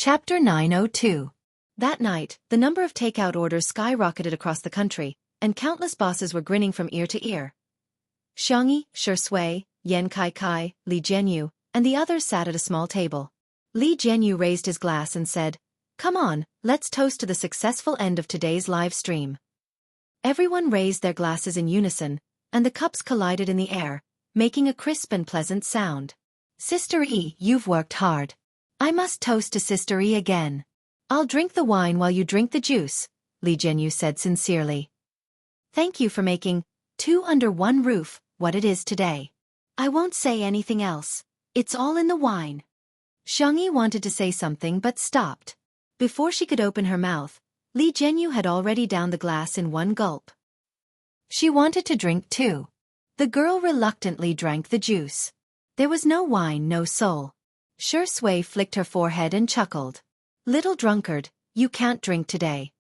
Chapter 902. That night, the number of takeout orders skyrocketed across the country, and countless bosses were grinning from ear to ear. Xianxia, Shui, Yan Kai, Li Jianyu, and the others sat at a small table. Li Jianyu raised his glass and said, "Come on, let's toast to the successful end of today's live stream." Everyone raised their glasses in unison, and the cups collided in the air, making a crisp and pleasant sound. "Sister E, you've worked hard. I must toast to Sister E again. I'll drink the wine while you drink the juice," Li Jianyu said sincerely. "Thank you for making two under one roof what it is today. I won't say anything else. It's all in the wine." Xianxia wanted to say something but stopped. Before she could open her mouth, Li Jianyu had already downed the glass in one gulp. She wanted to drink too. The girl reluctantly drank the juice. There was no wine, no soul. Shui flicked her forehead and chuckled. "Little drunkard, you can't drink today."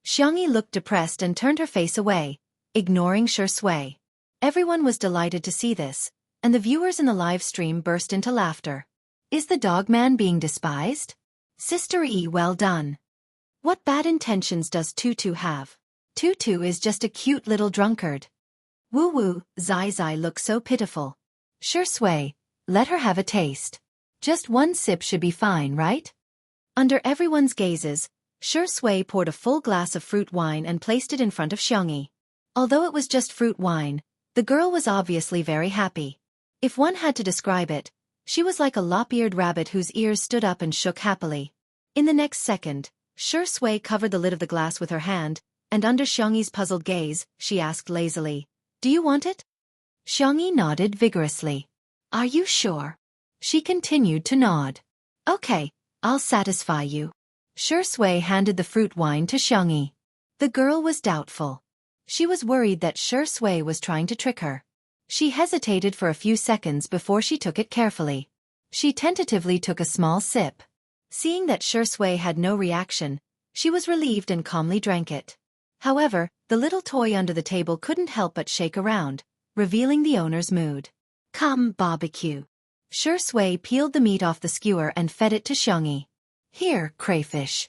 Xianxia looked depressed and turned her face away, ignoring Shui. Everyone was delighted to see this, and the viewers in the live stream burst into laughter. "Is the dog man being despised? Sister E, well done. What bad intentions does Tutu have? Tutu is just a cute little drunkard. Woo, Zai looks so pitiful. Shui, let her have a taste. Just one sip should be fine, right?" Under everyone's gazes, Shui poured a full glass of fruit wine and placed it in front of Xianxia. Although it was just fruit wine, the girl was obviously very happy. If one had to describe it, she was like a lop-eared rabbit whose ears stood up and shook happily. In the next second, Shui covered the lid of the glass with her hand, and under Xianxia's puzzled gaze, she asked lazily, "Do you want it?" Xianxia nodded vigorously. "Are you sure?" She continued to nod. "Okay, I'll satisfy you." Shui handed the fruit wine to Xianxia. The girl was doubtful. She was worried that Shui was trying to trick her. She hesitated for a few seconds before she took it carefully. She tentatively took a small sip. Seeing that Shui had no reaction, she was relieved and calmly drank it. However, the little toy under the table couldn't help but shake around, revealing the owner's mood. "Come, barbecue." Shui peeled the meat off the skewer and fed it to Xianxia. "Here, crayfish."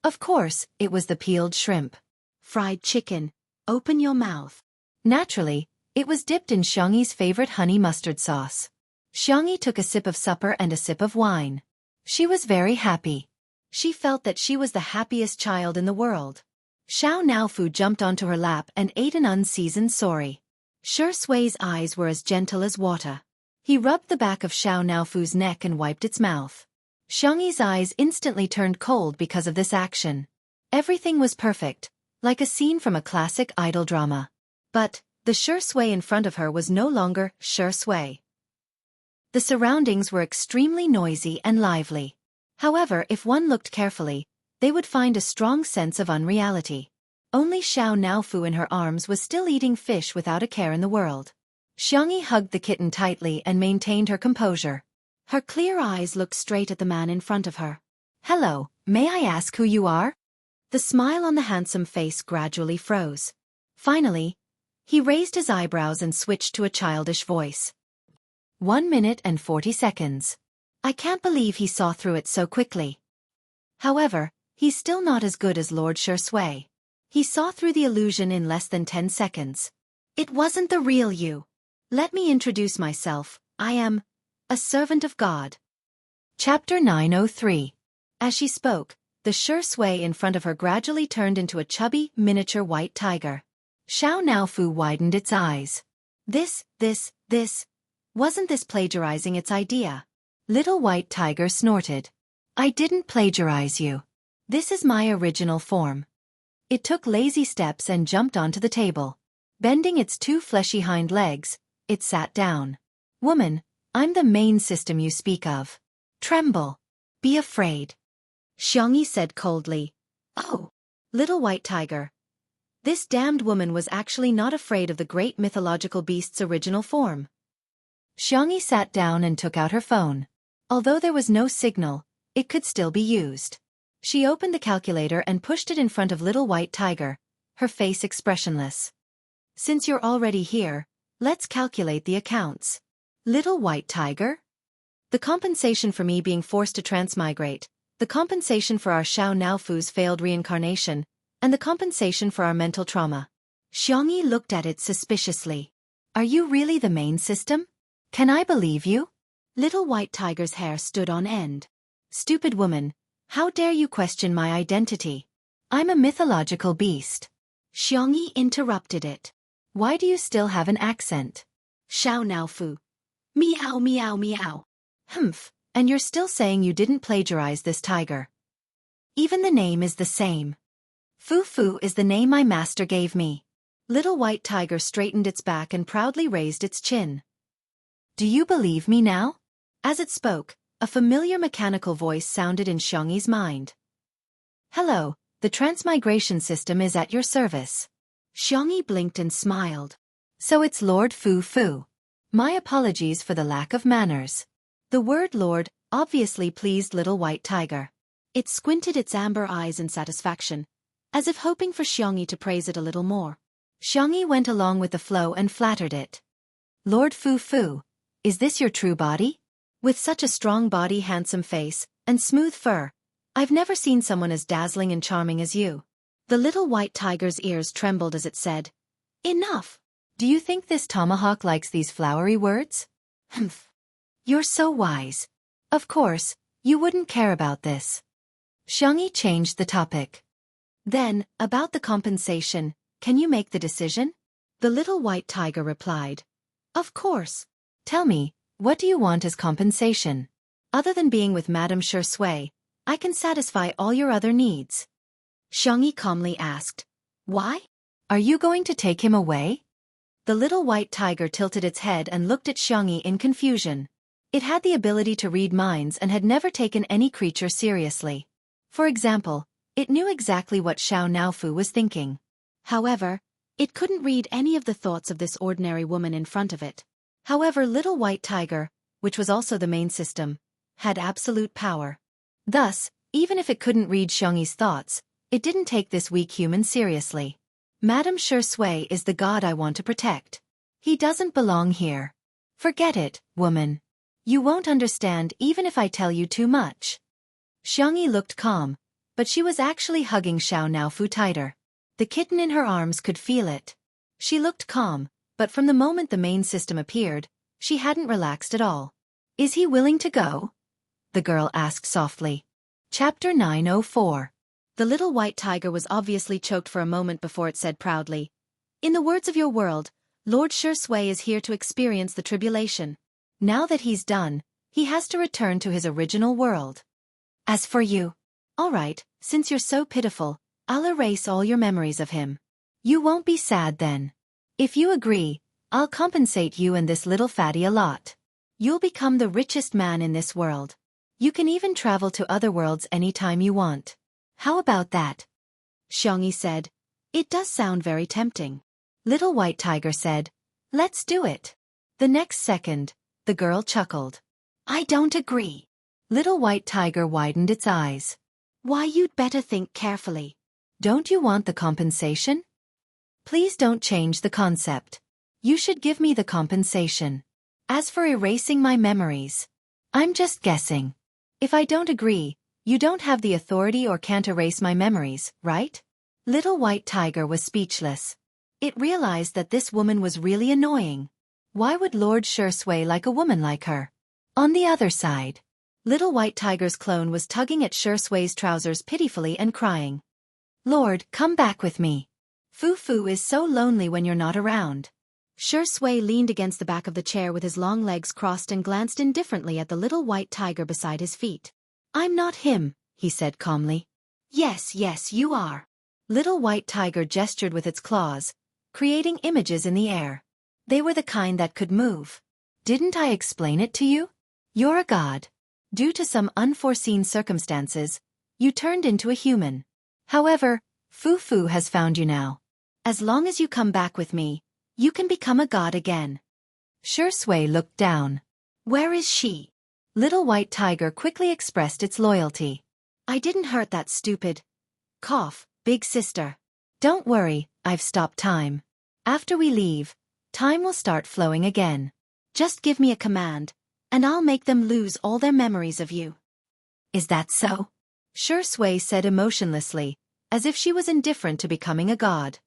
Of course, it was the peeled shrimp. "Fried chicken, open your mouth." Naturally, it was dipped in Xianxia's favorite honey mustard sauce. Xianxia took a sip of supper and a sip of wine. She was very happy. She felt that she was the happiest child in the world. Xiao Naofu jumped onto her lap and ate an unseasoned sori. Shui's eyes were as gentle as water. He rubbed the back of Xiao Naofu's neck and wiped its mouth. Xianxia's eyes instantly turned cold because of this action. Everything was perfect, like a scene from a classic idol drama. But the Shui in front of her was no longer Shui. The surroundings were extremely noisy and lively. However, if one looked carefully, they would find a strong sense of unreality. Only Xiao Naofu in her arms was still eating fish without a care in the world. Xianxia hugged the kitten tightly and maintained her composure. Her clear eyes looked straight at the man in front of her. "Hello, may I ask who you are?" The smile on the handsome face gradually froze. Finally, he raised his eyebrows and switched to a childish voice. 1 minute and 40 seconds. I can't believe he saw through it so quickly. However, he's still not as good as Lord Shui. He saw through the illusion in less than 10 seconds. "It wasn't the real you. Let me introduce myself. I am a servant of God." Chapter 903. As she spoke, the Shui in front of her gradually turned into a chubby, miniature white tiger. Xiao Naofu widened its eyes. This, wasn't this plagiarizing its idea? Little white tiger snorted. "I didn't plagiarize you. This is my original form." It took lazy steps and jumped onto the table. Bending its 2 fleshy hind legs, it sat down. "Woman, I'm the main system you speak of. Tremble. Be afraid." Xianxia said coldly. "Oh, little white tiger." This damned woman was actually not afraid of the great mythological beast's original form. Xianxia sat down and took out her phone. Although there was no signal, it could still be used. She opened the calculator and pushed it in front of little white tiger, her face expressionless. "Since you're already here, let's calculate the accounts." "Little white tiger?" "The compensation for me being forced to transmigrate, the compensation for our Xiaonaofu's failed reincarnation, and the compensation for our mental trauma. Xiangyi looked at it suspiciously. Are you really the main system? Can I believe you? Little White Tiger's hair stood on end. Stupid woman, how dare you question my identity? I'm a mythological beast. Xiangyi interrupted it. Why do you still have an accent? Xiaonaofu. Meow meow meow. Humph, and you're still saying you didn't plagiarize this tiger. Even the name is the same. Fu is the name my master gave me. Little White Tiger straightened its back and proudly raised its chin. Do you believe me now? As it spoke, a familiar mechanical voice sounded in Xiangyi's mind. Hello, the transmigration system is at your service. Xiangyi blinked and smiled. So it's Lord Fu. My apologies for the lack of manners. The word Lord obviously pleased Little White Tiger. It squinted its amber eyes in satisfaction, as if hoping for Xiangyi to praise it a little more. Xiangyi went along with the flow and flattered it. Lord Fu, is this your true body? With such a strong body, handsome face, and smooth fur, I've never seen someone as dazzling and charming as you. The Little White Tiger's ears trembled as it said, Enough! Do you think this tomahawk likes these flowery words? Humph. You're so wise. Of course, you wouldn't care about this. Xiangyi changed the topic. Then, about the compensation, can you make the decision? The Little White Tiger replied. Of course. Tell me, what do you want as compensation? Other than being with Madame Shui, I can satisfy all your other needs. Xiangyi calmly asked. Why? Are you going to take him away? The Little White Tiger tilted its head and looked at Xiangyi in confusion. It had the ability to read minds and had never taken any creature seriously. For example, it knew exactly what Xiaonaofu was thinking. However, it couldn't read any of the thoughts of this ordinary woman in front of it. However, Little White Tiger, which was also the main system, had absolute power. Thus, even if it couldn't read Xiangyi's thoughts, it didn't take this weak human seriously. Madame Shui is the god I want to protect. He doesn't belong here. Forget it, woman. You won't understand even if I tell you too much. Xiangyi looked calm, but she was actually hugging Xiaonaofu tighter. The kitten in her arms could feel it. She looked calm, but from the moment the main system appeared, she hadn't relaxed at all. Is he willing to go? The girl asked softly. Chapter 904. The Little White Tiger was obviously choked for a moment before it said proudly, In the words of your world, Lord Shui is here to experience the tribulation. Now that he's done, he has to return to his original world. As for you, all right, since you're so pitiful, I'll erase all your memories of him. You won't be sad then. If you agree, I'll compensate you and this little fatty a lot. You'll become the richest man in this world. You can even travel to other worlds anytime you want. How about that? Xiangyi said. It does sound very tempting. Little White Tiger said, Let's do it. The next second, the girl chuckled. I don't agree. Little White Tiger widened its eyes. Why, you'd better think carefully. Don't you want the compensation? Please don't change the concept. You should give me the compensation. As for erasing my memories, I'm just guessing. If I don't agree, you don't have the authority or can't erase my memories, right? Little White Tiger was speechless. It realized that this woman was really annoying. Why would Lord Shui like a woman like her? On the other side, Little White Tiger's clone was tugging at Shui's trousers pitifully and crying. Lord, come back with me. Fu is so lonely when you're not around. Shui leaned against the back of the chair with his long legs crossed and glanced indifferently at the Little White Tiger beside his feet. I'm not him, he said calmly. Yes, you are. Little White Tiger gestured with its claws, creating images in the air. They were the kind that could move. Didn't I explain it to you? You're a god. Due to some unforeseen circumstances, you turned into a human. However, Fu has found you now. As long as you come back with me, you can become a god again. Shui looked down. Where is she? Little White Tiger quickly expressed its loyalty. I didn't hurt that stupid big sister. Don't worry, I've stopped time. After we leave, time will start flowing again. Just give me a command, and I'll make them lose all their memories of you. Is that so? Shui said emotionlessly, as if she was indifferent to becoming a god.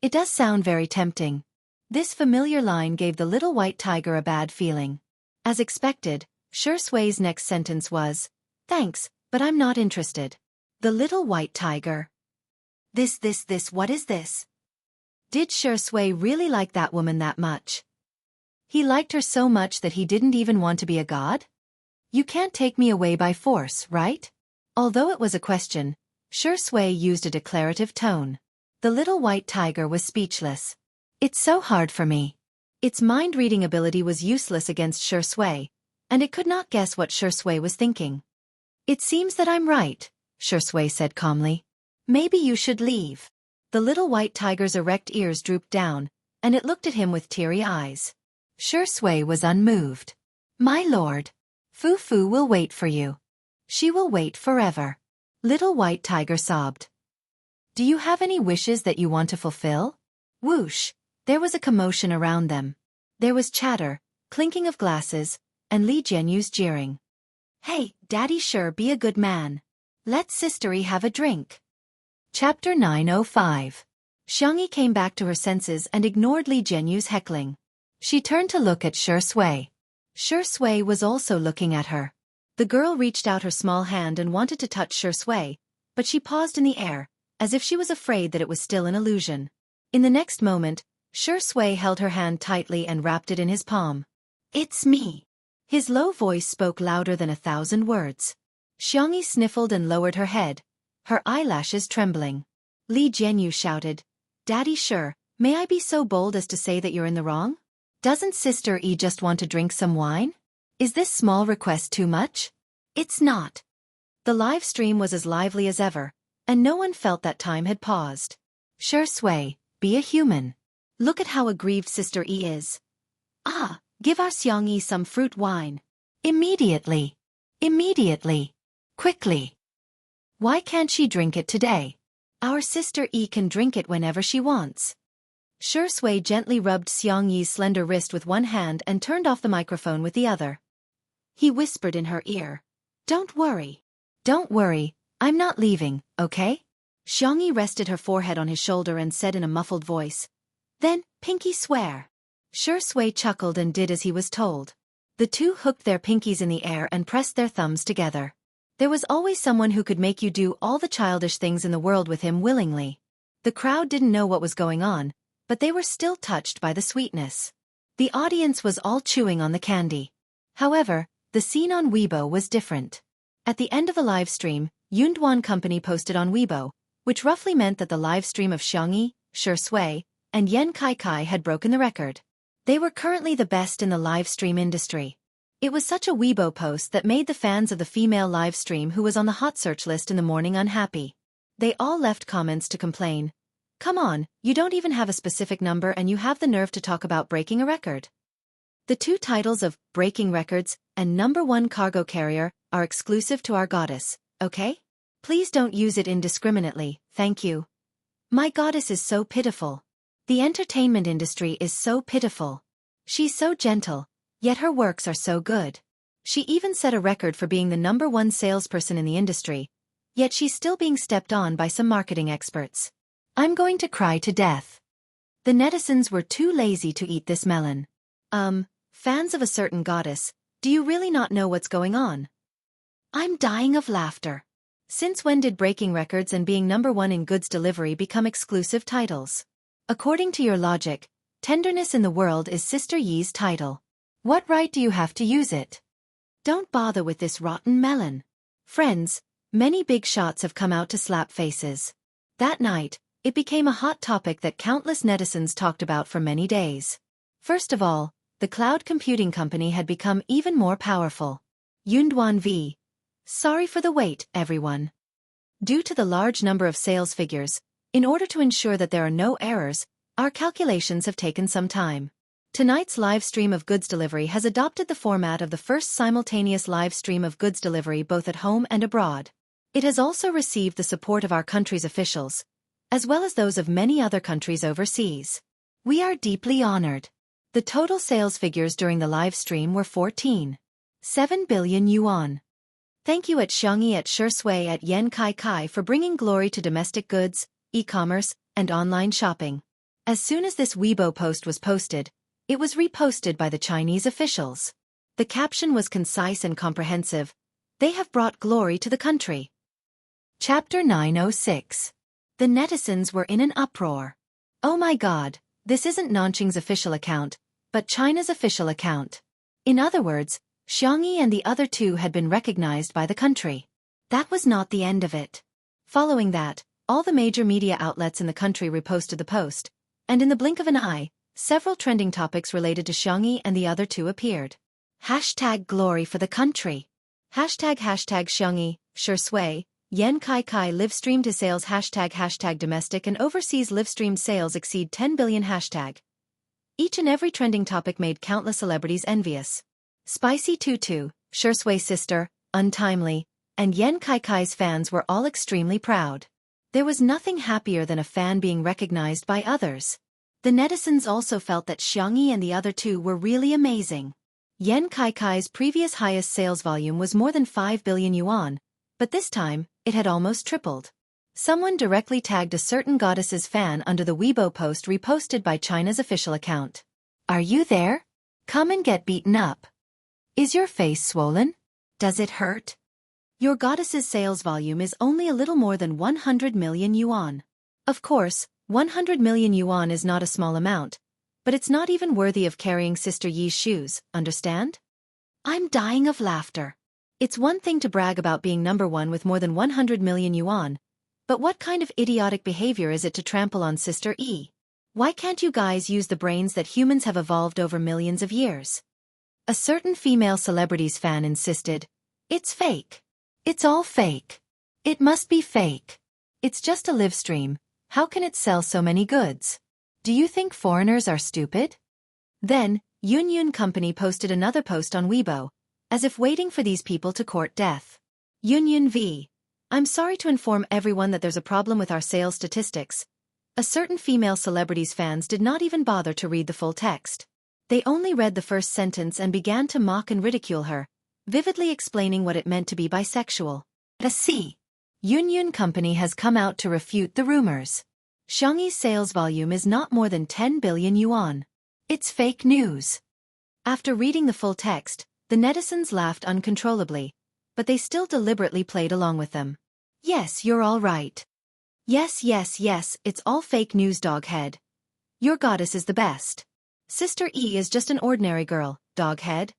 It does sound very tempting. This familiar line gave the little white tiger a bad feeling. As expected, Shui's next sentence was, "Thanks, but I'm not interested." The little white tiger. This, what is this? Did Shui really like that woman that much? He liked her so much that he didn't even want to be a god? You can't take me away by force, right? Although it was a question, Shui used a declarative tone. The little white tiger was speechless. It's so hard for me. Its mind-reading ability was useless against Shui, and it could not guess what Shui was thinking. It seems that I'm right, Shui said calmly. Maybe you should leave. The little white tiger's erect ears drooped down, and it looked at him with teary eyes. Shui was unmoved. My lord, Fu will wait for you. She will wait forever. Little white tiger sobbed. Do you have any wishes that you want to fulfill? Whoosh! There was a commotion around them. There was chatter, clinking of glasses, and Li Jianyu's jeering. Hey, Daddy sure be a good man. Let Sistery have a drink. Chapter 905. Xianxia came back to her senses and ignored Li Jianyu's heckling. She turned to look at Shui. Shui was also looking at her. The girl reached out her small hand and wanted to touch Shui, but she paused in the air, as if she was afraid that it was still an illusion. In the next moment, Shui held her hand tightly and wrapped it in his palm. It's me. His low voice spoke louder than 1,000 words. Xianxia sniffled and lowered her head, her eyelashes trembling. Li Jianyu shouted, Daddy Shui, may I be so bold as to say that you're in the wrong? Doesn't Sister E just want to drink some wine? Is this small request too much? It's not. The live stream was as lively as ever, and no one felt that time had paused. Shui, be a human. Look at how aggrieved Sister E is. Ah, give our Xianxia some fruit wine. Immediately. Immediately. Quickly. Why can't she drink it today? Our Sister E can drink it whenever she wants. Shui gently rubbed Xianxi's slender wrist with one hand and turned off the microphone with the other. He whispered in her ear. Don't worry. Don't worry, I'm not leaving, okay? Xianxia rested her forehead on his shoulder and said in a muffled voice. Then, pinky swear. Shui chuckled and did as he was told. The two hooked their pinkies in the air and pressed their thumbs together. There was always someone who could make you do all the childish things in the world with him willingly. The crowd didn't know what was going on, but they were still touched by the sweetness. The audience was all chewing on the candy. However, the scene on Weibo was different. At the end of the live stream, Yunduan Company posted on Weibo, which roughly meant that the live stream of Xianxia, Shui, and Yan Kai had broken the record. They were currently the best in the live stream industry. It was such a Weibo post that made the fans of the female live stream who was on the hot search list in the morning unhappy. They all left comments to complain. Come on, you don't even have a specific number and you have the nerve to talk about breaking a record. The two titles of Breaking Records and #1 Cargo Carrier are exclusive to our goddess, okay? Please don't use it indiscriminately, thank you. My goddess is so pitiful. The entertainment industry is so pitiful. She's so gentle, yet her works are so good. She even set a record for being the #1 salesperson in the industry, yet she's still being stepped on by some marketing experts. I'm going to cry to death. The netizens were too lazy to eat this melon. Fans of a certain goddess, do you really not know what's going on? I'm dying of laughter. Since when did breaking records and being #1 in goods delivery become exclusive titles? According to your logic, tenderness in the world is Sister Yi's title. What right do you have to use it? Don't bother with this rotten melon. Friends, many big shots have come out to slap faces. That night, it became a hot topic that countless netizens talked about for many days. First of all, the cloud computing company had become even more powerful. Yunduan V. Sorry for the wait, everyone. Due to the large number of sales figures, in order to ensure that there are no errors, our calculations have taken some time. Tonight's live stream of goods delivery has adopted the format of the first simultaneous live stream of goods delivery both at home and abroad. It has also received the support of our country's officials, as well as those of many other countries overseas. We are deeply honored. The total sales figures during the live stream were 14.7 billion yuan. Thank you at Xianxia at Shui at Yan Kai Kai for bringing glory to domestic goods, e-commerce, and online shopping. As soon as this Weibo post was posted, it was reposted by the Chinese officials. The caption was concise and comprehensive. They have brought glory to the country. Chapter 906. The netizens were in an uproar. Oh my god, this isn't Nanqing's official account, but China's official account. In other words, Xiangxia and the other two had been recognized by the country. That was not the end of it. Following that, all the major media outlets in the country reposted the post, and in the blink of an eye, several trending topics related to Xiangxia and the other two appeared. Hashtag glory for the country. Hashtag Xiangxia, Shui, Yan Kai Kai livestream to sales hashtag domestic and overseas livestream sales exceed 10 billion hashtag. Each and every trending topic made countless celebrities envious. Spicy Tutu, Shui's sister, Untimely, and Yan Kai Kai's fans were all extremely proud. There was nothing happier than a fan being recognized by others. The netizens also felt that Xiangxia and the other two were really amazing. Yan Kai Kai's previous highest sales volume was more than 5 billion yuan, but this time, it had almost tripled. Someone directly tagged a certain goddess's fan under the Weibo post reposted by China's official account. Are you there? Come and get beaten up. Is your face swollen? Does it hurt? Your goddess's sales volume is only a little more than 100 million yuan. Of course, 100 million yuan is not a small amount, but it's not even worthy of carrying Sister Yi's shoes, understand? I'm dying of laughter. It's one thing to brag about being number one with more than 100 million yuan, but what kind of idiotic behavior is it to trample on Sister E? Why can't you guys use the brains that humans have evolved over millions of years? A certain female celebrity's fan insisted, it's fake. It's all fake. It must be fake. It's just a live stream. How can it sell so many goods? Do you think foreigners are stupid? Then, Yun Company posted another post on Weibo, as if waiting for these people to court death. Yun V. I'm sorry to inform everyone that there's a problem with our sales statistics. A certain female celebrity's fans did not even bother to read the full text. They only read the first sentence and began to mock and ridicule her, vividly explaining what it meant to be bisexual. See. Yun Company has come out to refute the rumors. Xiangxi's sales volume is not more than 10 billion yuan. It's fake news. After reading the full text, the netizens laughed uncontrollably, but they still deliberately played along with them. Yes, you're all right. Yes, it's all fake news, doghead. Your goddess is the best. Sister E is just an ordinary girl, doghead.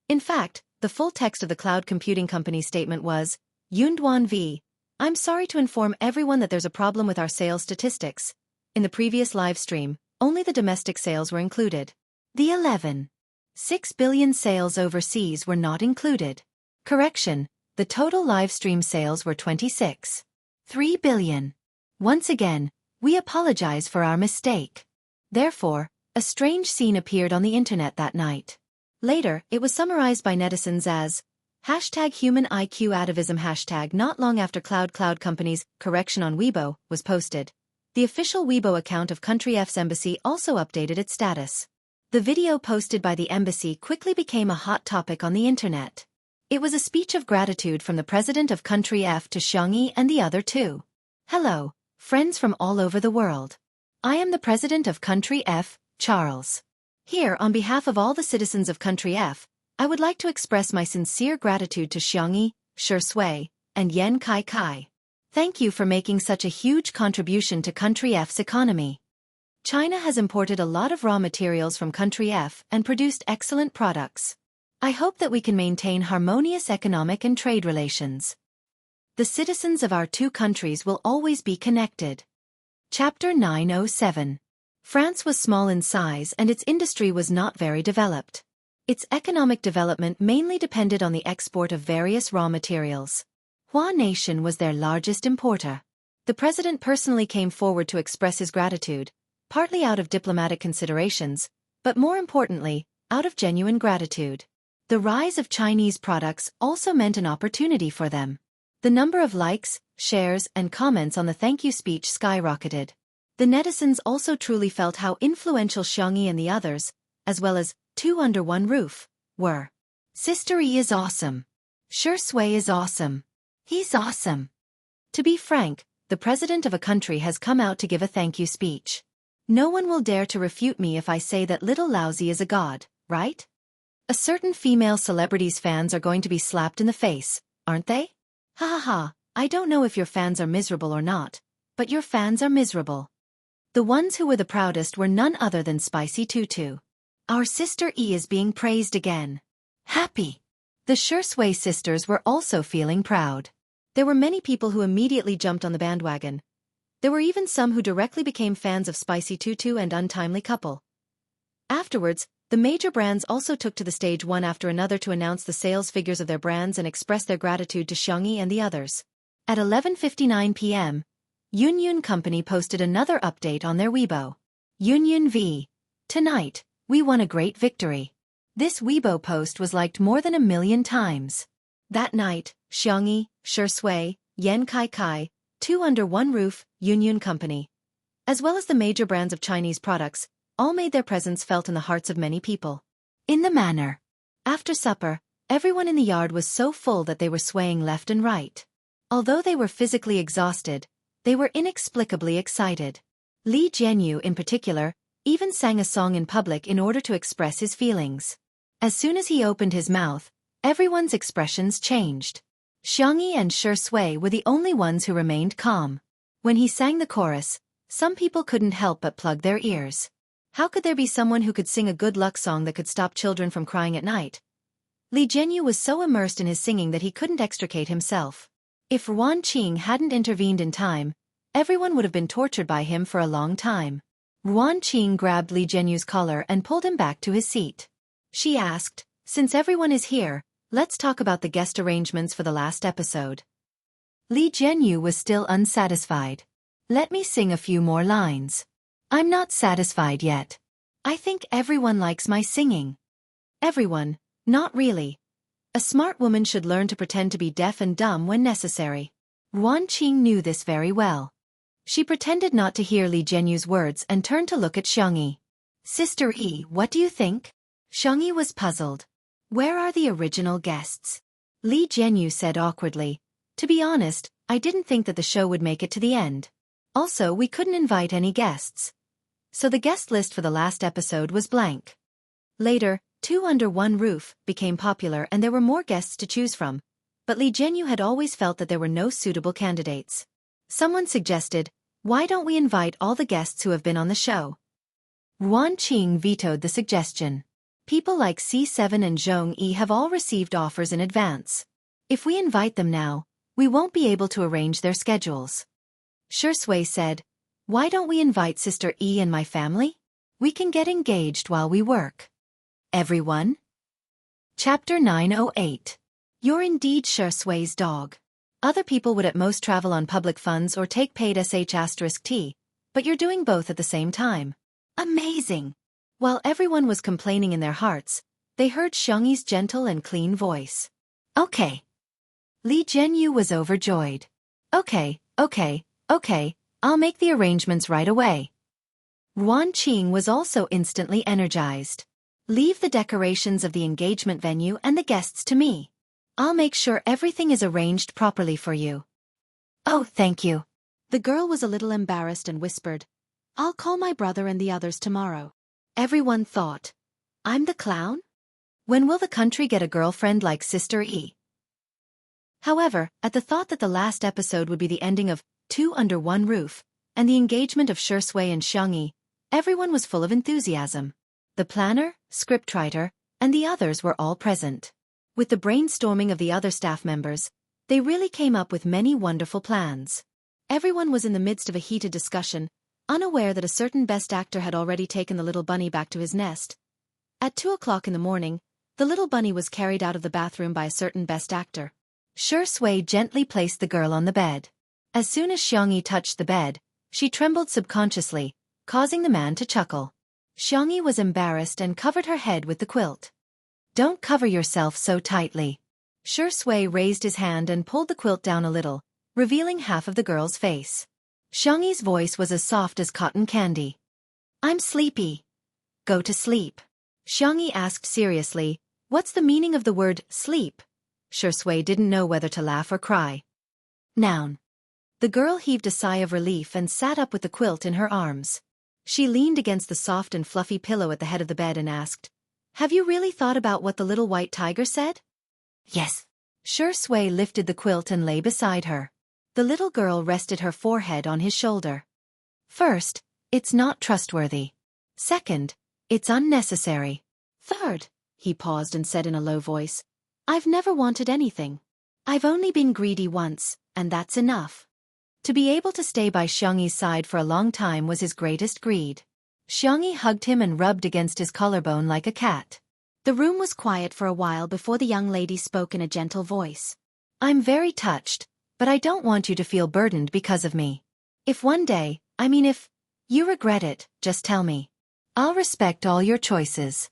In fact, the full text of the cloud computing company's statement was, Yunduan V. I'm sorry to inform everyone that there's a problem with our sales statistics. In the previous live stream, only the domestic sales were included. The 11.6 billion sales overseas were not included. Correction, the total live stream sales were 26.3 billion. Once again, we apologize for our mistake. Therefore, a strange scene appeared on the internet that night. Later, it was summarized by netizens as #human IQ atavism not long after Cloud Company's correction on Weibo was posted. The official Weibo account of Country F's embassy also updated its status. The video posted by the embassy quickly became a hot topic on the internet. It was a speech of gratitude from the president of Country F to Xiangxia and the other two. Hello, friends from all over the world. I am the president of Country F, Charles. Here, on behalf of all the citizens of Country F, I would like to express my sincere gratitude to Xiangxia, Shui, and Yan Kai Kai. Thank you for making such a huge contribution to Country F's economy. China has imported a lot of raw materials from Country F and produced excellent products. I hope that we can maintain harmonious economic and trade relations. The citizens of our two countries will always be connected. Chapter 907. France was small in size and its industry was not very developed. Its economic development mainly depended on the export of various raw materials. Hua Nation was their largest importer. The president personally came forward to express his gratitude, partly out of diplomatic considerations, but more importantly, out of genuine gratitude. The rise of Chinese products also meant an opportunity for them. The number of likes, shares, and comments on the thank you speech skyrocketed. The netizens also truly felt how influential Xiangxia and the others, as well as two under one roof, were. Sister E is awesome. Shui is awesome. He's awesome. To be frank, the president of a country has come out to give a thank you speech. No one will dare to refute me if I say that little Laozi is a god, right? A certain female celebrity's fans are going to be slapped in the face, aren't they? Ha ha ha, I don't know if your fans are miserable or not, but your fans are miserable. The ones who were the proudest were none other than Spicy Tutu. Our sister E is being praised again. Happy. The Shui sisters were also feeling proud. There were many people who immediately jumped on the bandwagon. There were even some who directly became fans of Spicy Tutu and Untimely Couple. Afterwards, the major brands also took to the stage one after another to announce the sales figures of their brands and express their gratitude to Xianxia and the others. At 11:59 p.m., Yunyun Company posted another update on their Weibo. Yunyun V. Tonight, we won a great victory. This Weibo post was liked more than 1 million times. That night, Xianxia, Shui, Yan Kai, two under one roof, Yunyun Company, as well as the major brands of Chinese products, all made their presence felt in the hearts of many people. In the manner. After supper, everyone in the yard was so full that they were swaying left and right. Although they were physically exhausted, they were inexplicably excited. Li Jianyu in particular, even sang a song in public in order to express his feelings. As soon as he opened his mouth, everyone's expressions changed. Xianxia and Shui were the only ones who remained calm. When he sang the chorus, some people couldn't help but plug their ears. How could there be someone who could sing a good luck song that could stop children from crying at night? Li Jianyu was so immersed in his singing that he couldn't extricate himself. If Ruan Qing hadn't intervened in time, everyone would have been tortured by him for a long time. Ruan Qing grabbed Li Jianyu's collar and pulled him back to his seat. She asked, "Since everyone is here, let's talk about the guest arrangements for the last episode." Li Jianyu was still unsatisfied. "Let me sing a few more lines. I'm not satisfied yet. I think everyone likes my singing." Everyone, not really. A smart woman should learn to pretend to be deaf and dumb when necessary. Ruan Qing knew this very well. She pretended not to hear Li Jianyu's words and turned to look at Xianxia. "Sister E, what do you think?" Xianxia was puzzled. "Where are the original guests?" Li Jianyu said awkwardly. "To be honest, I didn't think that the show would make it to the end. Also, we couldn't invite any guests. So the guest list for the last episode was blank." Later, Two Under One Roof became popular and there were more guests to choose from, but Li Jianyu had always felt that there were no suitable candidates. Someone suggested, "Why don't we invite all the guests who have been on the show?" Ruan Qing vetoed the suggestion. "People like C7 and Zhong Yi have all received offers in advance. If we invite them now, we won't be able to arrange their schedules." Shui said, "Why don't we invite Sister E and my family? We can get engaged while we work." Everyone? Chapter 908. You're indeed Shui's dog. Other people would at most travel on public funds or take paid sh*t, but you're doing both at the same time. Amazing! While everyone was complaining in their hearts, they heard Xianxia's gentle and clean voice. "Okay." Li Jianyu was overjoyed. Okay, I'll make the arrangements right away." Ruan Qing was also instantly energized. "Leave the decorations of the engagement venue and the guests to me. I'll make sure everything is arranged properly for you." "Oh, thank you." The girl was a little embarrassed and whispered, "I'll call my brother and the others tomorrow." Everyone thought, "I'm the clown? When will the country get a girlfriend like Sister E?" However, at the thought that the last episode would be the ending of Two Under One Roof, and the engagement of Shui and Xianxia, everyone was full of enthusiasm. The planner, scriptwriter, and the others were all present. With the brainstorming of the other staff members, they really came up with many wonderful plans. Everyone was in the midst of a heated discussion, unaware that a certain best actor had already taken the little bunny back to his nest. At 2 o'clock in the morning, the little bunny was carried out of the bathroom by a certain best actor. Shui gently placed the girl on the bed. As soon as Xianxia touched the bed, she trembled subconsciously, causing the man to chuckle. Xianxia was embarrassed and covered her head with the quilt. "Don't cover yourself so tightly." Shui raised his hand and pulled the quilt down a little, revealing half of the girl's face. Xianxia's voice was as soft as cotton candy. "I'm sleepy." "Go to sleep." Xianxia asked seriously, "What's the meaning of the word sleep?" Shui didn't know whether to laugh or cry. Noun. The girl heaved a sigh of relief and sat up with the quilt in her arms. She leaned against the soft and fluffy pillow at the head of the bed and asked, "Have you really thought about what the little white tiger said?" "Yes." Shui lifted the quilt and lay beside her. The little girl rested her forehead on his shoulder. "First, it's not trustworthy. Second, it's unnecessary. Third," he paused and said in a low voice, "I've never wanted anything. I've only been greedy once, and that's enough." To be able to stay by Xianxi's side for a long time was his greatest greed. Xianxi hugged him and rubbed against his collarbone like a cat. The room was quiet for a while before the young lady spoke in a gentle voice. "I'm very touched, but I don't want you to feel burdened because of me. If one day, if you regret it, just tell me. I'll respect all your choices."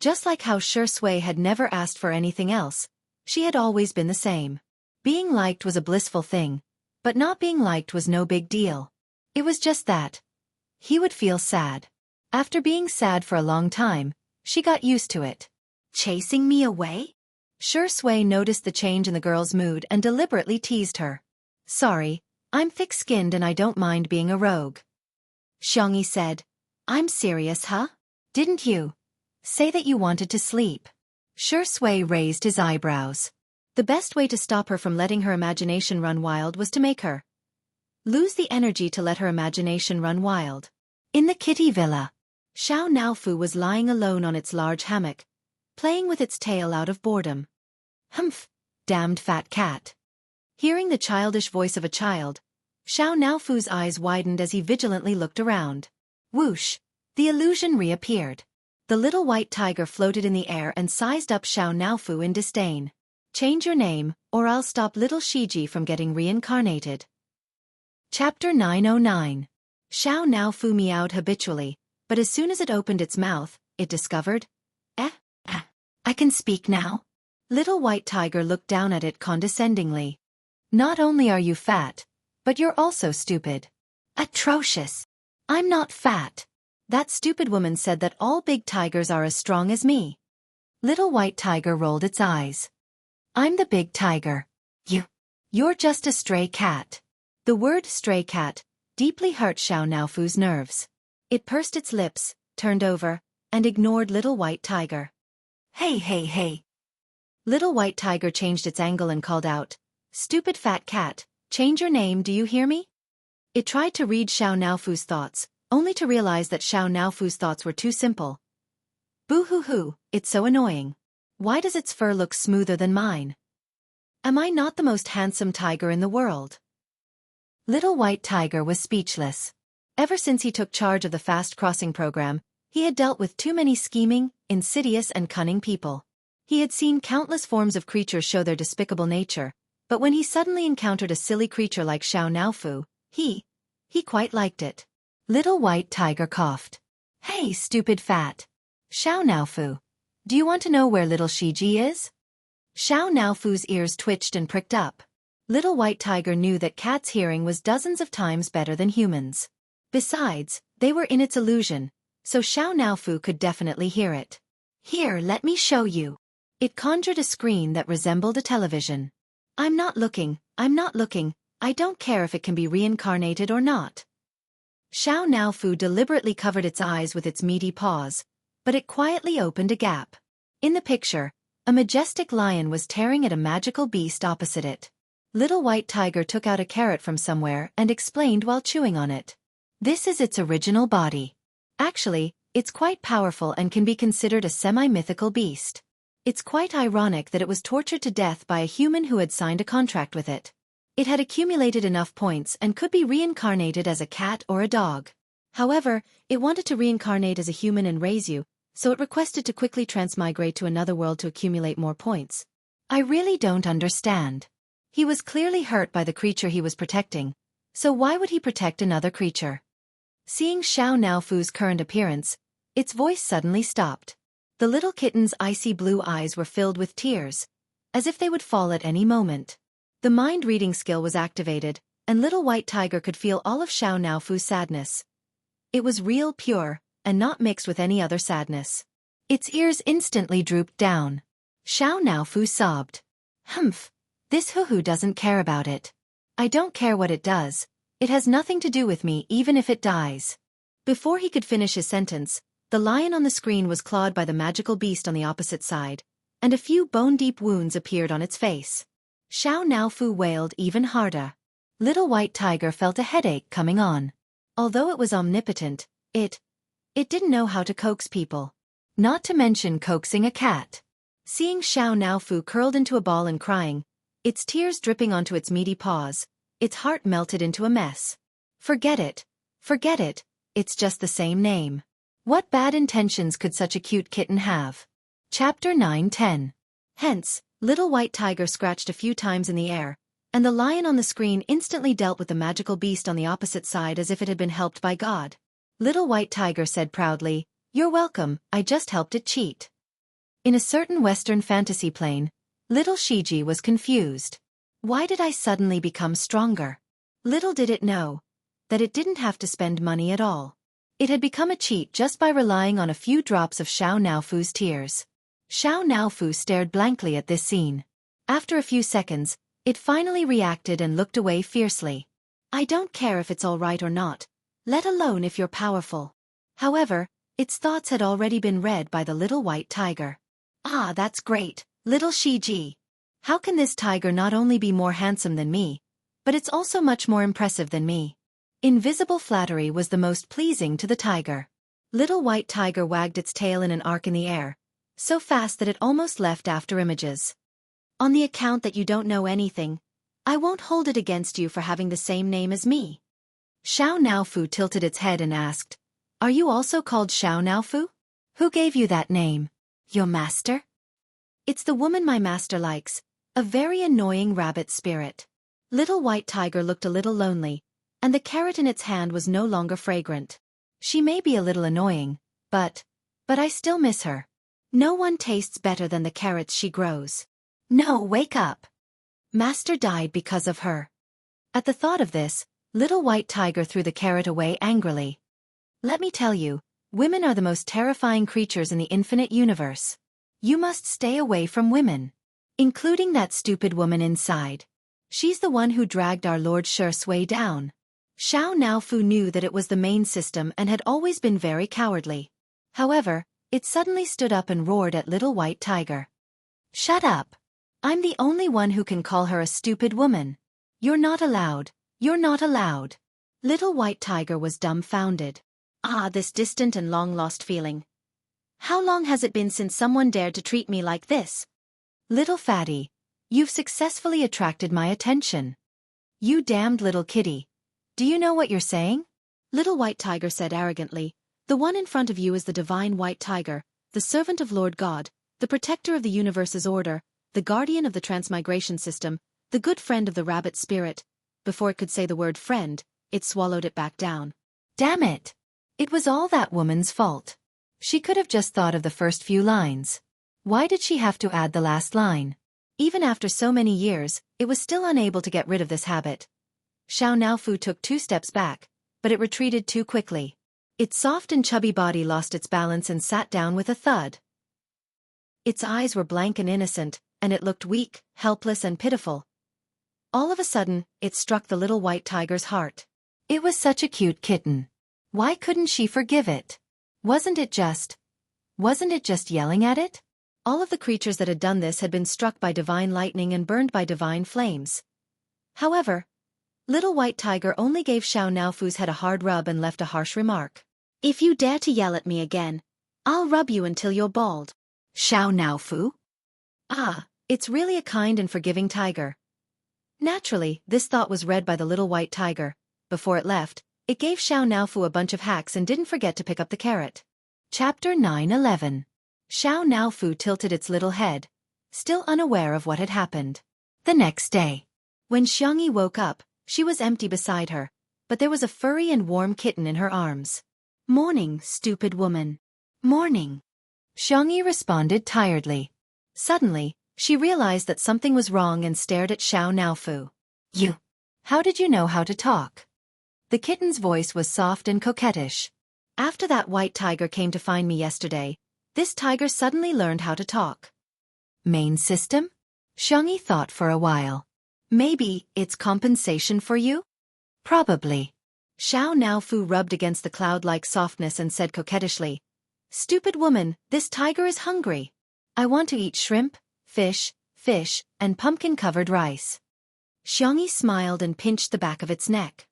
Just like how Shui had never asked for anything else, she had always been the same. Being liked was a blissful thing, but not being liked was no big deal. It was just that he would feel sad. After being sad for a long time, she got used to it. "Chasing me away?" Shui noticed the change in the girl's mood and deliberately teased her. "Sorry, I'm thick-skinned and I don't mind being a rogue." Xianxi said, "I'm serious, huh? Didn't you say that you wanted to sleep?" Shui raised his eyebrows. The best way to stop her from letting her imagination run wild was to make her lose the energy to let her imagination run wild. In the kitty villa, Xianxia was lying alone on its large hammock, playing with its tail out of boredom. "Humph, damned fat cat." Hearing the childish voice of a child, Xianxia's eyes widened as he vigilantly looked around. Whoosh! The illusion reappeared. The little white tiger floated in the air and sized up Xianxia in disdain. "Change your name, or I'll stop little Shiji from getting reincarnated." Chapter 909. Xianxia meowed habitually, but as soon as it opened its mouth, it discovered, I can speak now." Little white tiger looked down at it condescendingly. "Not only are you fat, but you're also stupid." "Atrocious. I'm not fat. That stupid woman said that all big tigers are as strong as me." Little white tiger rolled its eyes. "I'm the big tiger. You're just a stray cat." The word stray cat deeply hurt Xianxia's nerves. It pursed its lips, turned over, and ignored little white tiger. Hey. Little white tiger changed its angle and called out, "Stupid fat cat, change your name, do you hear me?" It tried to read Xianxia's thoughts, only to realize that Xianxia's thoughts were too simple. "Boo-hoo-hoo, it's so annoying. Why does its fur look smoother than mine? Am I not the most handsome tiger in the world?" Little white tiger was speechless. Ever since he took charge of the fast crossing program, he had dealt with too many scheming, insidious and cunning people. He had seen countless forms of creatures show their despicable nature, but when he suddenly encountered a silly creature like Xianxia, he quite liked it. Little white tiger coughed. "Hey, stupid fat Xianxia, do you want to know where little Shiji is?" Xianxia's ears twitched and pricked up. Little white tiger knew that cats' hearing was dozens of times better than humans. Besides, they were in its illusion, so Xianxia could definitely hear it. "Here, let me show you." It conjured a screen that resembled a television. I'm not looking, I don't care if it can be reincarnated or not." Xianxia deliberately covered its eyes with its meaty paws, but it quietly opened a gap. In the picture, a majestic lion was tearing at a magical beast opposite it. Little white tiger took out a carrot from somewhere and explained while chewing on it. "This is its original body. Actually, it's quite powerful and can be considered a semi-mythical beast. It's quite ironic that it was tortured to death by a human who had signed a contract with it. It had accumulated enough points and could be reincarnated as a cat or a dog. However, it wanted to reincarnate as a human and raise you, so it requested to quickly transmigrate to another world to accumulate more points. I really don't understand." He was clearly hurt by the creature he was protecting, so why would he protect another creature? Seeing Xianxia's current appearance, its voice suddenly stopped. The little kitten's icy blue eyes were filled with tears, as if they would fall at any moment. The mind-reading skill was activated, and little white tiger could feel all of Xianxia's sadness. It was real pure, and not mixed with any other sadness. Its ears instantly drooped down. Xianxia sobbed. Humph. This hoo-hoo doesn't care about it. I don't care what it does. It has nothing to do with me even if it dies. Before he could finish his sentence, the lion on the screen was clawed by the magical beast on the opposite side, and a few bone-deep wounds appeared on its face. Xiao Naofu wailed even harder. Little White Tiger felt a headache coming on. Although it was omnipotent, it didn't know how to coax people. Not to mention coaxing a cat. Seeing Xiao Naofu curled into a ball and crying, its tears dripping onto its meaty paws, its heart melted into a mess. Forget it. Forget it. It's just the same name. What bad intentions could such a cute kitten have? Chapter 9-10. Hence, Little White Tiger scratched a few times in the air, and the lion on the screen instantly dealt with the magical beast on the opposite side as if it had been helped by God. Little White Tiger said proudly, "You're welcome, I just helped it cheat." In a certain Western fantasy plane, little Shiji was confused. Why did I suddenly become stronger? Little did it know that it didn't have to spend money at all. It had become a cheat just by relying on a few drops of Xiao Naofu's tears. Xiao Naofu stared blankly at this scene. After a few seconds, it finally reacted and looked away fiercely. I don't care if it's all right or not, let alone if you're powerful. However, its thoughts had already been read by the Little White Tiger. Ah, that's great, little Shiji. How can this tiger not only be more handsome than me, but it's also much more impressive than me? Invisible flattery was the most pleasing to the tiger. Little White Tiger wagged its tail in an arc in the air, so fast that it almost left after images. On the account that you don't know anything, I won't hold it against you for having the same name as me. Xiao Naofu tilted its head and asked, "Are you also called Xiao Naofu? Who gave you that name? Your master?" "It's the woman my master likes, a very annoying rabbit spirit." Little White Tiger looked a little lonely, and the carrot in its hand was no longer fragrant. She may be a little annoying, but I still miss her. No one tastes better than the carrots she grows. No, wake up. Master died because of her. At the thought of this, Little White Tiger threw the carrot away angrily. Let me tell you, women are the most terrifying creatures in the infinite universe. You must stay away from women. Including that stupid woman inside. She's the one who dragged our Lord Shui down. Xiao Naofu knew that it was the main system and had always been very cowardly. However, it suddenly stood up and roared at Little White Tiger. "Shut up! I'm the only one who can call her a stupid woman. You're not allowed. You're not allowed." Little White Tiger was dumbfounded. Ah, this distant and long-lost feeling. How long has it been since someone dared to treat me like this? Little fatty, you've successfully attracted my attention. You damned little kitty. Do you know what you're saying? Little White Tiger said arrogantly, "The one in front of you is the divine White Tiger, the servant of Lord God, the protector of the universe's order, the guardian of the transmigration system, the good friend of the rabbit spirit." Before it could say the word friend, it swallowed it back down. Damn it! It was all that woman's fault. She could have just thought of the first few lines. Why did she have to add the last line? Even after so many years, it was still unable to get rid of this habit. Xiao Naofu took 2 steps back, but it retreated too quickly. Its soft and chubby body lost its balance and sat down with a thud. Its eyes were blank and innocent, and it looked weak, helpless and pitiful. All of a sudden, it struck the Little White Tiger's heart. It was such a cute kitten. Why couldn't she forgive it? Wasn't it just yelling at it? All of the creatures that had done this had been struck by divine lightning and burned by divine flames. However, Little White Tiger only gave Xiao Naofu's head a hard rub and left a harsh remark. "If you dare to yell at me again, I'll rub you until you're bald." Xiao Naofu? Ah, it's really a kind and forgiving tiger. Naturally, this thought was read by the Little White Tiger. Before it left, it gave Xiao Naofu a bunch of hacks and didn't forget to pick up the carrot. Chapter 9-11. Xiao Naofu tilted its little head, still unaware of what had happened. The next day, when Xianxia woke up, she was empty beside her, but there was a furry and warm kitten in her arms. "Morning, stupid woman. Morning." Xianxia responded tiredly. Suddenly, she realized that something was wrong and stared at Xiao Naofu. "You. How did you know how to talk?" The kitten's voice was soft and coquettish. "After that white tiger came to find me yesterday, this tiger suddenly learned how to talk." Main system? Xianxia thought for a while. Maybe it's compensation for you? Probably. Xiao Naofu rubbed against the cloud-like softness and said coquettishly, "Stupid woman, this tiger is hungry. I want to eat shrimp, fish, and pumpkin-covered rice." Xianxia smiled and pinched the back of its neck.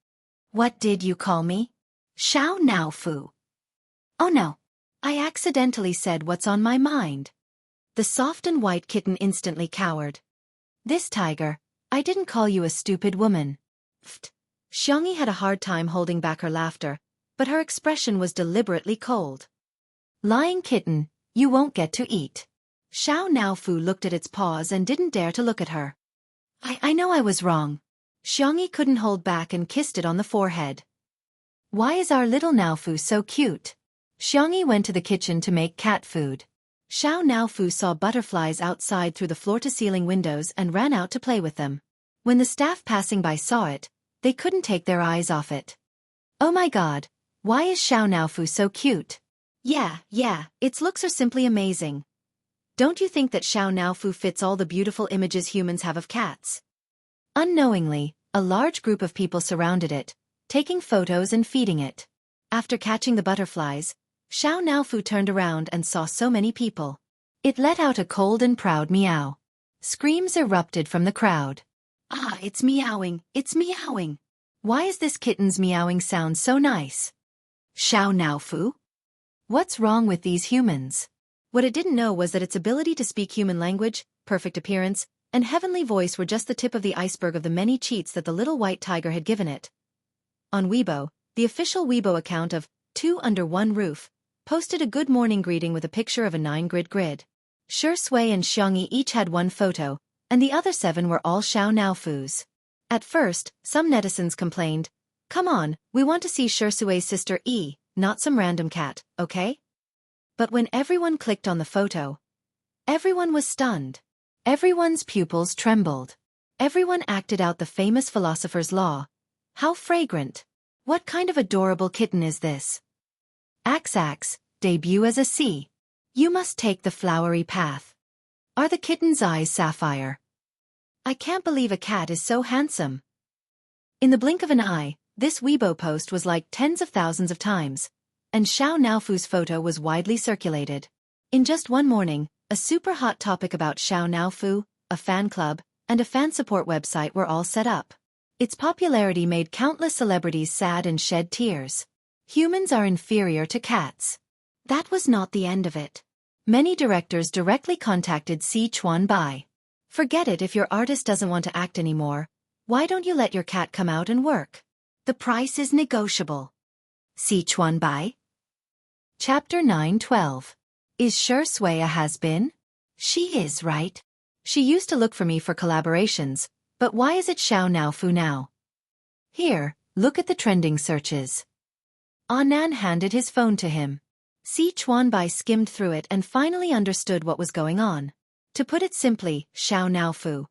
"What did you call me? Xiao Naofu." "Oh no. I accidentally said what's on my mind." The soft and white kitten instantly cowered. "This tiger, I didn't call you a stupid woman." Pfft. Xianxia had a hard time holding back her laughter, but her expression was deliberately cold. "Lying kitten, you won't get to eat." Xiao Naofu looked at its paws and didn't dare to look at her. I know I was wrong." Xianxia couldn't hold back and kissed it on the forehead. "Why is our little Naofu so cute?" Xianxia went to the kitchen to make cat food. Xiao Naofu saw butterflies outside through the floor-to-ceiling windows and ran out to play with them. When the staff passing by saw it, they couldn't take their eyes off it. "Oh my god, why is Xiao Naofu so cute?" Yeah, its looks are simply amazing. Don't you think that Xiao Naofu fits all the beautiful images humans have of cats?" Unknowingly, a large group of people surrounded it, taking photos and feeding it. After catching the butterflies, Xiao Naofu turned around and saw so many people. It let out a cold and proud meow. Screams erupted from the crowd. "Ah, it's meowing, it's meowing. Why is this kitten's meowing sound so nice? Xiao Naofu? What's wrong with these humans?" What it didn't know was that its ability to speak human language, perfect appearance, and heavenly voice were just the tip of the iceberg of the many cheats that the little white tiger had given it. On Weibo, the official Weibo account of Two Under One Roof posted a good morning greeting with a picture of a 9-grid grid. Shui and Xianxia each had one photo, and the other 7 were all Xiao Naofu's. At first, some netizens complained, "Come on, we want to see Shui's sister E, not some random cat, okay?" But when everyone clicked on the photo, everyone was stunned. Everyone's pupils trembled. Everyone acted out the famous philosopher's law. How fragrant! What kind of adorable kitten is this? Axe, debut as a C. You must take the flowery path. Are the kitten's eyes sapphire? I can't believe a cat is so handsome. In the blink of an eye, this Weibo post was liked tens of thousands of times, and Xiao Naofu's photo was widely circulated. In just one morning, a super hot topic about Xiao Naofu, a fan club, and a fan support website were all set up. Its popularity made countless celebrities sad and shed tears. Humans are inferior to cats. That was not the end of it. Many directors directly contacted Si Chuanbai. "Forget it if your artist doesn't want to act anymore. Why don't you let your cat come out and work? The price is negotiable." Si Chuanbai. Chapter 9:12. Is Shui a has-been? She is, right? She used to look for me for collaborations, but why is it Xiao Naofu now? Here, look at the trending searches. Anan handed his phone to him. Si Chuanbai skimmed through it and finally understood what was going on. To put it simply, Xiao Naofu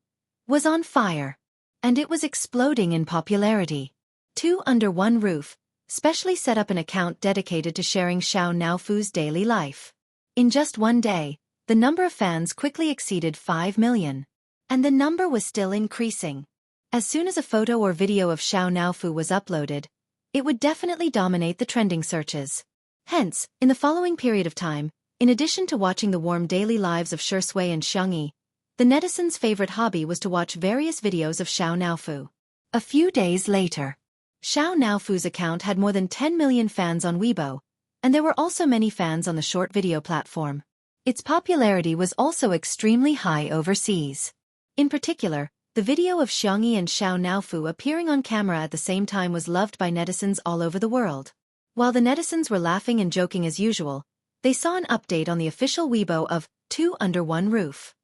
was on fire. And it was exploding in popularity. Two Under One Roof specially set up an account dedicated to sharing Xiao Naofu's daily life. In just one day, the number of fans quickly exceeded 5 million. And the number was still increasing. As soon as a photo or video of Xiao Naofu was uploaded, it would definitely dominate the trending searches. Hence, in the following period of time, in addition to watching the warm daily lives of Shui and Xianxia, the netizens' favorite hobby was to watch various videos of Xiao Naofu. A few days later, Xiao Naofu's account had more than 10 million fans on Weibo, and there were also many fans on the short video platform. Its popularity was also extremely high overseas. In particular, the video of Xianxia and Xiao Naofu appearing on camera at the same time was loved by netizens all over the world. While the netizens were laughing and joking as usual, they saw an update on the official Weibo of Two Under One Roof.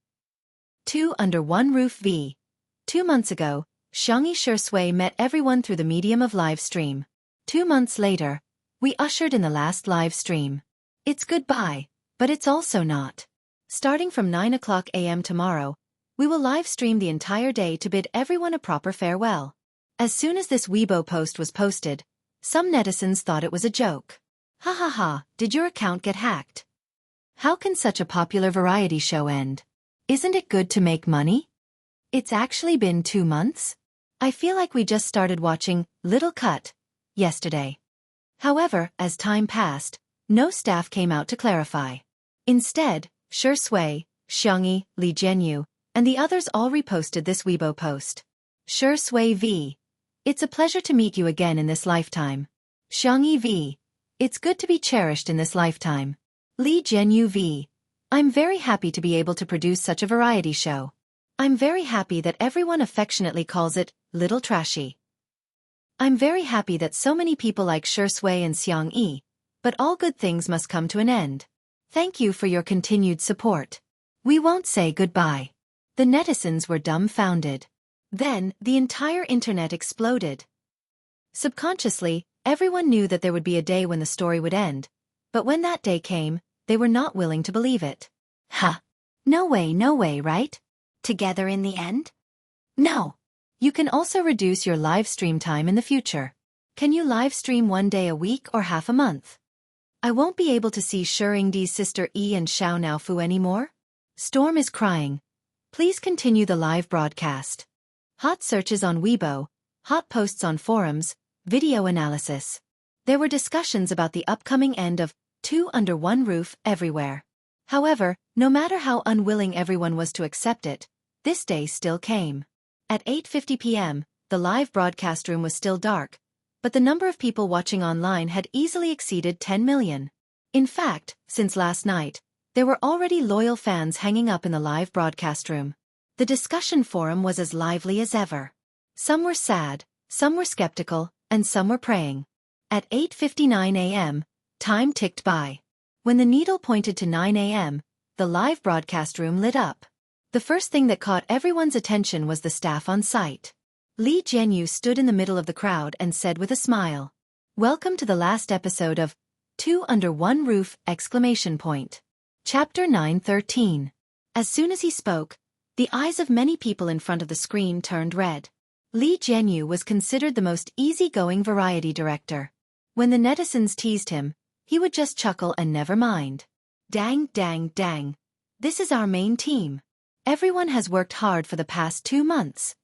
Two Under One Roof v. 2 months ago, Xianxia Shui met everyone through the medium of live stream. 2 months later, we ushered in the last live stream. It's goodbye, but it's also not. Starting from 9 a.m. tomorrow, we will live stream the entire day to bid everyone a proper farewell. As soon as this Weibo post was posted, some netizens thought it was a joke. Ha ha ha, did your account get hacked? How can such a popular variety show end? Isn't it good to make money? It's actually been 2 months? I feel like we just started watching Little Cut yesterday. However, as time passed, no staff came out to clarify. Instead, Shui, Xianxia, Li Jianyu, and the others all reposted this Weibo post. Shui V. It's a pleasure to meet you again in this lifetime. Xianxia V. It's good to be cherished in this lifetime. Li Jianyu V. I'm very happy to be able to produce such a variety show. I'm very happy that everyone affectionately calls it Little Trashy. I'm very happy that so many people like Shui and Xianxia, but all good things must come to an end. Thank you for your continued support. We won't say goodbye. The netizens were dumbfounded. Then, the entire internet exploded. Subconsciously, everyone knew that there would be a day when the story would end, but when that day came, they were not willing to believe it. Huh. No way, right? Together in the end? No. You can also reduce your live stream time in the future. Can you live stream 1 day a week or half a month? I won't be able to see Shengdi's sister Yi and Xiao Naofu anymore. Storm is crying. Please continue the live broadcast. Hot searches on Weibo, hot posts on forums, video analysis. There were discussions about the upcoming end of Two Under One Roof everywhere. However, no matter how unwilling everyone was to accept it, this day still came. At 8:50 p.m., the live broadcast room was still dark, but the number of people watching online had easily exceeded 10 million. In fact, since last night, there were already loyal fans hanging up in the live broadcast room. The discussion forum was as lively as ever. Some were sad, some were skeptical, and some were praying. At 8:59 a.m., time ticked by. When the needle pointed to 9 a.m., the live broadcast room lit up. The first thing that caught everyone's attention was the staff on site. Li Jianyu stood in the middle of the crowd and said with a smile, "Welcome to the last episode of Two Under One Roof!" Chapter 9:13. As soon as he spoke, the eyes of many people in front of the screen turned red. Li Jianyu was considered the most easygoing variety director. When the netizens teased him, he would just chuckle and never mind. Dang. This is our main team. Everyone has worked hard for the past 2 months.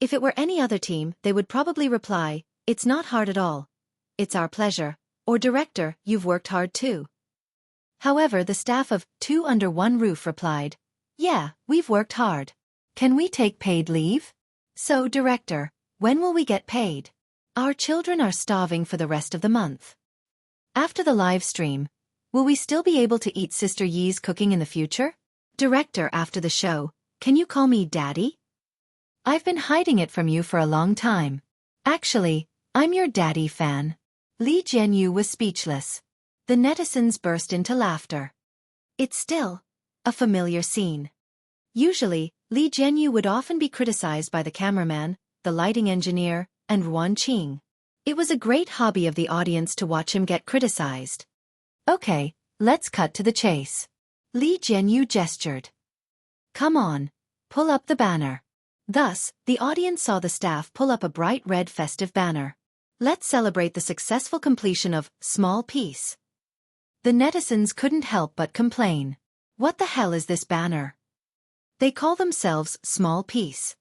If it were any other team, they would probably reply, "It's not hard at all. It's our pleasure," or "Director, you've worked hard too." However, the staff of Two Under One Roof replied, "Yeah, we've worked hard. Can we take paid leave? So, Director, when will we get paid? Our children are starving for the rest of the month." After the live stream, will we still be able to eat Sister Yi's cooking in the future? Director, after the show, can you call me Daddy? I've been hiding it from you for a long time. Actually, I'm your Daddy fan. Li Jianyu was speechless. The netizens burst into laughter. It's still a familiar scene. Usually, Li Jianyu would often be criticized by the cameraman, the lighting engineer, and Ruan Qing. It was a great hobby of the audience to watch him get criticized. Okay, let's cut to the chase. Li Jianyu gestured. Come on, pull up the banner. Thus, the audience saw the staff pull up a bright red festive banner. Let's celebrate the successful completion of Small Piece. The netizens couldn't help but complain. What the hell is this banner? They call themselves Small Piece.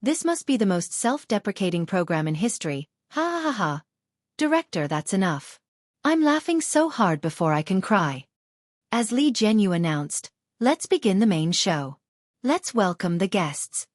This must be the most self-deprecating program in history. Ha ha ha ha. Director, that's enough. I'm laughing so hard before I can cry. As Li Jianyu announced, let's begin the main show. Let's welcome the guests.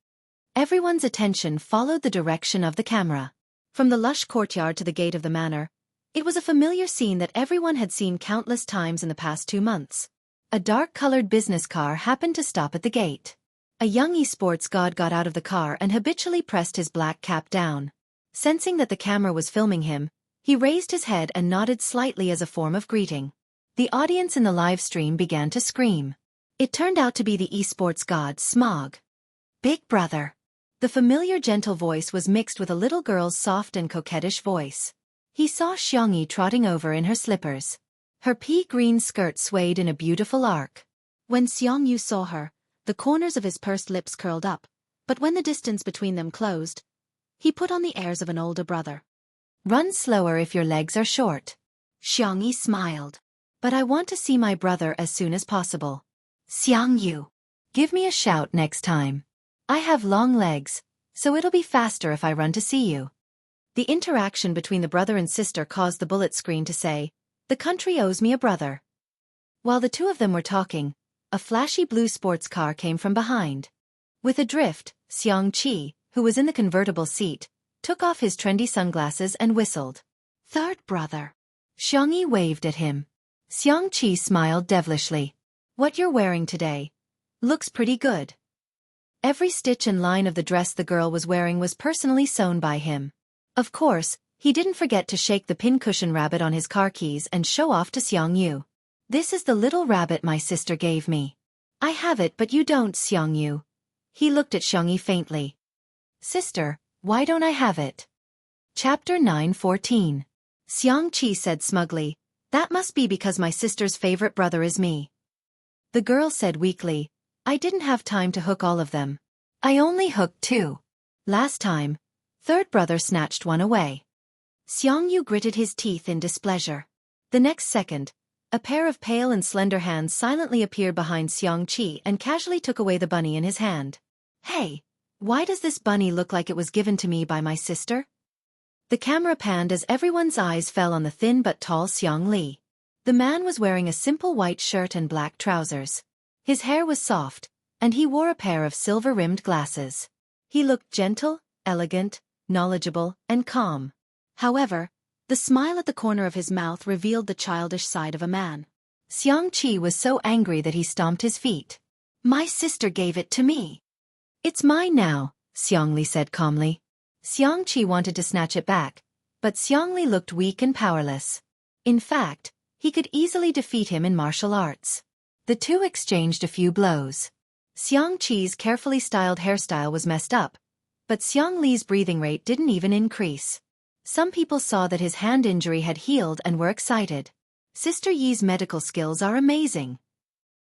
Everyone's attention followed the direction of the camera. From the lush courtyard to the gate of the manor, it was a familiar scene that everyone had seen countless times in the past 2 months. A dark-colored business car happened to stop at the gate. A young esports god got out of the car and habitually pressed his black cap down. Sensing that the camera was filming him, he raised his head and nodded slightly as a form of greeting. The audience in the live stream began to scream. It turned out to be the esports god Smog. Big brother. The familiar gentle voice was mixed with a little girl's soft and coquettish voice. He saw Xianxia trotting over in her slippers. Her pea-green skirt swayed in a beautiful arc. When Xianxia saw her, the corners of his pursed lips curled up, but when the distance between them closed, he put on the airs of an older brother. Run slower if your legs are short. Xianxia smiled. But I want to see my brother as soon as possible. Xianxia. Give me a shout next time. I have long legs, so it'll be faster if I run to see you. The interaction between the brother and sister caused the bullet screen to say, "The country owes me a brother." While the two of them were talking, a flashy blue sports car came from behind. With a drift, Xianxia, who was in the convertible seat, took off his trendy sunglasses and whistled. "Third brother." Xianxia waved at him. Xianxia smiled devilishly. "What you're wearing today looks pretty good." Every stitch and line of the dress the girl was wearing was personally sewn by him. Of course, he didn't forget to shake the pincushion rabbit on his car keys and show off to Xiangyu. "This is the little rabbit my sister gave me. I have it but you don't, Xiangyu." He looked at Xiangyu faintly. "Sister, why don't I have it?" Chapter 9:14. Xianxia said smugly, "That must be because my sister's favorite brother is me." The girl said weakly, "I didn't have time to hook all of them. I only hooked 2. Last time, third brother snatched one away." Xiangyu gritted his teeth in displeasure. The next second, a pair of pale and slender hands silently appeared behind Xianxia and casually took away the bunny in his hand. "Hey, why does this bunny look like it was given to me by my sister?" The camera panned as everyone's eyes fell on the thin but tall Xiangli. The man was wearing a simple white shirt and black trousers. His hair was soft, and he wore a pair of silver-rimmed glasses. He looked gentle, elegant, knowledgeable, and calm. However, the smile at the corner of his mouth revealed the childish side of a man. Xianxia was so angry that he stomped his feet. "My sister gave it to me." "It's mine now," Xiangli said calmly. Xianxia wanted to snatch it back, but Xiangli looked weak and powerless. In fact, he could easily defeat him in martial arts. The two exchanged a few blows. Xiangqi's carefully styled hairstyle was messed up, but Xiangli's breathing rate didn't even increase. Some people saw that his hand injury had healed and were excited. Sister Yi's medical skills are amazing.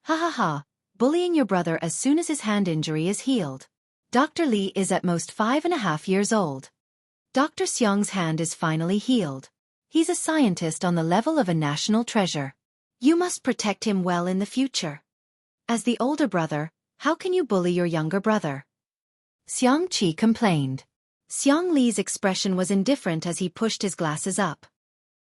"Ha ha ha, bullying your brother as soon as his hand injury is healed. Dr. Li is at most 5.5 years old. Dr. Xiang's hand is finally healed. He's a scientist on the level of a national treasure. You must protect him well in the future. As the older brother, how can you bully your younger brother?" Xiangqi complained. Xiangli's expression was indifferent as he pushed his glasses up.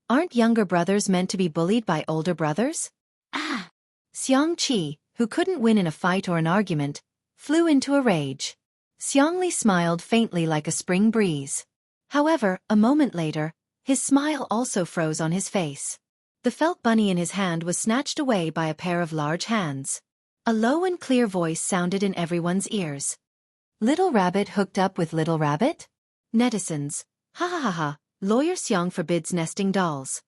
"Aren't younger brothers meant to be bullied by older brothers?" "Ah!" Xiangqi, who couldn't win in a fight or an argument, flew into a rage. Xiangli smiled faintly like a spring breeze. However, a moment later, his smile also froze on his face. The felt bunny in his hand was snatched away by a pair of large hands. A low and clear voice sounded in everyone's ears. "Little rabbit hooked up with little rabbit?" Netizens, "Ha ha ha ha, Lawyer Xiang forbids nesting dolls."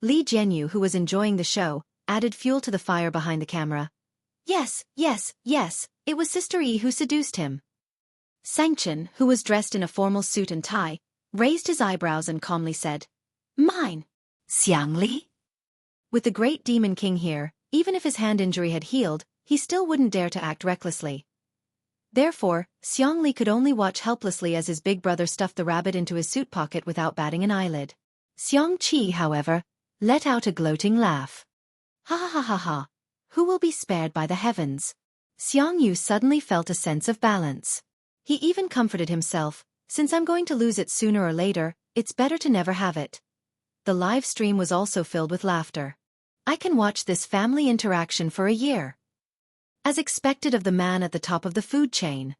Li Jianyu, who was enjoying the show, added fuel to the fire behind the camera. Yes, it was Sister Yi who seduced him." Shangchen, who was dressed in a formal suit and tie, raised his eyebrows and calmly said, "Mine." "Xiangli?" With the great demon king here, even if his hand injury had healed, he still wouldn't dare to act recklessly. Therefore, Xiangli could only watch helplessly as his big brother stuffed the rabbit into his suit pocket without batting an eyelid. Xiangqi, however, let out a gloating laugh. "Ha ha ha ha ha, who will be spared by the heavens?" Xiangyu suddenly felt a sense of balance. He even comforted himself, "Since I'm going to lose it sooner or later, it's better to never have it." The live stream was also filled with laughter. "I can watch this family interaction for a year." As expected of the man at the top of the food chain.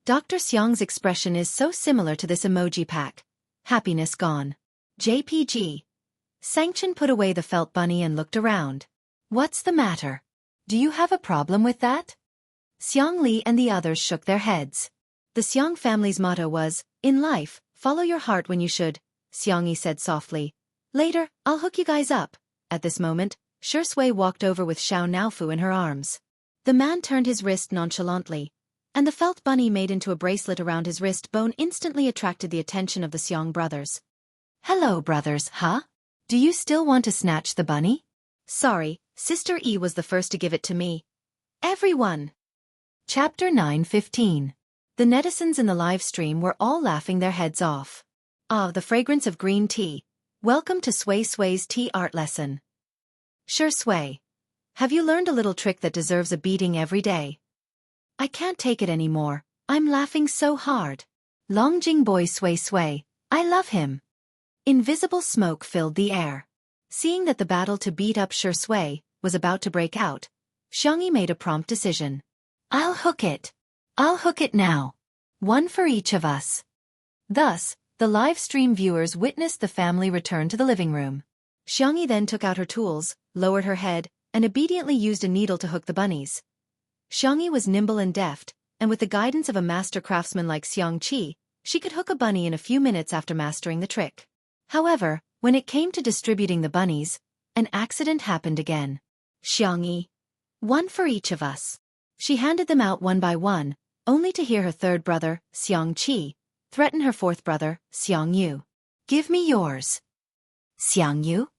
Dr. Xiang's expression is so similar to this emoji pack. Happiness gone. JPG. Shangchen put away the felt bunny and looked around. "What's the matter? Do you have a problem with that?" Xiangli and the others shook their heads. The Xiang family's motto was, "In life, follow your heart when you should," Xiangyi said softly. "Later, I'll hook you guys up." At this moment, Shui walked over with Xiao Naofu in her arms. The man turned his wrist nonchalantly, and the felt bunny made into a bracelet around his wrist bone instantly attracted the attention of the Xiang brothers. "Hello, brothers, huh? Do you still want to snatch the bunny?" "Sorry, Sister Yi was the first to give it to me." Everyone! Chapter 9:15. The netizens in the live stream were all laughing their heads off. "Ah, the fragrance of green tea. Welcome to Sui's tea art lesson." "Sure, Sui. Have you learned a little trick that deserves a beating every day?" "I can't take it anymore," I'm laughing so hard. Longjing boy sway sway, I love him. Invisible smoke filled the air. Seeing that the battle to beat up Sure Sui was about to break out, Xianxia made a prompt decision. I'll hook it. I'll hook it now. One for each of us. Thus, the live stream viewers witnessed the family return to the living room. Xianxia then took out her tools, lowered her head, and obediently used a needle to hook the bunnies. Xianxia was nimble and deft, and with the guidance of a master craftsman like Xianxia, she could hook a bunny in a few minutes after mastering the trick. However, when it came to distributing the bunnies, an accident happened again. Xianxia. One for each of us. She handed them out one by one, only to hear her third brother, Xianxia, threaten her fourth brother, Xiangyu. Give me yours. Xiangyu?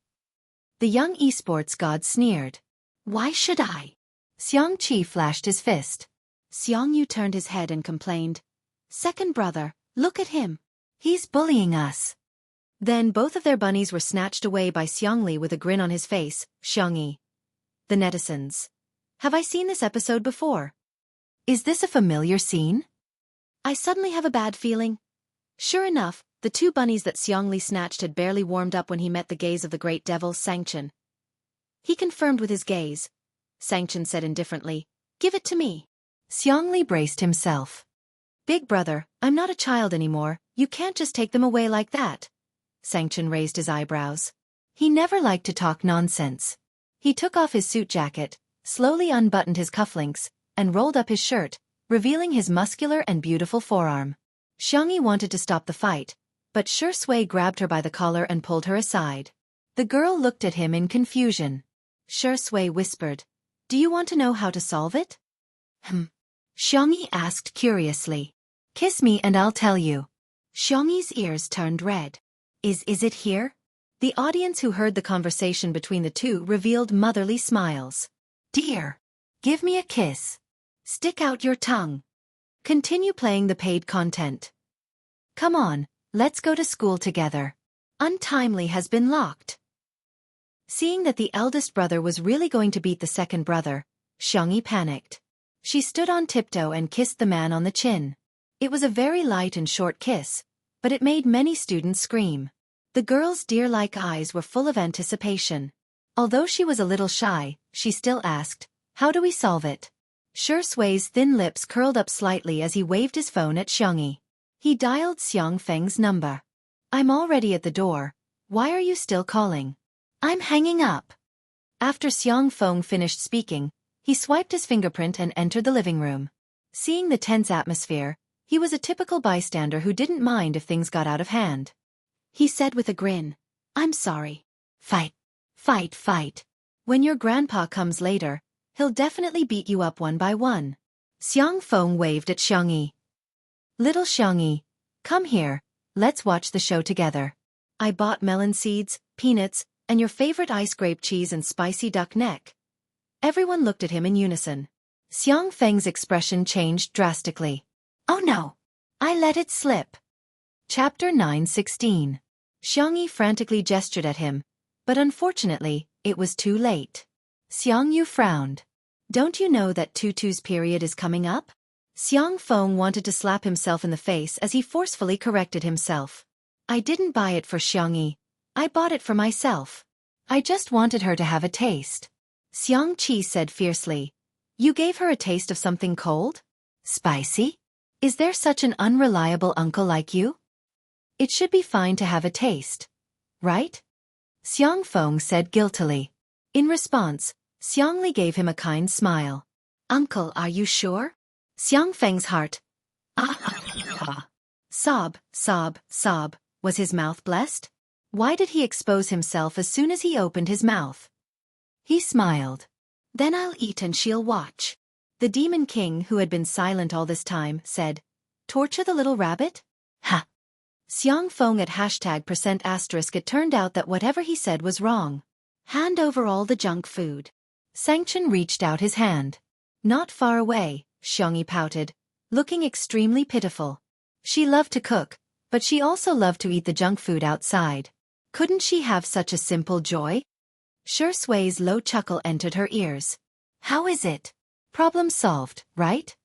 The young esports god sneered. Why should I? Xianxia flashed his fist. Xiangyu turned his head and complained. Second brother, look at him. He's bullying us. Then both of their bunnies were snatched away by Xiangli with a grin on his face. Xianxia. The netizens. Have I seen this episode before? Is this a familiar scene? I suddenly have a bad feeling. Sure enough, the two bunnies that Xiangli snatched had barely warmed up when he met the gaze of the great devil, Xianxia. He confirmed with his gaze. Xianxia said indifferently, Give it to me. Xiangli braced himself. Big brother, I'm not a child anymore, you can't just take them away like that. Xianxia raised his eyebrows. He never liked to talk nonsense. He took off his suit jacket, slowly unbuttoned his cufflinks, and rolled up his shirt, revealing his muscular and beautiful forearm. Xianxia wanted to stop the fight, but Sure Sui grabbed her by the collar and pulled her aside. The girl looked at him in confusion. Sure Sui whispered, Do you want to know how to solve it? Xianxia asked curiously. Kiss me and I'll tell you. Xiangxi's ears turned red. Is it here? The audience who heard the conversation between the two revealed motherly smiles. Dear. Give me a kiss. Stick out your tongue. Continue playing the paid content. Come on, let's go to school together. Untimely has been locked. Seeing that the eldest brother was really going to beat the second brother, Xianxia panicked. She stood on tiptoe and kissed the man on the chin. It was a very light and short kiss, but it made many students scream. The girl's deer-like eyes were full of anticipation. Although she was a little shy, she still asked, How do we solve it? Sure Sui's thin lips curled up slightly as he waved his phone at Xianxia. He dialed Xiang Feng's number. I'm already at the door. Why are you still calling? I'm hanging up. After Xiang Feng finished speaking, he swiped his fingerprint and entered the living room. Seeing the tense atmosphere, he was a typical bystander who didn't mind if things got out of hand. He said with a grin, I'm sorry. Fight. Fight, fight. When your grandpa comes later, he'll definitely beat you up one by one. Xiang Feng waved at Xianxia. Little Xianxia, come here, let's watch the show together. I bought melon seeds, peanuts, and your favorite ice grape cheese and spicy duck neck. Everyone looked at him in unison. Xiang Feng's expression changed drastically. Oh no! I let it slip. Chapter 9:16. Xianxia frantically gestured at him, but unfortunately, it was too late. Xiangyu frowned. Don't you know that Tutu's period is coming up? Xiang Feng wanted to slap himself in the face as he forcefully corrected himself. I didn't buy it for Xiangxia. I bought it for myself. I just wanted her to have a taste. Xiangqi said fiercely. You gave her a taste of something cold? Spicy? Is there such an unreliable uncle like you? It should be fine to have a taste. Right? Xiang Feng said guiltily. In response, Xiangli gave him a kind smile. Uncle, are you sure? Xiang Feng's heart. Sob, sob, sob. Was his mouth blessed? Why did he expose himself as soon as he opened his mouth? He smiled. Then I'll eat and she'll watch. The Demon King, who had been silent all this time, said, Torture the little rabbit? Ha! Xiang Feng at #%*. It turned out that whatever he said was wrong. Hand over all the junk food. Xianxia reached out his hand. Not far away, Xianxia pouted, looking extremely pitiful. She loved to cook, but she also loved to eat the junk food outside. Couldn't she have such a simple joy? Sure Sui's low chuckle entered her ears. How is it? Problem solved, right?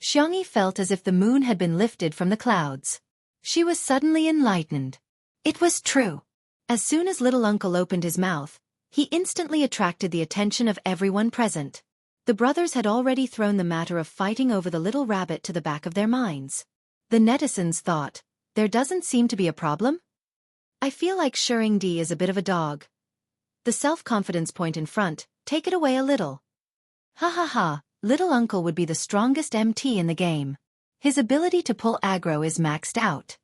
Xianxia felt as if the moon had been lifted from the clouds. She was suddenly enlightened. It was true. As soon as little uncle opened his mouth, he instantly attracted the attention of everyone present. The brothers had already thrown the matter of fighting over the little rabbit to the back of their minds. The netizens thought, there doesn't seem to be a problem? I feel like Shuringdi is a bit of a dog. The self-confidence point in front, take it away a little. Ha ha ha, little uncle would be the strongest MT in the game. His ability to pull aggro is maxed out.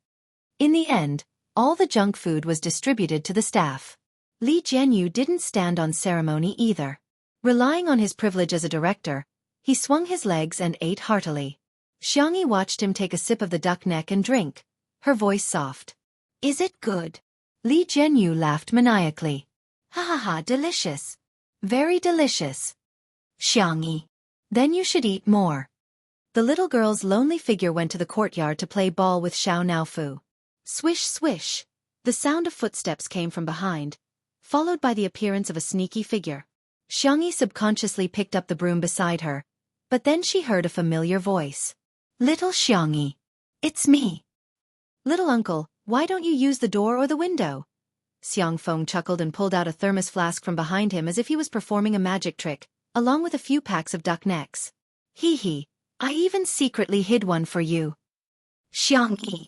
In the end, all the junk food was distributed to the staff. Jianghu didn't stand on ceremony either. Relying on his privilege as a director, he swung his legs and ate heartily. Xianxia watched him take a sip of the duck neck and drink, her voice soft. Is it good? Jianghu laughed maniacally. Ha ha ha, delicious. Very delicious. Xianxia. Then you should eat more. The little girl's lonely figure went to the courtyard to play ball with Xiao Naofu. Swish swish. The sound of footsteps came from behind, followed by the appearance of a sneaky figure. Xianxia subconsciously picked up the broom beside her, but then she heard a familiar voice. Little Xianxia. It's me. Little uncle, why don't you use the door or the window? Xiang Feng chuckled and pulled out a thermos flask from behind him as if he was performing a magic trick, along with a few packs of duck necks. Hee hee, I even secretly hid one for you. Xianxia.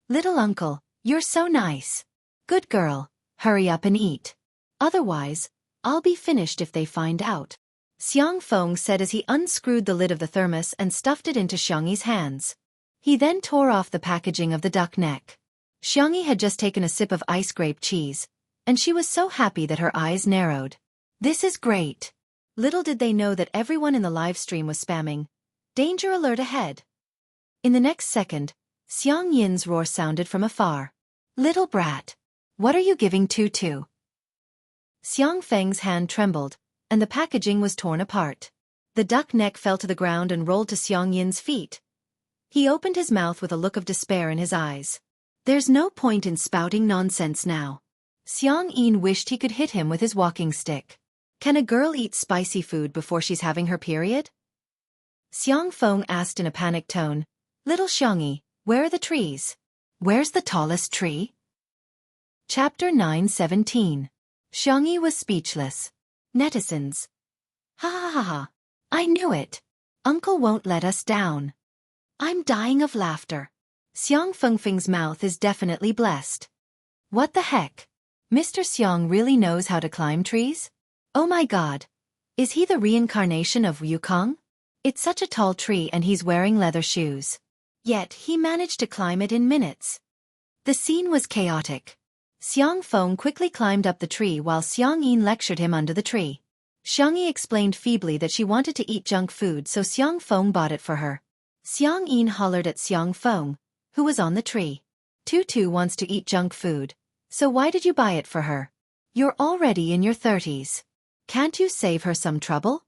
Little uncle, you're so nice. Good girl, hurry up and eat. Otherwise, I'll be finished if they find out. Xiang Feng said as he unscrewed the lid of the thermos and stuffed it into Xiangxi's hands. He then tore off the packaging of the duck neck. Xianxia had just taken a sip of ice grape cheese, and she was so happy that her eyes narrowed. This is great. Little did they know that everyone in the live stream was spamming, danger alert ahead. In the next second, Xiang Yin's roar sounded from afar. Little brat. What are you giving to? Xiang Feng's hand trembled, and the packaging was torn apart. The duck neck fell to the ground and rolled to Xiang Yin's feet. He opened his mouth with a look of despair in his eyes. There's no point in spouting nonsense now. Xiang Yin wished he could hit him with his walking stick. Can a girl eat spicy food before she's having her period? Xiang Feng asked in a panicked tone. Little Xiangxia, where are the trees? Where's the tallest tree? Chapter 9:17. Xiangxia was speechless. Netizens. Ha ha ha ha. I knew it. Uncle won't let us down. I'm dying of laughter. Xiang Fengfeng's mouth is definitely blessed. What the heck? Mr. Xiang really knows how to climb trees? Oh my god. Is he the reincarnation of Wukong? It's such a tall tree and he's wearing leather shoes. Yet he managed to climb it in minutes. The scene was chaotic. Xiang Feng quickly climbed up the tree while Xiang Yin lectured him under the tree. Xiangxia explained feebly that she wanted to eat junk food, so Xiang Feng bought it for her. Xiang Yin hollered at Xiang Feng, who was on the tree. Tutu wants to eat junk food, so why did you buy it for her? You're already in your 30s. Can't you save her some trouble?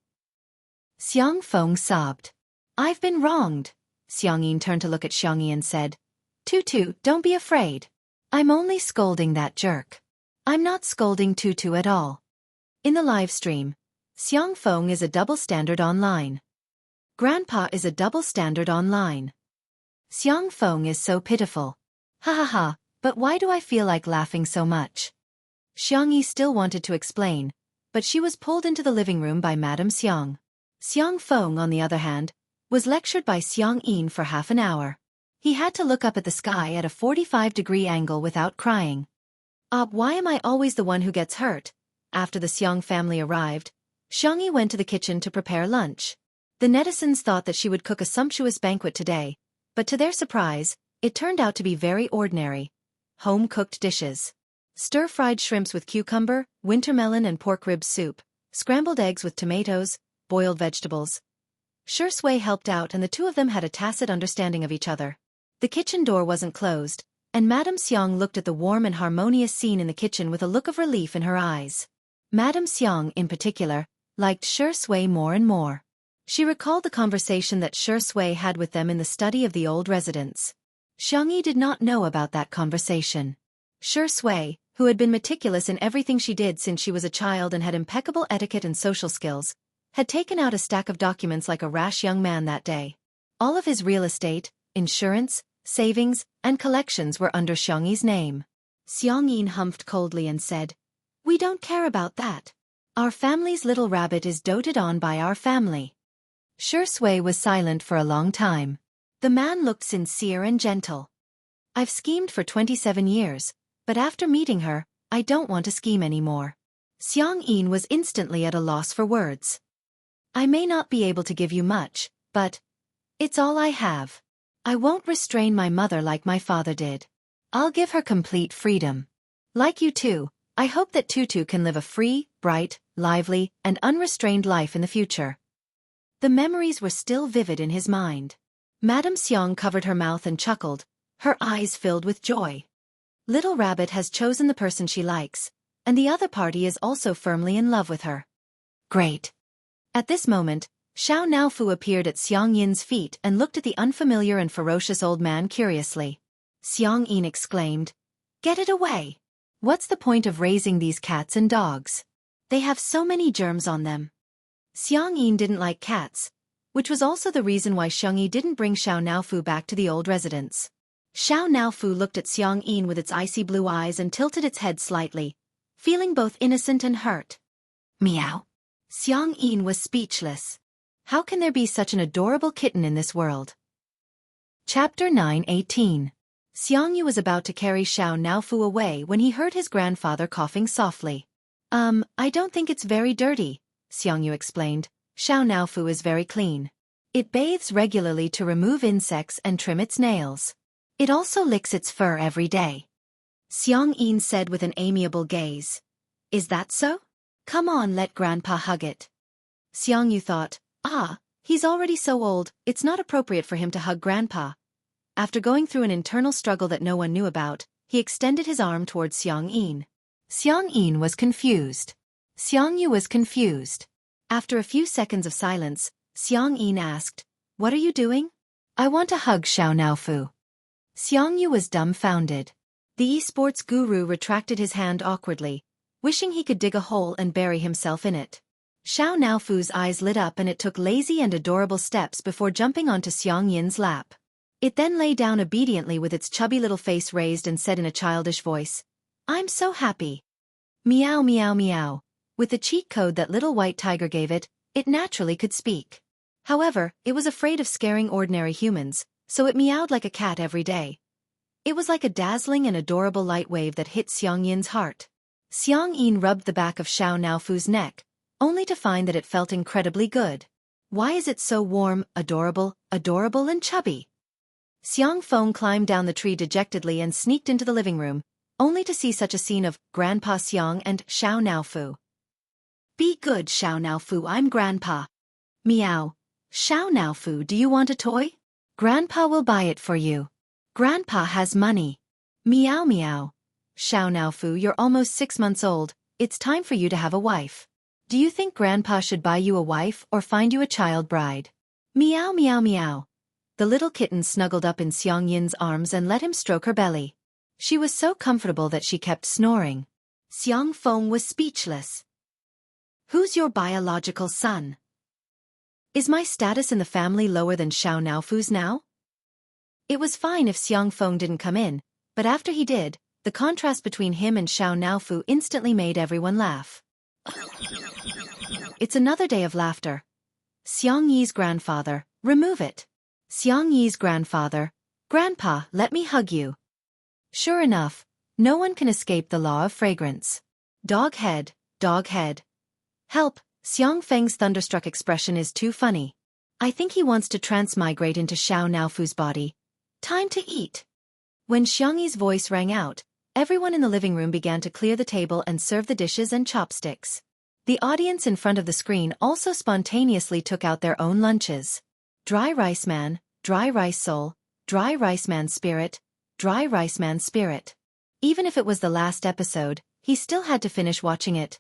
Xiang Feng sobbed. I've been wronged. Xiang Yin turned to look at Xiangxia and said, Tutu, don't be afraid. I'm only scolding that jerk. I'm not scolding Tutu at all. In the live stream, Xiang Feng is a double standard online. Grandpa is a double standard online. Xiang Feng is so pitiful. Ha ha ha, but why do I feel like laughing so much? Xiangxia still wanted to explain, but she was pulled into the living room by Madame Xiang. Xiang Feng, on the other hand, was lectured by Xiang Yin for half an hour. He had to look up at the sky at a 45-degree angle without crying. Why am I always the one who gets hurt? After the Xiang family arrived, Xiangxia went to the kitchen to prepare lunch. The netizens thought that she would cook a sumptuous banquet today, but to their surprise, it turned out to be very ordinary. Home-cooked dishes. Stir-fried shrimps with cucumber, winter melon and pork rib soup, scrambled eggs with tomatoes, boiled vegetables. Shui helped out and the two of them had a tacit understanding of each other. The kitchen door wasn't closed, and Madame Xiang looked at the warm and harmonious scene in the kitchen with a look of relief in her eyes. Madame Xiang, in particular, liked Shui more and more. She recalled the conversation that Shui had with them in the study of the old residence. Xiangxia did not know about that conversation. Shui, who had been meticulous in everything she did since she was a child and had impeccable etiquette and social skills, had taken out a stack of documents like a rash young man that day. All of his real estate, insurance, savings, and collections were under Xiangyi's name. Xiangyin humphed coldly and said, "We don't care about that. Our family's little rabbit is doted on by our family." Shui was silent for a long time. The man looked sincere and gentle. "I've schemed for 27 years, but after meeting her, I don't want to scheme anymore." Xiangyin was instantly at a loss for words. "I may not be able to give you much, but it's all I have. I won't restrain my mother like my father did. I'll give her complete freedom. Like you too, I hope that Tutu can live a free, bright, lively, and unrestrained life in the future." The memories were still vivid in his mind. Madame Xiang covered her mouth and chuckled, her eyes filled with joy. Little Rabbit has chosen the person she likes, and the other party is also firmly in love with her. Great. At this moment, Xiao Naofu appeared at Xiangyin's feet and looked at the unfamiliar and ferocious old man curiously. Xiangyin exclaimed, "Get it away! What's the point of raising these cats and dogs? They have so many germs on them." Xiangyin didn't like cats, which was also the reason why Xiangyi didn't bring Xiao Naofu back to the old residence. Xiao Naofu looked at Xiangyin with its icy blue eyes and tilted its head slightly, feeling both innocent and hurt. Meow. Xiangyin was speechless. How can there be such an adorable kitten in this world? Chapter 9:18. Xiangyu was about to carry Xiao Naofu away when he heard his grandfather coughing softly. I don't think it's very dirty," Xiangyu explained. "Xiao Naofu is very clean. It bathes regularly to remove insects and trim its nails. It also licks its fur every day." Xiangyin said with an amiable gaze. "Is that so? Come on, let Grandpa hug it." Xiangyu thought, he's already so old, it's not appropriate for him to hug Grandpa. After going through an internal struggle that no one knew about, he extended his arm towards Xiangyin. Xiangyin was confused. Xiangyu was confused. After a few seconds of silence, Xiangyin asked, "What are you doing?" "I want to hug Xiao Naofu." Xiangyu was dumbfounded. The esports guru retracted his hand awkwardly, wishing he could dig a hole and bury himself in it. Xiao Naofu's eyes lit up and it took lazy and adorable steps before jumping onto Xiangyin's lap. It then lay down obediently with its chubby little face raised and said in a childish voice, "I'm so happy." Meow meow meow. With the cheat code that little white tiger gave it, it naturally could speak. However, it was afraid of scaring ordinary humans, so it meowed like a cat every day. It was like a dazzling and adorable light wave that hit Xiangyin's heart. Xiangyin rubbed the back of Xiao Naofu's neck, only to find that it felt incredibly good. Why is it so warm, adorable, and chubby? Xiang Feng climbed down the tree dejectedly and sneaked into the living room, only to see such a scene of Grandpa Xiang and Xiao Naofu. "Be good, Xiao Naofu, I'm Grandpa." Meow. "Xiao Naofu, do you want a toy? Grandpa will buy it for you. Grandpa has money." Meow meow. "Xiao Naofu, you're almost 6 months old, it's time for you to have a wife. Do you think Grandpa should buy you a wife or find you a child bride?" Meow meow meow. The little kitten snuggled up in Xiangyin's arms and let him stroke her belly. She was so comfortable that she kept snoring. Xiang Feng was speechless. "Who's your biological son? Is my status in the family lower than Xiao Naofu's now?" It was fine if Xiang Feng didn't come in, but after he did, the contrast between him and Xiao Naofu instantly made everyone laugh. It's another day of laughter. Xiangyi's grandfather, remove it. Xiangyi's grandfather, Grandpa, let me hug you. Sure enough, no one can escape the law of fragrance. Dog head, dog head. Help, Xiang Feng's thunderstruck expression is too funny. I think he wants to transmigrate into Xiao Naofu's body. Time to eat. When Xiangyi's voice rang out, everyone in the living room began to clear the table and serve the dishes and chopsticks. The audience in front of the screen also spontaneously took out their own lunches. Dry rice man, dry rice soul, dry rice man spirit, dry rice man spirit. Even if it was the last episode, he still had to finish watching it.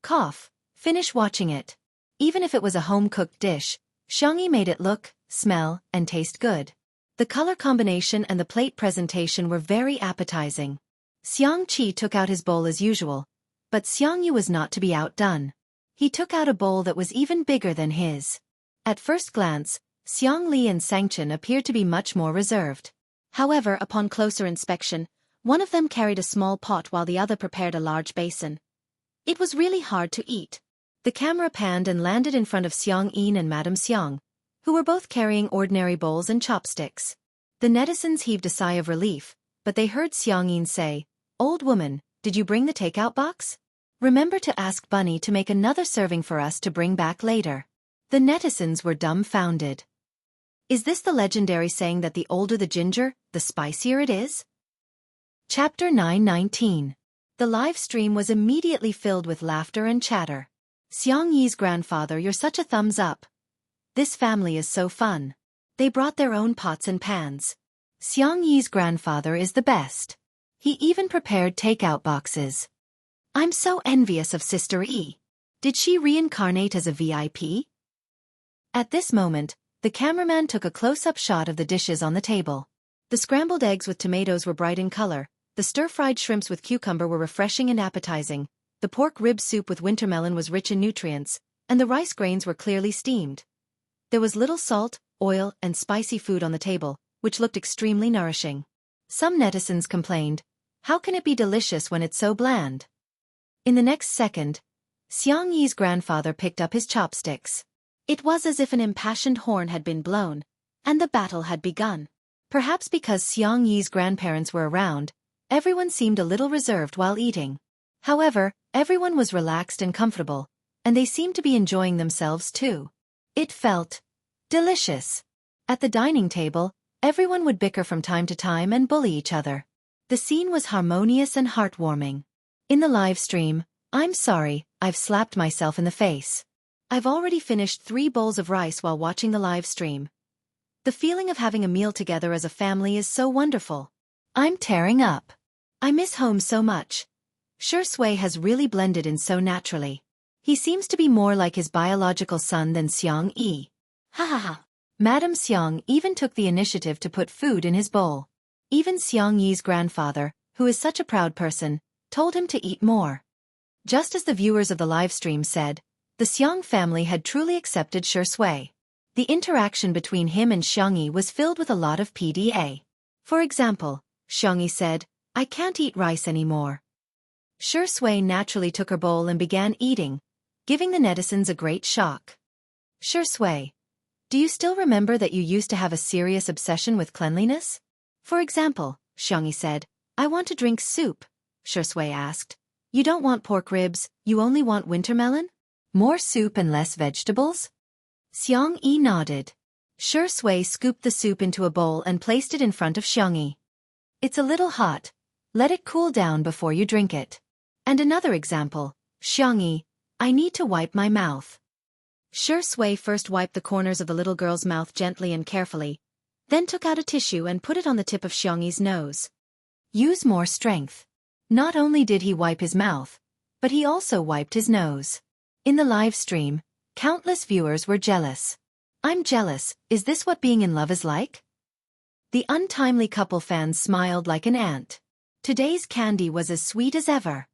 Cough, finish watching it. Even if it was a home-cooked dish, Xiangyi made it look, smell, and taste good. The color combination and the plate presentation were very appetizing. Xiangqi took out his bowl as usual, but Xiangyu was not to be outdone. He took out a bowl that was even bigger than his. At first glance, Xiang Li and Xianxia appeared to be much more reserved. However, upon closer inspection, one of them carried a small pot while the other prepared a large basin. It was really hard to eat. The camera panned and landed in front of Xiang Yin and Madame Xiang, who were both carrying ordinary bowls and chopsticks. The netizens heaved a sigh of relief, but they heard Xiang Yin say, "Old woman, did you bring the takeout box? Remember to ask Bunny to make another serving for us to bring back later." The netizens were dumbfounded. Is this the legendary saying that the older the ginger, the spicier it is? Chapter 919. The live stream was immediately filled with laughter and chatter. Xiang Yi's grandfather, you're such a thumbs up. This family is so fun. They brought their own pots and pans. Xiang Yi's grandfather is the best. He even prepared takeout boxes. I'm so envious of Sister E. Did she reincarnate as a VIP? At this moment, the cameraman took a close-up shot of the dishes on the table. The scrambled eggs with tomatoes were bright in color, the stir-fried shrimps with cucumber were refreshing and appetizing, the pork rib soup with wintermelon was rich in nutrients, and the rice grains were clearly steamed. There was little salt, oil, and spicy food on the table, which looked extremely nourishing. Some netizens complained, how can it be delicious when it's so bland? In the next second, Xiang Yi's grandfather picked up his chopsticks. It was as if an impassioned horn had been blown, and the battle had begun. Perhaps because Xiang Yi's grandparents were around, everyone seemed a little reserved while eating. However, everyone was relaxed and comfortable, and they seemed to be enjoying themselves too. It felt delicious. At the dining table, everyone would bicker from time to time and bully each other. The scene was harmonious and heartwarming. In the live stream, I'm sorry, I've slapped myself in the face. I've already finished 3 bowls of rice while watching the live stream. The feeling of having a meal together as a family is so wonderful. I'm tearing up. I miss home so much. Shui has really blended in so naturally. He seems to be more like his biological son than Xiang Yi. Ha ha ha. Madame Xiang even took the initiative to put food in his bowl. Even Xiang Yi's grandfather, who is such a proud person, told him to eat more. Just as the viewers of the live stream said, the Xiang family had truly accepted Shui. The interaction between him and Xiang Yi was filled with a lot of PDA. For example, Xiang Yi said, I can't eat rice anymore. Shui naturally took her bowl and began eating, giving the netizens a great shock. Shui, do you still remember that you used to have a serious obsession with cleanliness? For example, Xiang Yi said, I want to drink soup. Shui asked, you don't want pork ribs, you only want wintermelon? More soup and less vegetables? Xiang Yi nodded. Shui scooped the soup into a bowl and placed it in front of Xiang Yi. It's a little hot. Let it cool down before you drink it. And another example, Xiang Yi, I need to wipe my mouth. Shui first wiped the corners of the little girl's mouth gently and carefully, then took out a tissue and put it on the tip of Xiang Yi's nose. Use more strength. Not only did he wipe his mouth, but he also wiped his nose. In the live stream, countless viewers were jealous. I'm jealous, is this what being in love is like? The untimely couple fans smiled like an ant. Today's candy was as sweet as ever.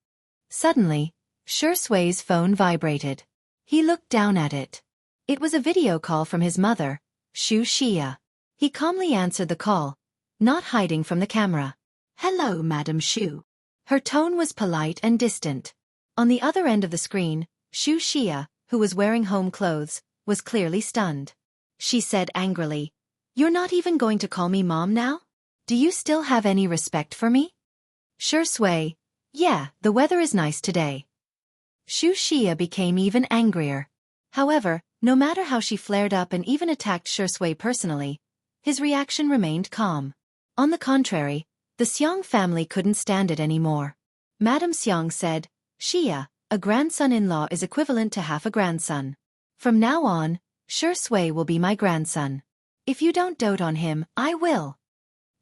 Suddenly, Shui's phone vibrated. He looked down at it. It was a video call from his mother, Xianxia. He calmly answered the call, not hiding from the camera. Hello, Madam Xu. Her tone was polite and distant. On the other end of the screen, Xianxia, who was wearing home clothes, was clearly stunned. She said angrily, You're not even going to call me mom now? Do you still have any respect for me? Shui, yeah, the weather is nice today. Xianxia became even angrier. However, no matter how she flared up and even attacked Shui personally, his reaction remained calm. On the contrary, the Xiang family couldn't stand it anymore. Madame Xiang said, Xia, a grandson-in-law is equivalent to half a grandson. From now on, Shui will be my grandson. If you don't dote on him, I will.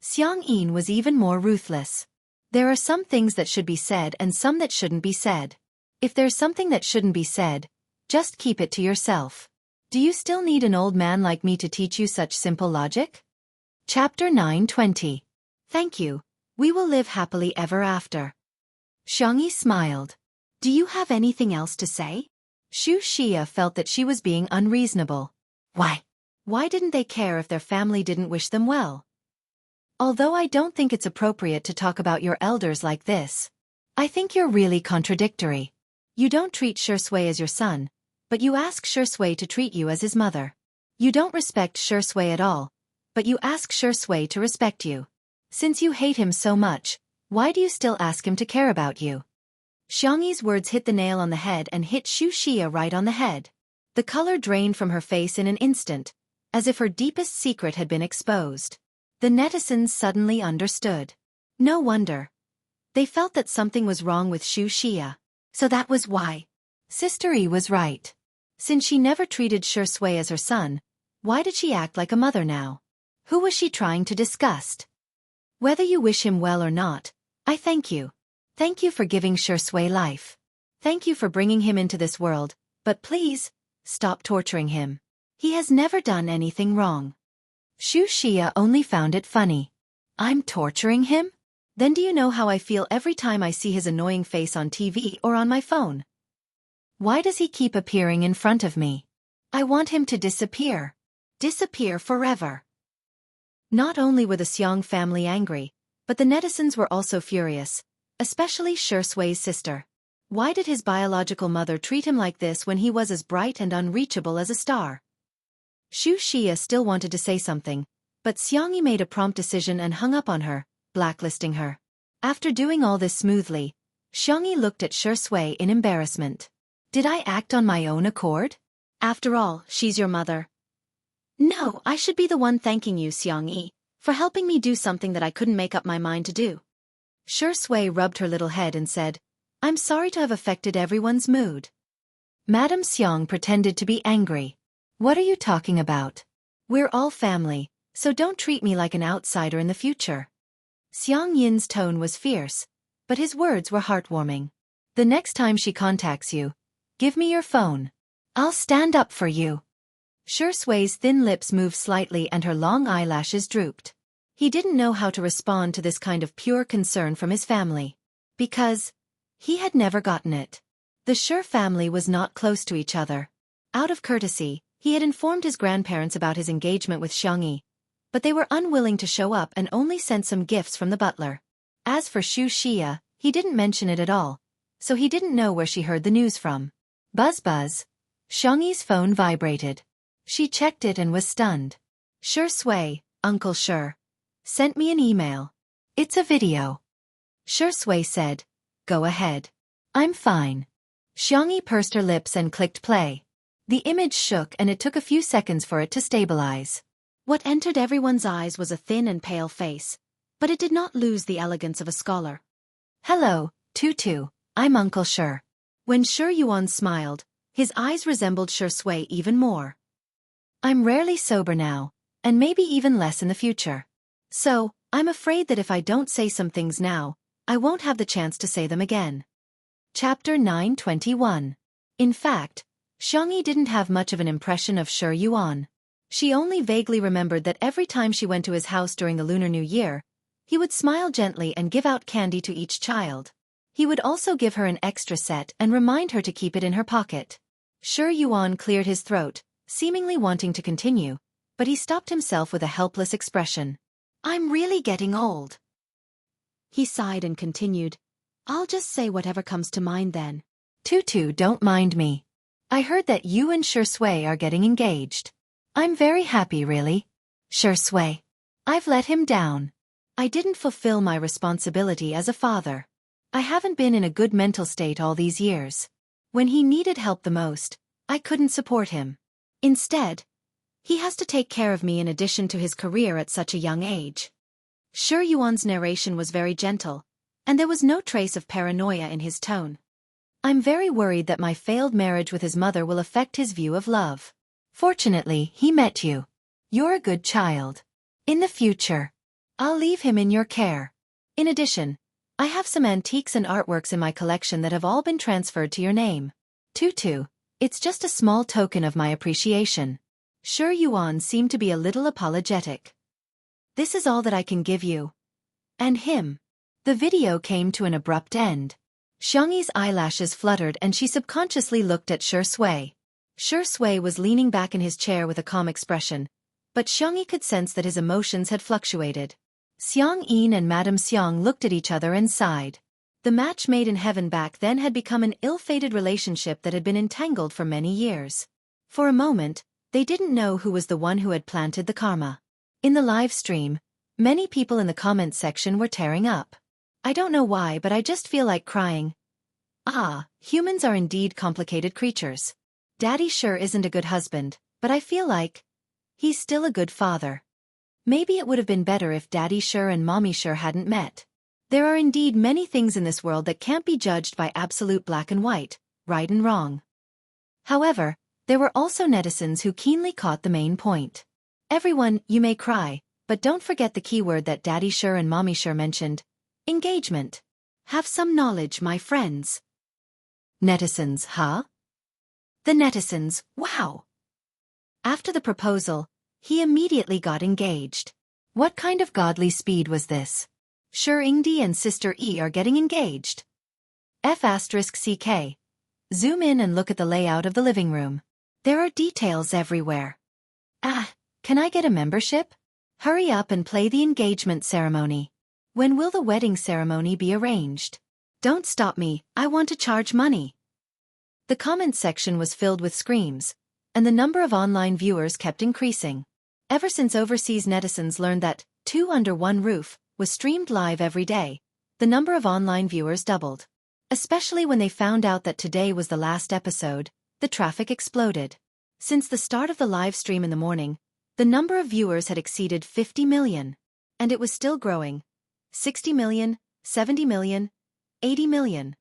Xiang Yin was even more ruthless. There are some things that should be said and some that shouldn't be said. If there's something that shouldn't be said, just keep it to yourself. Do you still need an old man like me to teach you such simple logic? Chapter 920. Thank you. We will live happily ever after. Xiang Yi smiled. Do you have anything else to say? Xianxia felt that she was being unreasonable. Why? Why didn't they care if their family didn't wish them well? Although I don't think it's appropriate to talk about your elders like this. I think you're really contradictory. You don't treat Shui as your son, but you ask Shui to treat you as his mother. You don't respect Shui at all, but you ask Shui to respect you. Since you hate him so much, why do you still ask him to care about you? Xiangyi's words hit the nail on the head and hit Wuxia right on the head. The color drained from her face in an instant, as if her deepest secret had been exposed. The netizens suddenly understood. No wonder. They felt that something was wrong with Wuxia. So that was why. Sister Yi was right. Since she never treated Shui as her son, why did she act like a mother now? Who was she trying to disgust? Whether you wish him well or not, I thank you. Thank you for giving Shui life. Thank you for bringing him into this world, but please, stop torturing him. He has never done anything wrong. Wuxia only found it funny. I'm torturing him? Then do you know how I feel every time I see his annoying face on TV or on my phone? Why does he keep appearing in front of me? I want him to disappear. Disappear forever. Not only were the Xiang family angry, but the netizens were also furious, especially Shui's sister. Why did his biological mother treat him like this when he was as bright and unreachable as a star? Wuxia still wanted to say something, but Xiangyi made a prompt decision and hung up on her, blacklisting her. After doing all this smoothly, Xiangyi looked at Shui in embarrassment. Did I act on my own accord? After all, she's your mother. No, I should be the one thanking you, Xiangyi, for helping me do something that I couldn't make up my mind to do. Shui rubbed her little head and said, I'm sorry to have affected everyone's mood. Madame Xiang pretended to be angry. What are you talking about? We're all family, so don't treat me like an outsider in the future. Xiang Yin's tone was fierce, but his words were heartwarming. The next time she contacts you, give me your phone. I'll stand up for you. Shui's thin lips moved slightly and her long eyelashes drooped. He didn't know how to respond to this kind of pure concern from his family. Because he had never gotten it. The Shu family was not close to each other. Out of courtesy, he had informed his grandparents about his engagement with Xiangyi, but they were unwilling to show up and only sent some gifts from the butler. As for Wuxia, he didn't mention it at all, so he didn't know where she heard the news from. Buzz buzz. Xiangyi's phone vibrated. She checked it and was stunned. Shui, Uncle Shu, sent me an email. It's a video. Shui said, go ahead. I'm fine. Xiangyi pursed her lips and clicked play. The image shook and it took a few seconds for it to stabilize. What entered everyone's eyes was a thin and pale face, but it did not lose the elegance of a scholar. Hello, Tutu, I'm Uncle Shu. When Shu Yuan smiled, his eyes resembled Shui even more. I'm rarely sober now, and maybe even less in the future. So, I'm afraid that if I don't say some things now, I won't have the chance to say them again. Chapter 921. In fact, Xiangyi didn't have much of an impression of Shu Yuan. She only vaguely remembered that every time she went to his house during the Lunar New Year, he would smile gently and give out candy to each child. He would also give her an extra set and remind her to keep it in her pocket. Shu Yuan cleared his throat, seemingly wanting to continue, but he stopped himself with a helpless expression. I'm really getting old. He sighed and continued, I'll just say whatever comes to mind then. Tutu, don't mind me. I heard that you and Shui are getting engaged. I'm very happy, really. Shui. I've let him down. I didn't fulfill my responsibility as a father. I haven't been in a good mental state all these years. When he needed help the most, I couldn't support him. Instead, he has to take care of me in addition to his career at such a young age. Shu Yuan's narration was very gentle, and there was no trace of paranoia in his tone. I'm very worried that my failed marriage with his mother will affect his view of love. Fortunately, he met you. You're a good child. In the future, I'll leave him in your care. In addition, I have some antiques and artworks in my collection that have all been transferred to your name. Tutu, it's just a small token of my appreciation. Shu Yuan seemed to be a little apologetic. This is all that I can give you. And him. The video came to an abrupt end. Xiangyi's eyelashes fluttered and she subconsciously looked at Shui. Shui was leaning back in his chair with a calm expression, but Xiangyi could sense that his emotions had fluctuated. Xiang Yin and Madame Xiang looked at each other and sighed. The match made in heaven back then had become an ill-fated relationship that had been entangled for many years. For a moment, they didn't know who was the one who had planted the karma. In the live stream, many people in the comments section were tearing up. I don't know why, but I just feel like crying. Ah, humans are indeed complicated creatures. Daddy sure isn't a good husband, but I feel like he's still a good father. Maybe it would have been better if Daddy sure and Mommy sure hadn't met. There are indeed many things in this world that can't be judged by absolute black and white, right and wrong. However, there were also netizens who keenly caught the main point. Everyone, you may cry, but don't forget the keyword that Daddy sure and Mommy sure mentioned. Engagement. Have some knowledge, my friends. Netizens, huh? The netizens, wow! After the proposal, he immediately got engaged. What kind of godly speed was this? Sure Ingdi and Sister E are getting engaged. F***CK. Zoom in and look at the layout of the living room. There are details everywhere. Ah, can I get a membership? Hurry up and play the engagement ceremony. When will the wedding ceremony be arranged? Don't stop me, I want to charge money. The comments section was filled with screams, and the number of online viewers kept increasing. Ever since overseas netizens learned that Two Under One Roof was streamed live every day, the number of online viewers doubled. Especially when they found out that today was the last episode, the traffic exploded. Since the start of the live stream in the morning, the number of viewers had exceeded 50 million. And it was still growing. 60 million, 70 million, 80 million.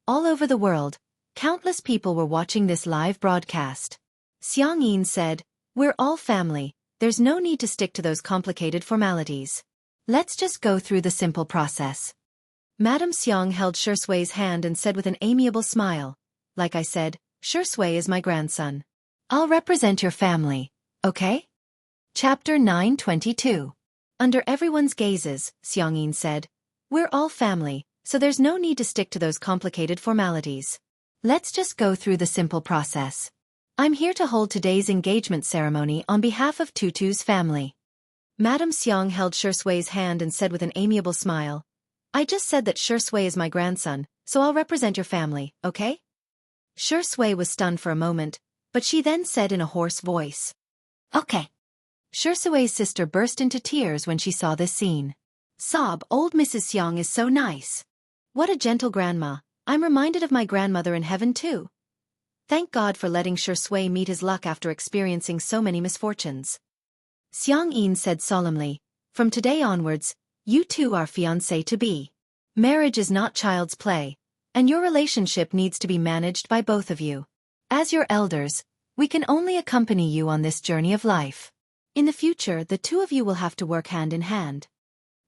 All over the world, countless people were watching this live broadcast. Xiang Yin said, "We're all family, there's no need to stick to those complicated formalities. Let's just go through the simple process." Madame Xiang held Shui's hand and said with an amiable smile, "Like I said, Shui is my grandson. I'll represent your family, okay?" Chapter 922. Under everyone's gazes, Xiang Yin said, "We're all family, so there's no need to stick to those complicated formalities. Let's just go through the simple process. I'm here to hold today's engagement ceremony on behalf of Tutu's family." Madame Xiang held Shui's hand and said with an amiable smile, "I just said that Shui is my grandson, so I'll represent your family, okay?" Shui was stunned for a moment, but she then said in a hoarse voice, "Okay." Shui's sister burst into tears when she saw this scene. Sob, old Mrs. Xiang is so nice. What a gentle grandma, I'm reminded of my grandmother in heaven too. Thank God for letting Shui meet his luck after experiencing so many misfortunes. Xiang Yin said solemnly, "From today onwards, you two are fiancé-to-be. Marriage is not child's play, and your relationship needs to be managed by both of you. As your elders, we can only accompany you on this journey of life. In the future, the two of you will have to work hand in hand."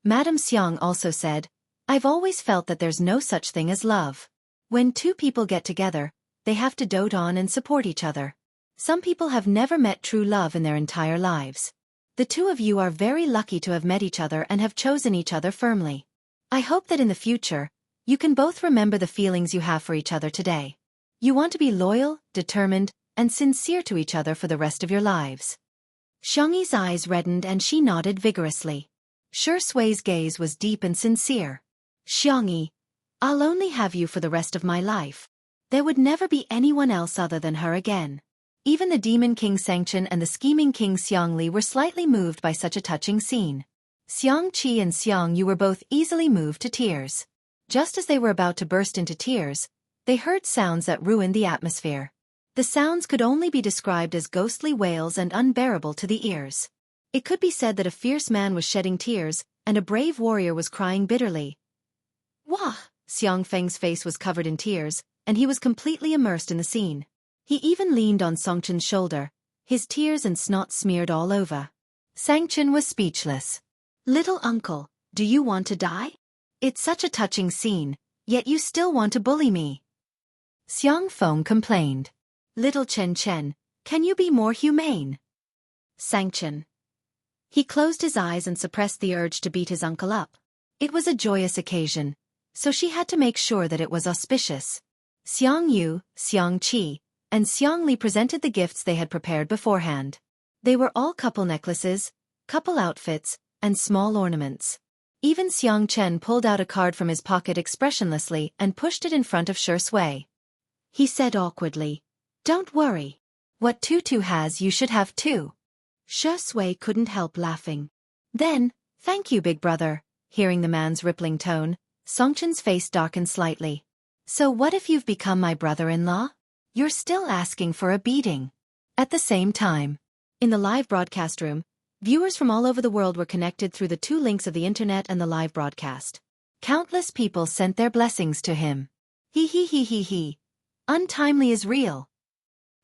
Madame Xiang also said, "I've always felt that there's no such thing as love. When two people get together, they have to dote on and support each other. Some people have never met true love in their entire lives. The two of you are very lucky to have met each other and have chosen each other firmly. I hope that in the future, you can both remember the feelings you have for each other today. You want to be loyal, determined, and sincere to each other for the rest of your lives." Xiangyi's eyes reddened and she nodded vigorously. Shui's gaze was deep and sincere. "Xiangyi, I'll only have you for the rest of my life. There would never be anyone else other than her again." Even the demon king Xianxia and the scheming king Xiangli were slightly moved by such a touching scene. Xiangqi and Xiangyu were both easily moved to tears. Just as they were about to burst into tears, they heard sounds that ruined the atmosphere. The sounds could only be described as ghostly wails and unbearable to the ears. It could be said that a fierce man was shedding tears, and a brave warrior was crying bitterly. Wah! Xiang Feng's face was covered in tears, and he was completely immersed in the scene. He even leaned on Songchen's shoulder, his tears and snot smeared all over. Sangchen was speechless. "Little uncle, do you want to die? It's such a touching scene, yet you still want to bully me." Xiang Feng complained. "Little Chen Chen, can you be more humane?" Sangchen. He closed his eyes and suppressed the urge to beat his uncle up. It was a joyous occasion, so she had to make sure that it was auspicious. Xiang Yu, Xiang Qi, and Xiangli presented the gifts they had prepared beforehand. They were all couple necklaces, couple outfits, and small ornaments. Even Xiang Chen pulled out a card from his pocket expressionlessly and pushed it in front of Shi Sui. He said awkwardly, "Don't worry. What Tutu has you should have too." Shi Sui couldn't help laughing. Then, "Thank you, big brother." Hearing the man's rippling tone, Songchen's face darkened slightly. "So what if you've become my brother-in-law? You're still asking for a beating." At the same time, in the live broadcast room, viewers from all over the world were connected through the two links of the internet and the live broadcast. Countless people sent their blessings to him. He. Untimely is real.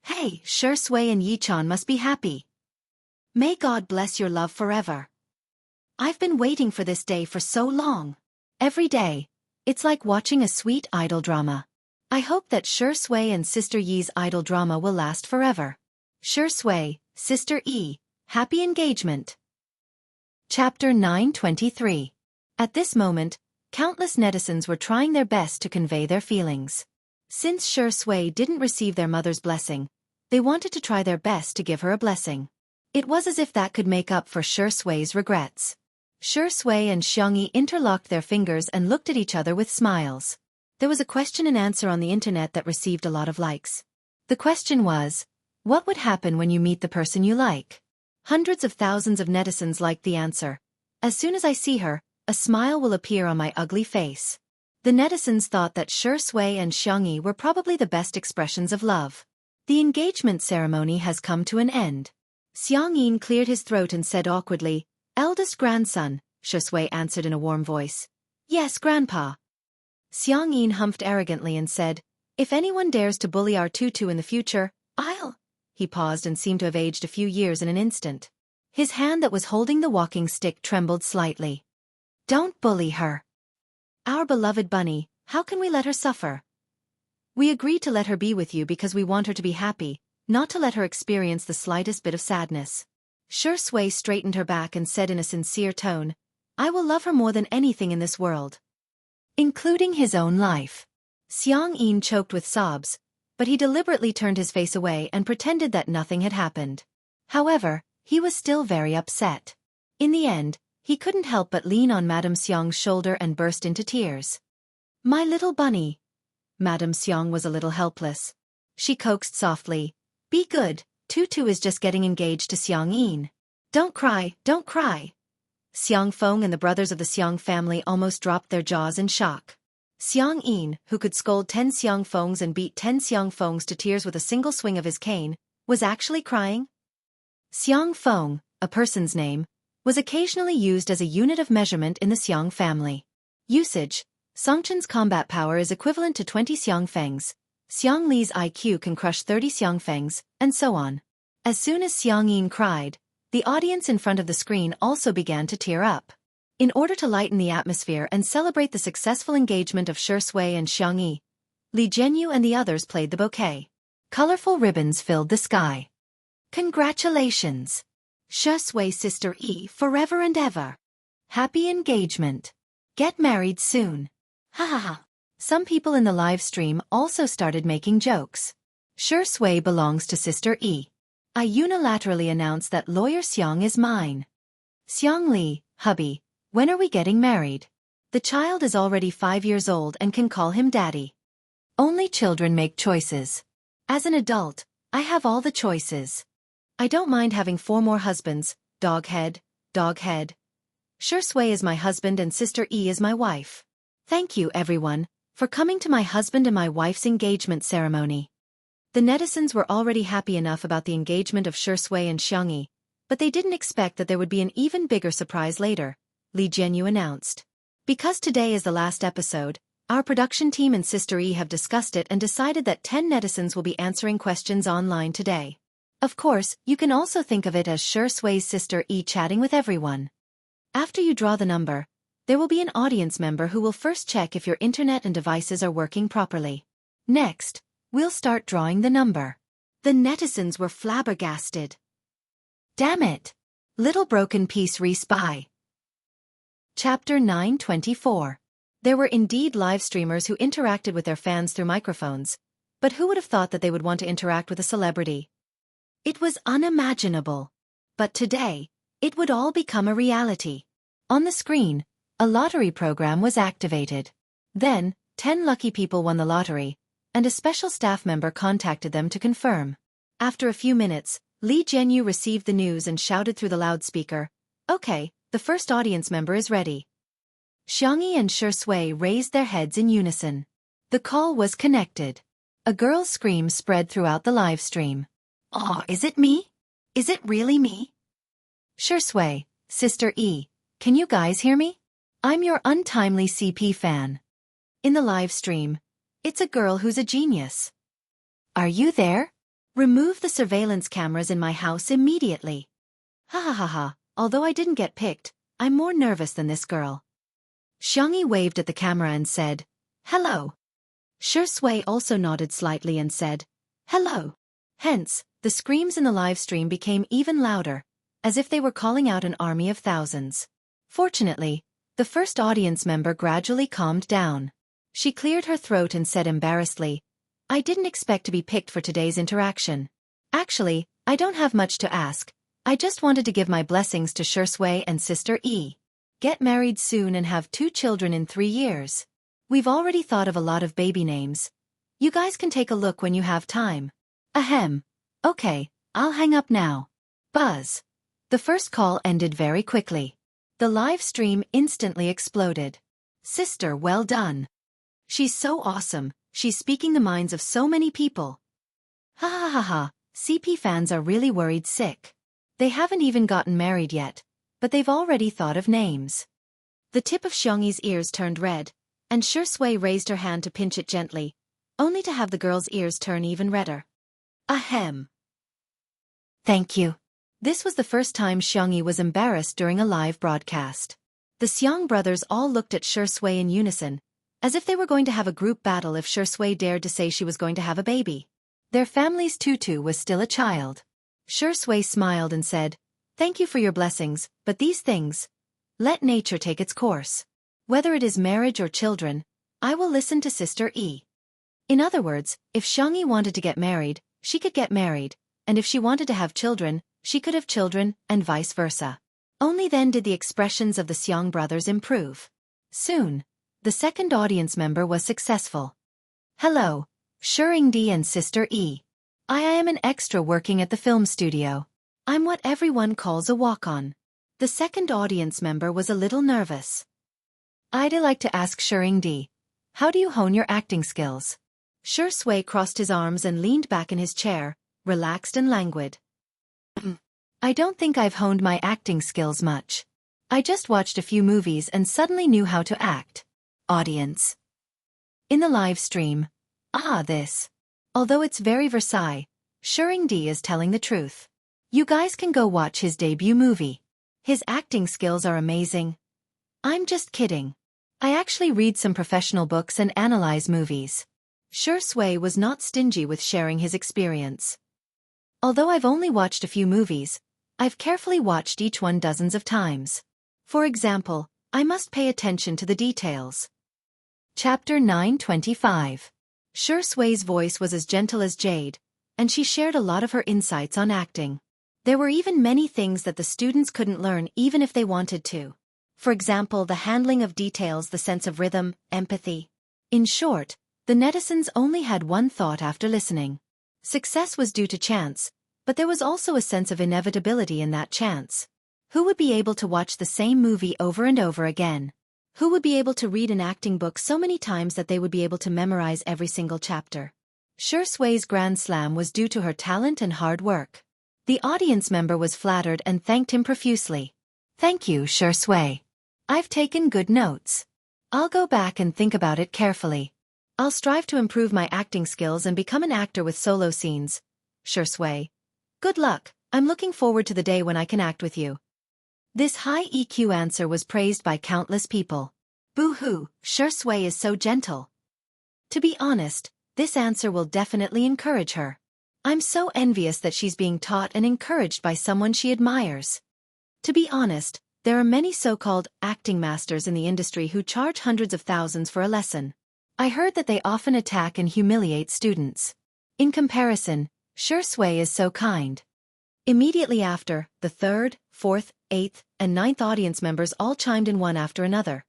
Hey, Shi Sui and Yichan must be happy. May God bless your love forever. I've been waiting for this day for so long. Every day, it's like watching a sweet idol drama. I hope that Shi Sui and Sister Yi's idol drama will last forever. Shi Sui, Sister Yi, happy engagement. Chapter 923. At this moment, countless netizens were trying their best to convey their feelings. Since Shi Sui didn't receive their mother's blessing, they wanted to try their best to give her a blessing. It was as if that could make up for Shi Sui's regrets. Shi Sui and Xiangyi interlocked their fingers and looked at each other with smiles. There was a question and answer on the internet that received a lot of likes. The question was, what would happen when you meet the person you like? Hundreds of thousands of netizens liked the answer. As soon as I see her, a smile will appear on my ugly face. The netizens thought that Shi Sui and Xiangyi were probably the best expressions of love. The engagement ceremony has come to an end. Xiang Yin cleared his throat and said awkwardly, "Eldest grandson," Shi Sui answered in a warm voice. "Yes, grandpa." Xiang Yin humphed arrogantly and said, "If anyone dares to bully our Tutu in the future, I'll—" He paused and seemed to have aged a few years in an instant. His hand that was holding the walking stick trembled slightly. "Don't bully her. Our beloved bunny, how can we let her suffer? We agreed to let her be with you because we want her to be happy, not to let her experience the slightest bit of sadness." Shi Sui straightened her back and said in a sincere tone, "I will love her more than anything in this world, including his own life." Xiang Yin choked with sobs, but he deliberately turned his face away and pretended that nothing had happened. However, he was still very upset. In the end, he couldn't help but lean on Madame Xiang's shoulder and burst into tears. "My little bunny." Madame Xiang was a little helpless. She coaxed softly, "Be good, Tutu is just getting engaged to Xiang Yin. Don't cry, don't cry." Xiang Feng and the brothers of the Xiang family almost dropped their jaws in shock. Xiang Yin, who could scold 10 Xiang Fengs and beat 10 Xiang Fengs to tears with a single swing of his cane, was actually crying. Xiang Feng, a person's name, was occasionally used as a unit of measurement in the Xiang family. Usage: Songchen's combat power is equivalent to 20 Xiang Fengs. Xiang Li's IQ can crush 30 Xiang Fengs, and so on. As soon as Xiang Yin cried, the audience in front of the screen also began to tear up. In order to lighten the atmosphere and celebrate the successful engagement of Shi Sui and Xiangyi, Li Jianghu and the others played the bouquet. Colorful ribbons filled the sky. Congratulations! Shi Sui Sister Yi forever and ever. Happy engagement. Get married soon. Ha ha ha. Some people in the live stream also started making jokes. Shi Sui belongs to Sister Yi. I unilaterally announce that Lawyer Xiang is mine. Xiang Li, hubby, when are we getting married? The child is already 5 years old and can call him daddy. Only children make choices. As an adult, I have all the choices. I don't mind having 4 more husbands, dog head, dog head. Shi Sui is my husband and Sister Yi is my wife. Thank you, everyone, for coming to my husband and my wife's engagement ceremony. The netizens were already happy enough about the engagement of Shi Sui and Xiangyi, but they didn't expect that there would be an even bigger surprise later, Li Jianghu announced. Because today is the last episode, our production team and Sister Yi have discussed it and decided that 10 netizens will be answering questions online today. Of course, you can also think of it as Shi Sui's Sister Yi chatting with everyone. After you draw the number, there will be an audience member who will first check if your internet and devices are working properly. Next, we'll start drawing the number. The netizens were flabbergasted. Damn it! Little broken piece respy. Chapter 924. There were indeed live streamers who interacted with their fans through microphones, But who would have thought that they would want to interact with a celebrity? It was unimaginable. But today, it would all become a reality. On the screen, a lottery program was activated. Then, 10 lucky people won the lottery, and a special staff member contacted them to confirm. After a few minutes, Li Jianghu received the news and shouted through the loudspeaker, "Okay, the first audience member is ready." Xianxia and Shui raised their heads in unison. The call was connected. A girl's scream spread throughout the live stream. "Oh, is it me? Is it really me?" "Shui, Sister E, can you guys hear me? I'm your untimely CP fan." In the live stream, "It's a girl who's a genius. Are you there? Remove the surveillance cameras in my house immediately." Ha ha ha ha, although I didn't get picked, I'm more nervous than this girl. Xianxia waved at the camera and said, "Hello." Shui also nodded slightly and said, "Hello." Hence, the screams in the live stream became even louder, as if they were calling out an army of thousands. Fortunately, the first audience member gradually calmed down. She cleared her throat and said embarrassedly, "I didn't expect to be picked for today's interaction. Actually, I don't have much to ask. I just wanted to give my blessings to Shui and Sister E. Get married soon and have 2 children in 3 years. We've already thought of a lot of baby names. You guys can take a look when you have time. Ahem. Okay, I'll hang up now." Buzz. The first call ended very quickly. The live stream instantly exploded. "Sister, well done. She's so awesome, she's speaking the minds of so many people. Ha ha ha ha, CP fans are really worried sick. They haven't even gotten married yet, but they've already thought of names." The tip of Xiangxi's ears turned red, and Shui raised her hand to pinch it gently, only to have the girl's ears turn even redder. Ahem. Thank you. This was the first time Xiangxia was embarrassed during a live broadcast. The Xiang brothers all looked at Shui in unison, as if they were going to have a group battle if Shui dared to say she was going to have a baby. Their family's tutu was still a child. Shui smiled and said, "Thank you for your blessings, but these things, let nature take its course. Whether it is marriage or children, I will listen to Sister E." In other words, if Xiangxia wanted to get married, she could get married, and if she wanted to have children, she could have children, and vice versa. Only then did the expressions of the Xiang brothers improve. Soon, the second audience member was successful. "Hello, Xianxia and Sister E. I am an extra working at the film studio. I'm what everyone calls a walk-on." The second audience member was a little nervous. "I'd like to ask Xianxia, how do you hone your acting skills?" Shui crossed his arms and leaned back in his chair, relaxed and languid. "I don't think I've honed my acting skills much. I just watched a few movies and suddenly knew how to act." Audience. In the live stream, this. Although it's very Versailles, Xianxia is telling the truth. You guys can go watch his debut movie. His acting skills are amazing. I'm just kidding. I actually read some professional books and analyze movies. Shui was not stingy with sharing his experience. Although I've only watched a few movies, I've carefully watched each one dozens of times. For example, I must pay attention to the details. Chapter 925. Shui's voice was as gentle as jade, and she shared a lot of her insights on acting. There were even many things that the students couldn't learn even if they wanted to. For example, the handling of details, the sense of rhythm, empathy. In short, the netizens only had one thought after listening. Success was due to chance, but there was also a sense of inevitability in that chance. Who would be able to watch the same movie over and over again? Who would be able to read an acting book so many times that they would be able to memorize every single chapter? Shui's Grand Slam was due to her talent and hard work. The audience member was flattered and thanked him profusely. "Thank you, Shui. I've taken good notes. I'll go back and think about it carefully. I'll strive to improve my acting skills and become an actor with solo scenes. Shui. Good luck, I'm looking forward to the day when I can act with you." This high EQ answer was praised by countless people. Boo-hoo, Shui is so gentle. To be honest, this answer will definitely encourage her. I'm so envious that she's being taught and encouraged by someone she admires. To be honest, there are many so-called acting masters in the industry who charge hundreds of thousands for a lesson. I heard that they often attack and humiliate students. In comparison, Shui is so kind. Immediately after, the third, fourth, eighth, and ninth audience members all chimed in one after another.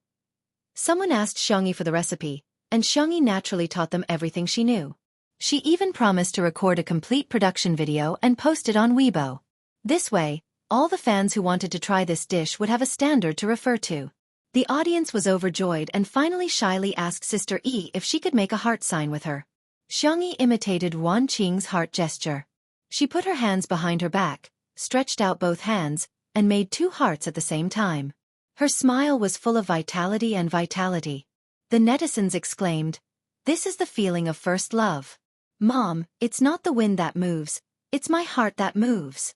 Someone asked Xianxia for the recipe, and Xianxia naturally taught them everything she knew. She even promised to record a complete production video and post it on Weibo. This way, all the fans who wanted to try this dish would have a standard to refer to. The audience was overjoyed and finally shyly asked Sister E if she could make a heart sign with her. Xianxia imitated Wan Qing's heart gesture. She put her hands behind her back, stretched out both hands, and made 2 hearts at the same time. Her smile was full of vitality and vitality. The netizens exclaimed, "This is the feeling of first love. Mom, it's not the wind that moves, it's my heart that moves."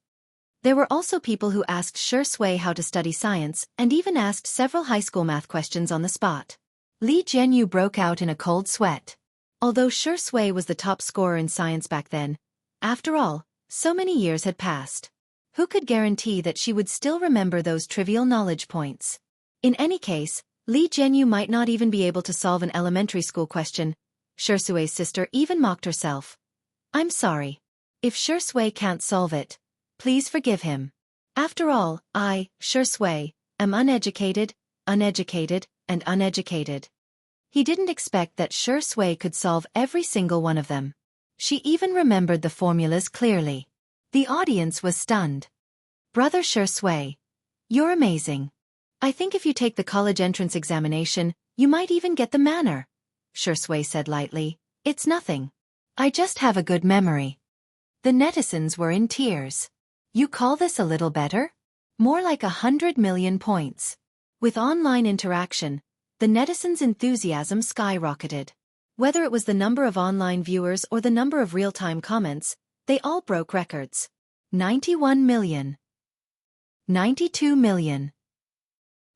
There were also people who asked Shui how to study science and even asked several high school math questions on the spot. Li Jianghu broke out in a cold sweat. Although Shui was the top scorer in science back then, after all, so many years had passed. Who could guarantee that she would still remember those trivial knowledge points? In any case, Li Jianghu might not even be able to solve an elementary school question. Shui's sister even mocked herself. "I'm sorry. If Shui can't solve it, please forgive him. After all, I, Shui, am uneducated, and uneducated." He didn't expect that Shui could solve every single one of them. She even remembered the formulas clearly. The audience was stunned. "Brother Shui, you're amazing. I think if you take the college entrance examination, you might even get the manner," Shui said lightly. "It's nothing. I just have a good memory." The netizens were in tears. "You call this a little better? More like 100 million points." With online interaction, the netizens' enthusiasm skyrocketed. Whether it was the number of online viewers or the number of real-time comments, they all broke records. 91 million. 92 million.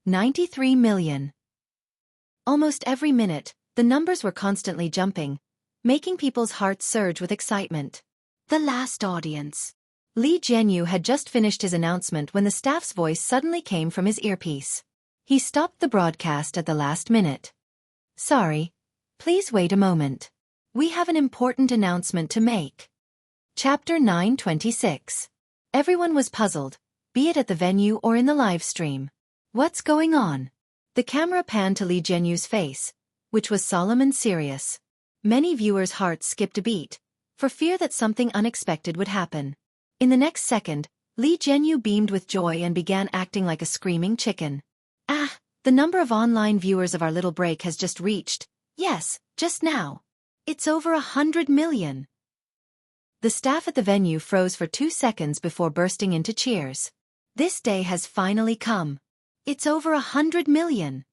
93 million. Almost every minute, the numbers were constantly jumping, making people's hearts surge with excitement. The last audience. Li Jianghu had just finished his announcement when the staff's voice suddenly came from his earpiece. He stopped the broadcast at the last minute. "Sorry. Please wait a moment. We have an important announcement to make." Chapter 926. Everyone was puzzled, be it at the venue or in the live stream. What's going on? The camera panned to Li Jianghu's face, which was solemn and serious. Many viewers' hearts skipped a beat, for fear that something unexpected would happen. In the next second, Li Jianghu beamed with joy and began acting like a screaming chicken. "Ah, the number of online viewers of our little break has just reached, yes, just now. It's over 100 million. The staff at the venue froze for 2 seconds before bursting into cheers. This day has finally come. It's over 100 million.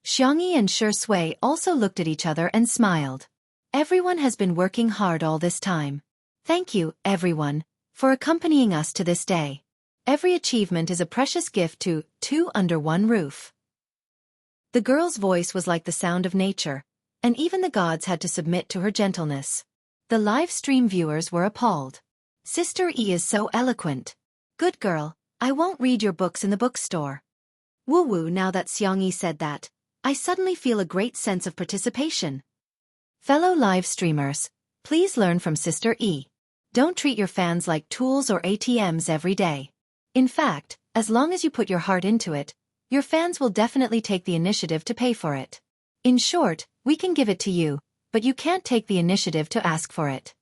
Xianxia and Shui also looked at each other and smiled. Everyone has been working hard all this time. Thank you, everyone, for accompanying us to this day. Every achievement is a precious gift to two under one roof. The girl's voice was like the sound of nature, and even the gods had to submit to her gentleness. The live stream viewers were appalled. Sister E is so eloquent. Good girl, I won't read your books in the bookstore. Woo-woo, now that Xianxia said that, I suddenly feel a great sense of participation. Fellow live streamers, please learn from Sister E. Don't treat your fans like tools or ATMs every day. In fact, as long as you put your heart into it, your fans will definitely take the initiative to pay for it. In short, we can give it to you, but you can't take the initiative to ask for it.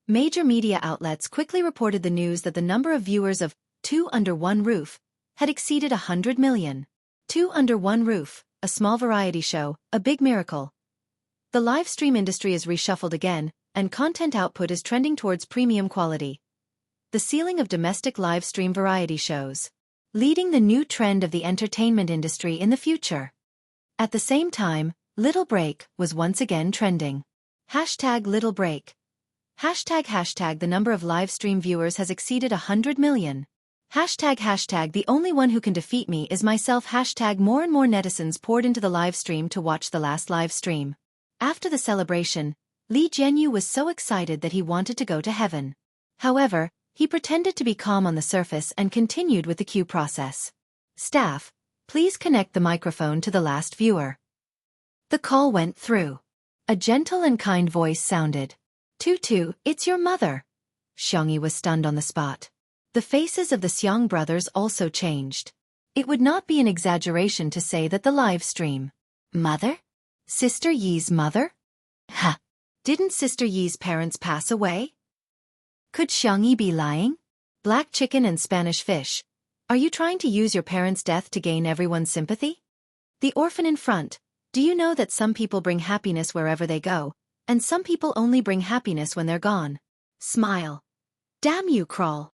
Major media outlets quickly reported the news that the number of viewers of Two Under One Roof had exceeded 100 million. Two Under One Roof, a small variety show, a big miracle. The live stream industry is reshuffled again, and content output is trending towards premium quality. The ceiling of domestic live stream variety shows, leading the new trend of the entertainment industry in the future. At the same time, Little Break was once again trending. #Little Break. ## The number of live stream viewers has exceeded 100 million. ## The only one who can defeat me is myself. More and more netizens poured into the live stream to watch the last live stream. After the celebration, Li Jianghu was so excited that he wanted to go to heaven. However, he pretended to be calm on the surface and continued with the queue process. Staff, please connect the microphone to the last viewer. The call went through. A gentle and kind voice sounded. Tutu, it's your mother. Xianxia was stunned on the spot. The faces of the Xiang brothers also changed. It would not be an exaggeration to say that the live stream. Mother? Sister Yi's mother? Ha! Didn't Sister Yi's parents pass away? Could Xiangxia be lying? Black chicken and Spanish fish. Are you trying to use your parents' death to gain everyone's sympathy? The orphan in front. Do you know that some people bring happiness wherever they go, and some people only bring happiness when they're gone? Smile. Damn you, Crawl.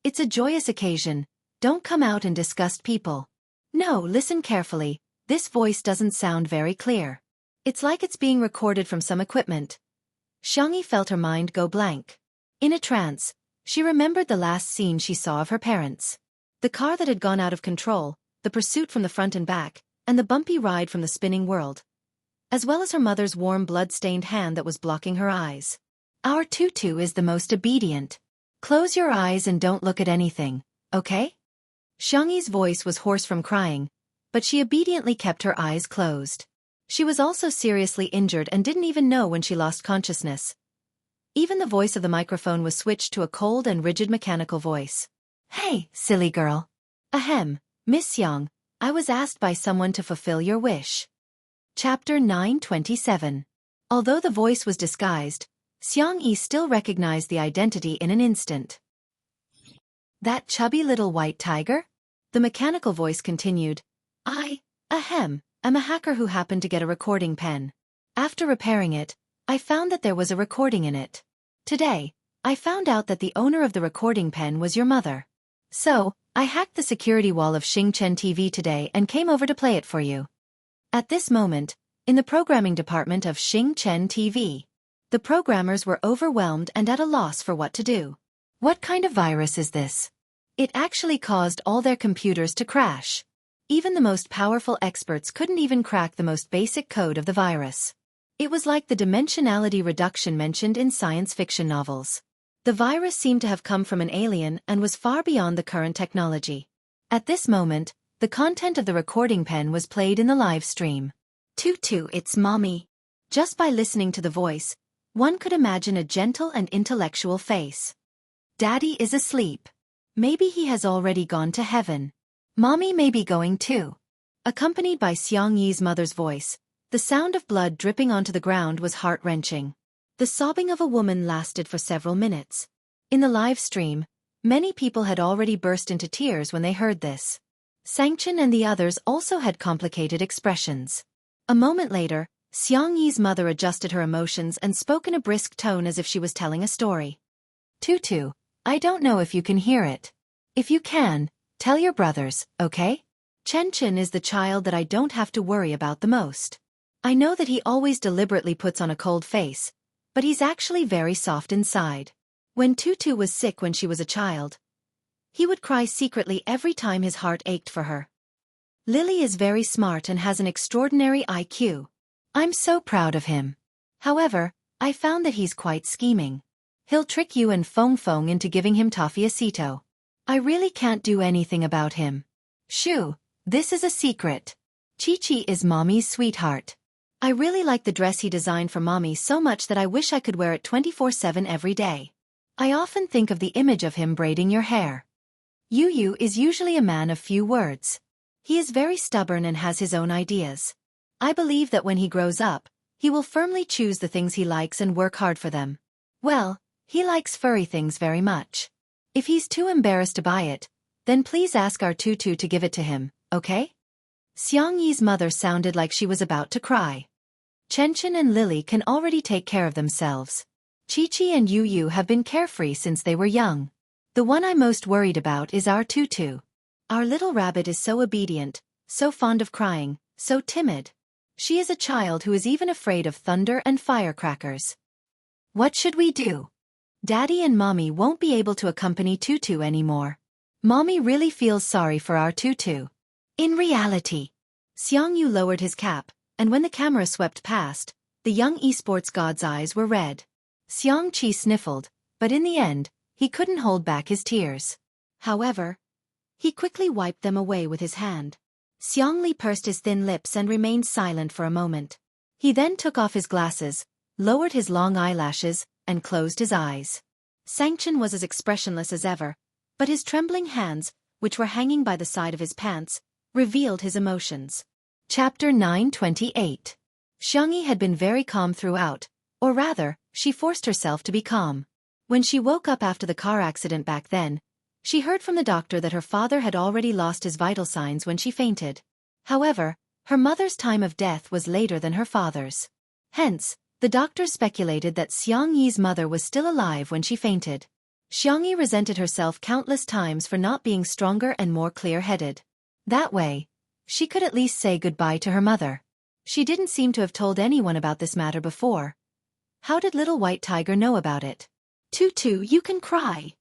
It's a joyous occasion. Don't come out and disgust people. No, listen carefully. This voice doesn't sound very clear. It's like it's being recorded from some equipment. Xiangxia felt her mind go blank. In a trance, she remembered the last scene she saw of her parents. The car that had gone out of control, the pursuit from the front and back, and the bumpy ride from the spinning world. As well as her mother's warm blood-stained hand that was blocking her eyes. Our Tutu is the most obedient. Close your eyes and don't look at anything, okay? Xiangxi's voice was hoarse from crying, but she obediently kept her eyes closed. She was also seriously injured and didn't even know when she lost consciousness. Even the voice of the microphone was switched to a cold and rigid mechanical voice. Hey, silly girl. Ahem, Miss Xiang, I was asked by someone to fulfill your wish. Chapter 927. Although the voice was disguised, Xiangxia still recognized the identity in an instant. That chubby little white tiger? The mechanical voice continued. I'm a hacker who happened to get a recording pen. After repairing it, I found that there was a recording in it. Today, I found out that the owner of the recording pen was your mother. So, I hacked the security wall of Xianxia TV today and came over to play it for you. At this moment, in the programming department of Xianxia TV, the programmers were overwhelmed and at a loss for what to do. What kind of virus is this? It actually caused all their computers to crash. Even the most powerful experts couldn't even crack the most basic code of the virus. It was like the dimensionality reduction mentioned in science fiction novels. The virus seemed to have come from an alien and was far beyond the current technology. At this moment, the content of the recording pen was played in the live stream. Tutu, it's mommy. Just by listening to the voice, one could imagine a gentle and intellectual face. Daddy is asleep. Maybe he has already gone to heaven. Mommy may be going too. Accompanied by Xiangxi's mother's voice, the sound of blood dripping onto the ground was heart-wrenching. The sobbing of a woman lasted for several minutes. In the live stream, many people had already burst into tears when they heard this. Xianxia and the others also had complicated expressions. A moment later, Xiangxi's mother adjusted her emotions and spoke in a brisk tone as if she was telling a story. Tutu, I don't know if you can hear it. If you can, tell your brothers, okay? Chen is the child that I don't have to worry about the most. I know that he always deliberately puts on a cold face, but he's actually very soft inside. When Tutu was sick when she was a child, he would cry secretly every time his heart ached for her. Lily is very smart and has an extraordinary IQ. I'm so proud of him. However, I found that he's quite scheming. He'll trick you and Fong into giving him Tofiacito. I really can't do anything about him. Shoo, this is a secret. Chi-Chi is Mommy's sweetheart. I really like the dress he designed for Mommy so much that I wish I could wear it 24/7 every day. I often think of the image of him braiding your hair. Yu is usually a man of few words. He is very stubborn and has his own ideas. I believe that when he grows up, he will firmly choose the things he likes and work hard for them. Well, he likes furry things very much. If he's too embarrassed to buy it, then please ask our Tutu to give it to him, okay? Xiangxi's mother sounded like she was about to cry. Chen and Lily can already take care of themselves. Chi-Chi and Yu have been carefree since they were young. The one I'm most worried about is our Tutu. Our little rabbit is so obedient, so fond of crying, so timid. She is a child who is even afraid of thunder and firecrackers. What should we do? Daddy and Mommy won't be able to accompany Tutu anymore. Mommy really feels sorry for our Tutu. In reality, Xiangyu lowered his cap, and when the camera swept past, the young esports god's eyes were red. Xiangqi sniffled, but in the end, he couldn't hold back his tears. However, he quickly wiped them away with his hand. Xiangli pursed his thin lips and remained silent for a moment. He then took off his glasses, lowered his long eyelashes, and closed his eyes. Xianxia was as expressionless as ever, but his trembling hands, which were hanging by the side of his pants, revealed his emotions. Chapter 928. Xianxia had been very calm throughout, or rather, she forced herself to be calm. When she woke up after the car accident back then, she heard from the doctor that her father had already lost his vital signs when she fainted. However, her mother's time of death was later than her father's. Hence, the doctors speculated that Xiangyi's mother was still alive when she fainted. Xiangyi resented herself countless times for not being stronger and more clear-headed. That way, she could at least say goodbye to her mother. She didn't seem to have told anyone about this matter before. How did little white tiger know about it? "Tutu, you can cry,"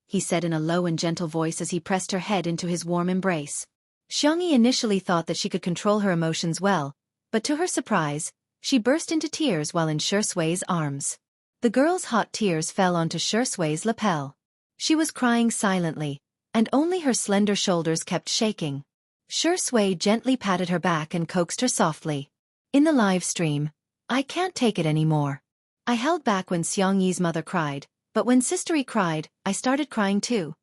he said in a low and gentle voice as he pressed her head into his warm embrace. Xiangyi initially thought that she could control her emotions well, but to her surprise, she burst into tears while in Shui's arms. The girl's hot tears fell onto Shui's lapel. She was crying silently, and only her slender shoulders kept shaking. Shui gently patted her back and coaxed her softly. In the live stream, "I can't take it anymore. I held back when Xiangyi's mother cried, but when Sistery cried, I started crying too.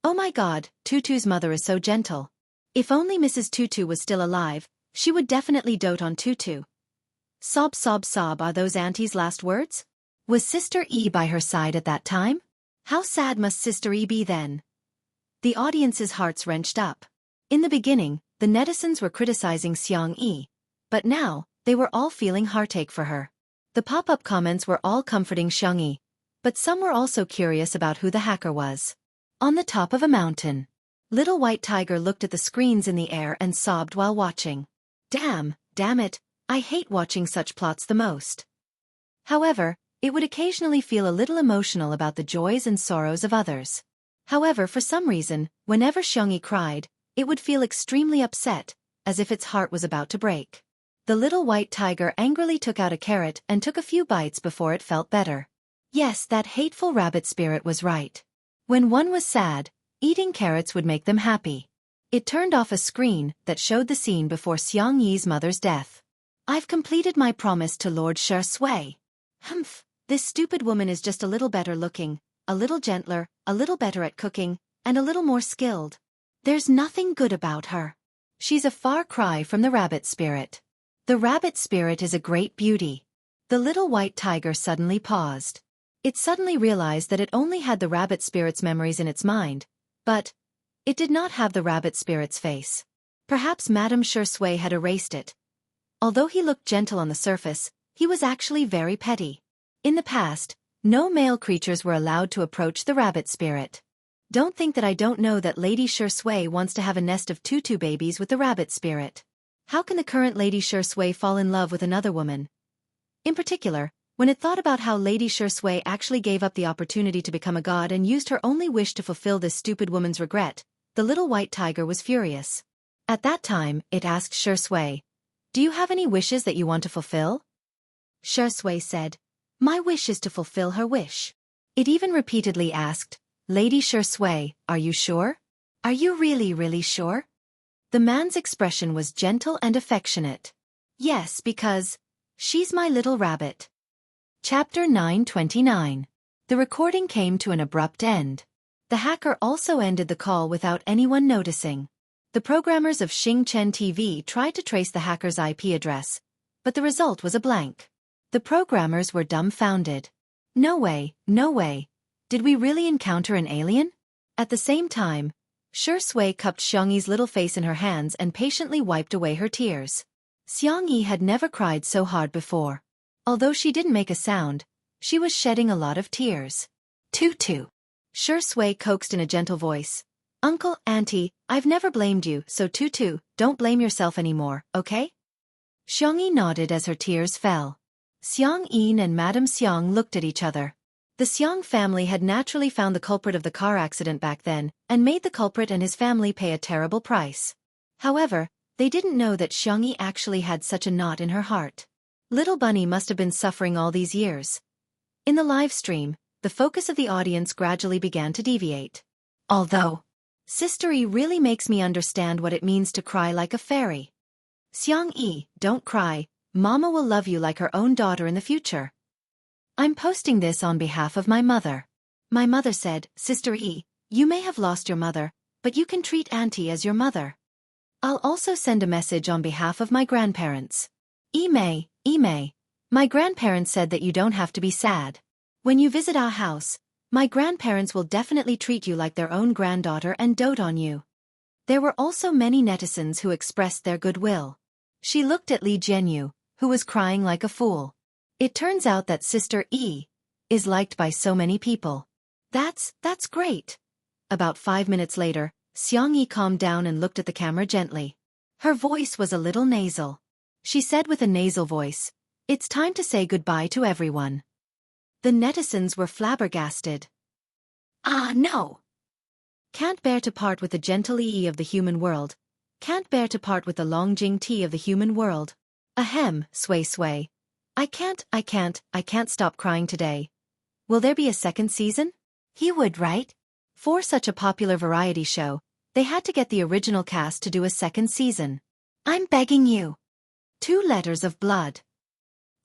Oh my god, Tutu's mother is so gentle. If only Mrs. Tutu was still alive, she would definitely dote on Tutu." Sob sob sob, are those Auntie's last words? Was Sister E by her side at that time? How sad must Sister E be then? The audience's hearts wrenched up. In the beginning, the netizens were criticizing Xiangyi, but now, they were all feeling heartache for her. The pop-up comments were all comforting Xiangyi, but some were also curious about who the hacker was. On the top of a mountain, little white tiger looked at the screens in the air and sobbed while watching. Damn it, I hate watching such plots the most. However, it would occasionally feel a little emotional about the joys and sorrows of others. However, for some reason, whenever Xiangyi cried, it would feel extremely upset, as if its heart was about to break. The little white tiger angrily took out a carrot and took a few bites before it felt better. Yes, that hateful rabbit spirit was right. When one was sad, eating carrots would make them happy. It turned off a screen that showed the scene before Xiangyi's mother's death. "I've completed my promise to Lord Shui. Humph, this stupid woman is just a little better looking, a little gentler, a little better at cooking, and a little more skilled. There's nothing good about her. She's a far cry from the rabbit spirit. The rabbit spirit is a great beauty." The little white tiger suddenly paused. It suddenly realized that it only had the rabbit spirit's memories in its mind, but it did not have the rabbit spirit's face. Perhaps Madame Shui had erased it. Although he looked gentle on the surface, he was actually very petty. In the past, no male creatures were allowed to approach the rabbit spirit. Don't think that I don't know that Lady Shui wants to have a nest of tutu babies with the rabbit spirit. How can the current Lady Shui fall in love with another woman? In particular, when it thought about how Lady Shui actually gave up the opportunity to become a god and used her only wish to fulfill this stupid woman's regret, the little white tiger was furious. At that time, it asked Shui, "Do you have any wishes that you want to fulfill?" Shui said, "My wish is to fulfill her wish." It even repeatedly asked, "Lady Shui, are you sure? Are you really sure?" The man's expression was gentle and affectionate. "Yes, because she's my little rabbit." Chapter 929. The recording came to an abrupt end. The hacker also ended the call without anyone noticing. The programmers of Xingchen TV tried to trace the hacker's IP address, but the result was a blank. The programmers were dumbfounded. No way. Did we really encounter an alien? At the same time, Shui cupped Xiangyi's little face in her hands and patiently wiped away her tears. Xiangyi had never cried so hard before. Although she didn't make a sound, she was shedding a lot of tears. "Tutu," Shui coaxed in a gentle voice. "Uncle, Auntie, I've never blamed you, so Tutu, don't blame yourself anymore, okay?" Xiangyi nodded as her tears fell. Xiangyin and Madame Xiang looked at each other. The Xiang family had naturally found the culprit of the car accident back then, and made the culprit and his family pay a terrible price. However, they didn't know that Xiangyi actually had such a knot in her heart. Little Bunny must have been suffering all these years. In the live stream, the focus of the audience gradually began to deviate. Although, Sistery really makes me understand what it means to cry like a fairy. Xiangyi, don't cry, Mama will love you like her own daughter in the future. I'm posting this on behalf of my mother. My mother said, Sister E, you may have lost your mother, but you can treat Auntie as your mother. I'll also send a message on behalf of my grandparents. Ime, my grandparents said that you don't have to be sad. When you visit our house, my grandparents will definitely treat you like their own granddaughter and dote on you. There were also many netizens who expressed their goodwill. She looked at Li Jianyu, who was crying like a fool. It turns out that Sister E is liked by so many people. That's great. About 5 minutes later, Xianxia calmed down and looked at the camera gently. Her voice was a little nasal. She said with a nasal voice, "It's time to say goodbye to everyone." The netizens were flabbergasted. Ah, no! Can't bear to part with the gentle Yi of the human world. Can't bear to part with the long Jing Ti of the human world. Ahem, sway. I can't stop crying today. Will there be a second season? He would, right? For such a popular variety show, they had to get the original cast to do a second season. I'm begging you. 2 letters of blood.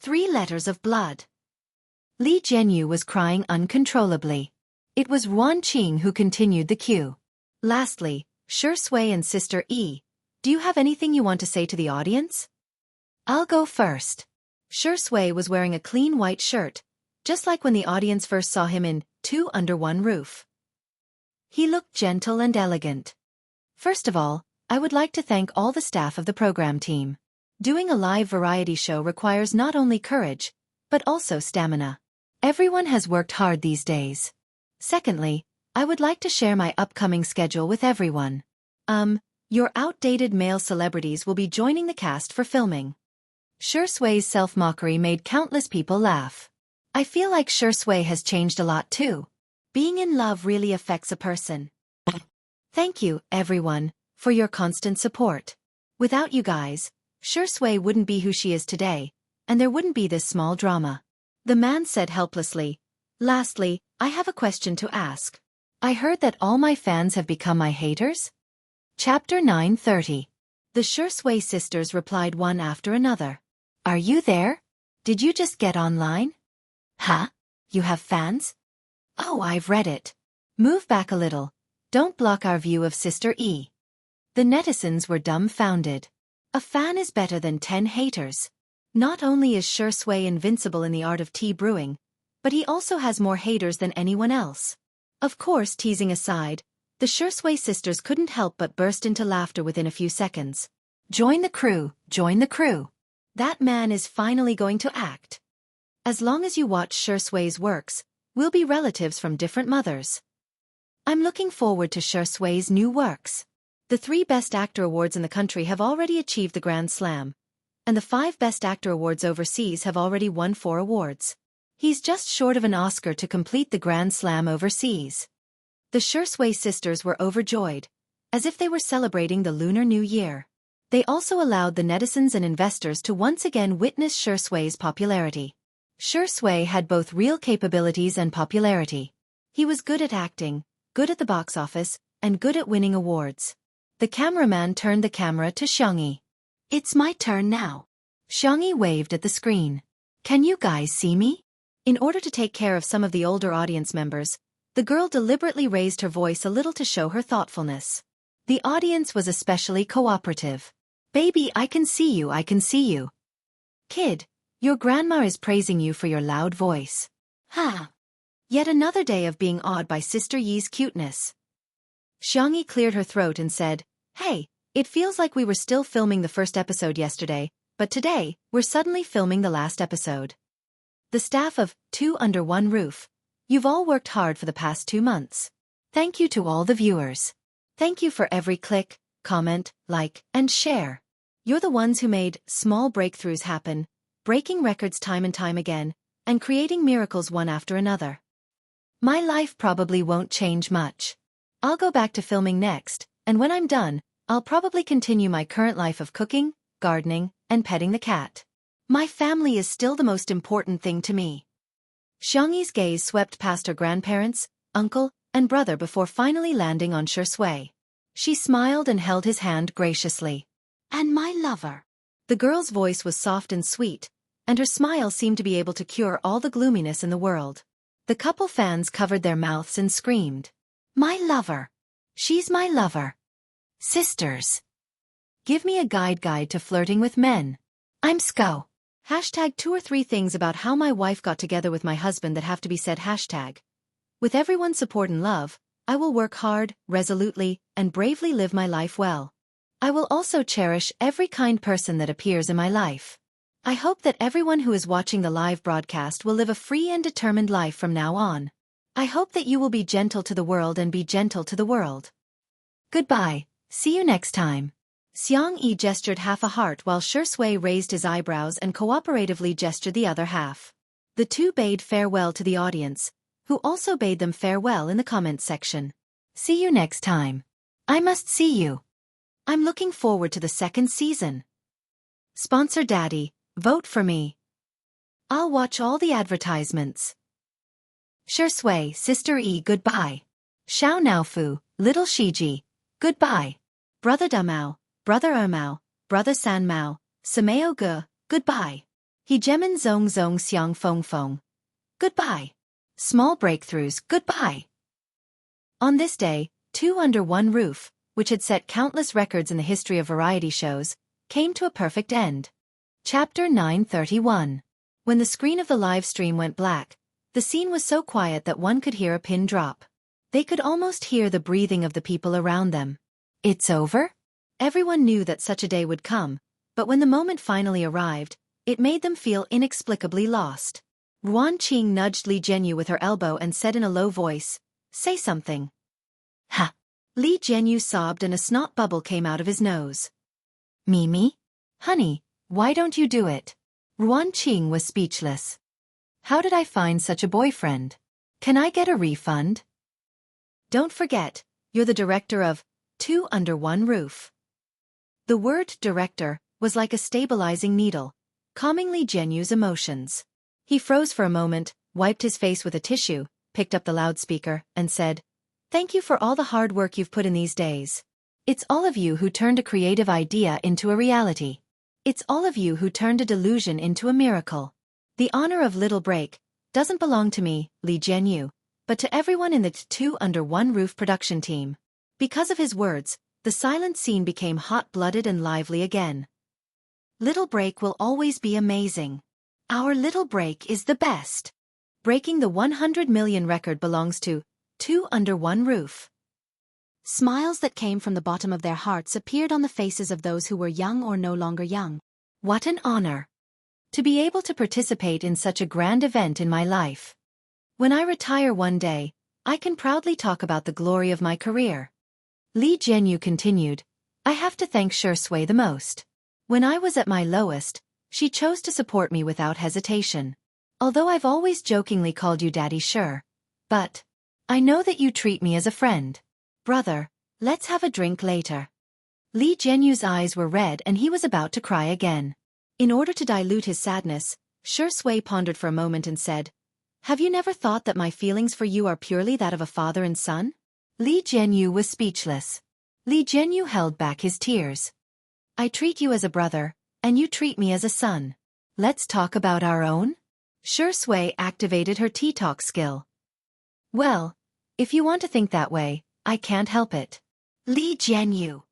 3 letters of blood. Li Jianyu was crying uncontrollably. It was Wan Qing who continued the cue. Lastly, Shui and Sister E, do you have anything you want to say to the audience? I'll go first. Shui was wearing a clean white shirt, just like when the audience first saw him in Two Under One Roof. He looked gentle and elegant. First of all, I would like to thank all the staff of the program team. Doing a live variety show requires not only courage, but also stamina. Everyone has worked hard these days. Secondly, I would like to share my upcoming schedule with everyone. Your outdated male celebrities will be joining the cast for filming. Shui's self-mockery made countless people laugh. I feel like Shui has changed a lot too. Being in love really affects a person. Thank you, everyone, for your constant support. Without you guys, Shui wouldn't be who she is today, and there wouldn't be this small drama. The man said helplessly. Lastly, I have a question to ask. I heard that all my fans have become my haters? Chapter 930. The Shui sisters replied one after another. Are you there? Did you just get online? Huh? You have fans? Oh, I've read it. Move back a little. Don't block our view of Sister E. The netizens were dumbfounded. A fan is better than 10 haters. Not only is Shui invincible in the art of tea brewing, but he also has more haters than anyone else. Of course, teasing aside, the Shui sisters couldn't help but burst into laughter within a few seconds. Join the crew, join the crew. That man is finally going to act. As long as you watch Shui's works, we'll be relatives from different mothers. I'm looking forward to Shui's new works. The 3 Best Actor awards in the country have already achieved the Grand Slam, and the 5 Best Actor awards overseas have already won 4 awards. He's just short of an Oscar to complete the Grand Slam overseas. The Shui sisters were overjoyed, as if they were celebrating the Lunar New Year. They also allowed the netizens and investors to once again witness Shui's popularity. Shui had both real capabilities and popularity. He was good at acting, good at the box office, and good at winning awards. The cameraman turned the camera to Xianxia. It's my turn now. Xianxia waved at the screen. Can you guys see me? In order to take care of some of the older audience members, the girl deliberately raised her voice a little to show her thoughtfulness. The audience was especially cooperative. Baby, I can see you, I can see you. Kid, your grandma is praising you for your loud voice. Ha! Yet another day of being awed by Sister Yi's cuteness. Xianxia cleared her throat and said, Hey, it feels like we were still filming the first episode yesterday, but today, we're suddenly filming the last episode. The staff of Two Under One Roof, you've all worked hard for the past 2 months. Thank you to all the viewers. Thank you for every click, comment, like, and share. You're the ones who made small breakthroughs happen, breaking records time and time again, and creating miracles one after another. My life probably won't change much. I'll go back to filming next, and when I'm done, I'll probably continue my current life of cooking, gardening, and petting the cat. My family is still the most important thing to me. Xiangxi's gaze swept past her grandparents, uncle, and brother before finally landing on Shui. She smiled and held his hand graciously. And my lover. The girl's voice was soft and sweet, and her smile seemed to be able to cure all the gloominess in the world. The couple fans covered their mouths and screamed, "My lover! She's my lover! Sisters! Give me a guide to flirting with men. I'm Sko." Hashtag 2 or 3 things about how my wife got together with my husband that have to be said. Hashtag. With everyone's support and love, I will work hard, resolutely, and bravely live my life well. I will also cherish every kind person that appears in my life. I hope that everyone who is watching the live broadcast will live a free and determined life from now on. I hope that you will be gentle to the world and be gentle to the world. Goodbye, see you next time. Xianxia gestured half a heart while Shui raised his eyebrows and cooperatively gestured the other half. The two bade farewell to the audience, who also bade them farewell in the comments section. See you next time. I must see you. I'm looking forward to the second season. Sponsor Daddy, vote for me. I'll watch all the advertisements. Shui, Sister E, goodbye. Xiao Naofu, Little Shiji, goodbye. Brother Damao, Brother Ermao, Brother San Mao, Sameo Ge, goodbye. Hegemin Zong Zong Xiang Fong Fong, goodbye. Small breakthroughs, goodbye. On this day, 2 Under One Roof, which had set countless records in the history of variety shows, came to a perfect end. Chapter 931. When the screen of the live stream went black, the scene was so quiet that one could hear a pin drop. They could almost hear the breathing of the people around them. It's over? Everyone knew that such a day would come, but when the moment finally arrived, it made them feel inexplicably lost. Ruan Qing nudged Li Jianyu with her elbow and said in a low voice, "Say something." "Ha!" Li Jianyu sobbed and a snot bubble came out of his nose. "Mimi? Honey, why don't you do it?" Ruan Qing was speechless. "How did I find such a boyfriend? Can I get a refund?" "Don't forget, you're the director of 2 Under One Roof." The word director was like a stabilizing needle, calming Li Jianyu's emotions. He froze for a moment, wiped his face with a tissue, picked up the loudspeaker, and said, "Thank you for all the hard work you've put in these days. It's all of you who turned a creative idea into a reality. It's all of you who turned a delusion into a miracle. The honor of Little Break doesn't belong to me, Li Jianyu, but to everyone in the 2 Under One Roof production team." Because of his words, the silent scene became hot-blooded and lively again. Little Break will always be amazing. Our Little Break is the best. Breaking the 100 million record belongs to 2 Under One Roof. Smiles that came from the bottom of their hearts appeared on the faces of those who were young or no longer young. What an honor! To be able to participate in such a grand event in my life. When I retire one day, I can proudly talk about the glory of my career. Li Jianyu continued, "I have to thank Shui the most. When I was at my lowest, she chose to support me without hesitation. Although I've always jokingly called you Daddy Sure, but I know that you treat me as a friend. Brother, let's have a drink later." Li Jianyu's eyes were red and he was about to cry again. In order to dilute his sadness, Shui pondered for a moment and said, "Have you never thought that my feelings for you are purely that of a father and son?" Li Jianyu was speechless. Li Jianyu held back his tears. "I treat you as a brother, and you treat me as a son. Let's talk about our own?" Shui activated her tea-talk skill. "Well, if you want to think that way, I can't help it." Li Jianyu.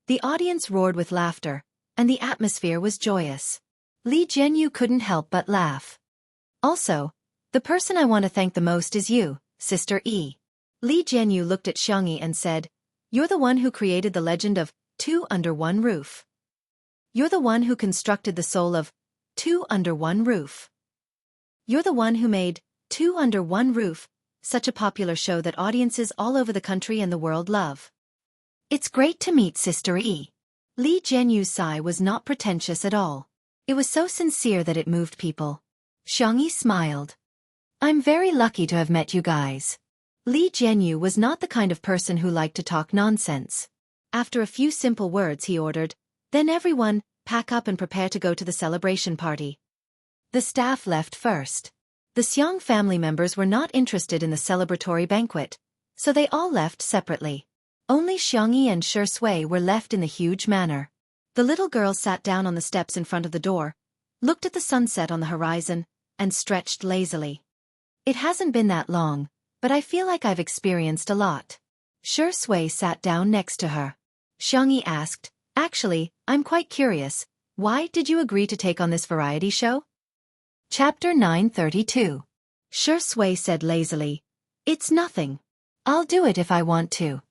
The audience roared with laughter, and the atmosphere was joyous. Li Jianyu couldn't help but laugh. "Also, the person I want to thank the most is you, Sister E." Li Jianyu looked at Xianxia and said, "You're the one who created the legend of 2 Under One Roof. You're the one who constructed the soul of 2 Under One Roof. You're the one who made 2 Under One Roof such a popular show that audiences all over the country and the world love. It's great to meet Sister E." Li Jianyu's sigh was not pretentious at all. It was so sincere that it moved people. Xianxia smiled. "I'm very lucky to have met you guys." Li Jianyu was not the kind of person who liked to talk nonsense. After a few simple words he ordered, "Then everyone, pack up and prepare to go to the celebration party." The staff left first. The Xiang family members were not interested in the celebratory banquet, so they all left separately. Only Xianxia and Shui were left in the huge manor. The little girl sat down on the steps in front of the door, looked at the sunset on the horizon, and stretched lazily. It hasn't been that long, but I feel like I've experienced a lot. Shui sat down next to her. Xianxia asked, "Actually, I'm quite curious. Why did you agree to take on this variety show?" Chapter 932. Shui said lazily, "It's nothing. I'll do it if I want to.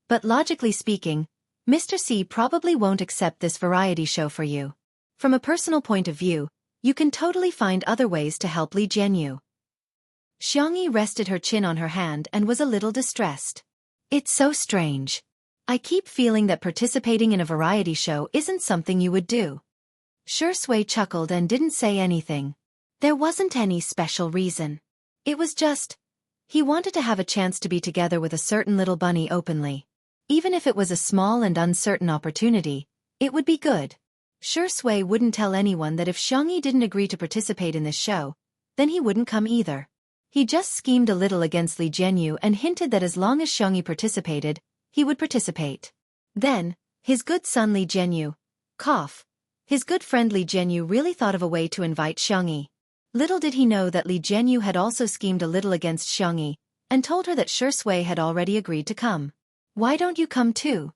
But logically speaking, Mr. C probably won't accept this variety show for you. From a personal point of view, you can totally find other ways to help Li Jianghu." Xianxia rested her chin on her hand and was a little distressed. "It's so strange. I keep feeling that participating in a variety show isn't something you would do." Shui chuckled and didn't say anything. There wasn't any special reason. It was just, he wanted to have a chance to be together with a certain little bunny openly. Even if it was a small and uncertain opportunity, it would be good. Shui wouldn't tell anyone that if Xianxia didn't agree to participate in this show, then he wouldn't come either. He just schemed a little against Li Jianghu and hinted that as long as Xianxia participated, he would participate. Then, his good son Li Jianghu, his good friend Li Jianghu really thought of a way to invite Xianxia. Little did he know that Li Jianghu had also schemed a little against Xianxia, and told her that Shui had already agreed to come. "Why don't you come too?"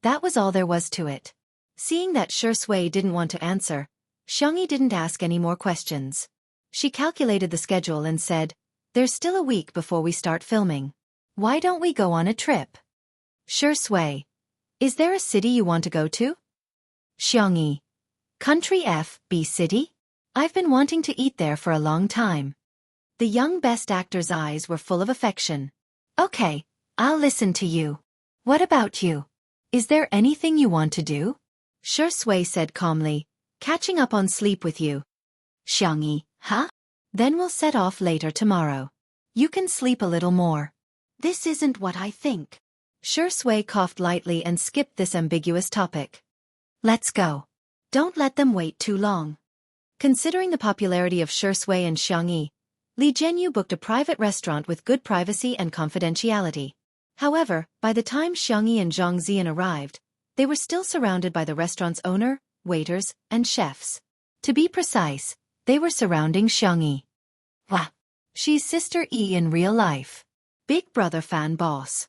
That was all there was to it. Seeing that Shui didn't want to answer, Xianxia didn't ask any more questions. She calculated the schedule and said, "There's still a week before we start filming. Why don't we go on a trip?" Shui, "Is there a city you want to go to?" Xianxia, "Country F.B. city? I've been wanting to eat there for a long time." The young best actor's eyes were full of affection. "Okay, I'll listen to you. What about you? Is there anything you want to do?" Shui said calmly, "Catching up on sleep with you." Xianxia, "Huh? Then we'll set off later tomorrow. You can sleep a little more." "This isn't what I think." Shui coughed lightly and skipped this ambiguous topic. "Let's go. Don't let them wait too long." Considering the popularity of Shui and Xianxia, Li Jianghu booked a private restaurant with good privacy and confidentiality. However, by the time Xianxia and Zhang Zian arrived, they were still surrounded by the restaurant's owner, waiters, and chefs. To be precise, they were surrounding Xianxia. "Wah! She's Sister E in real life. Big brother fan boss.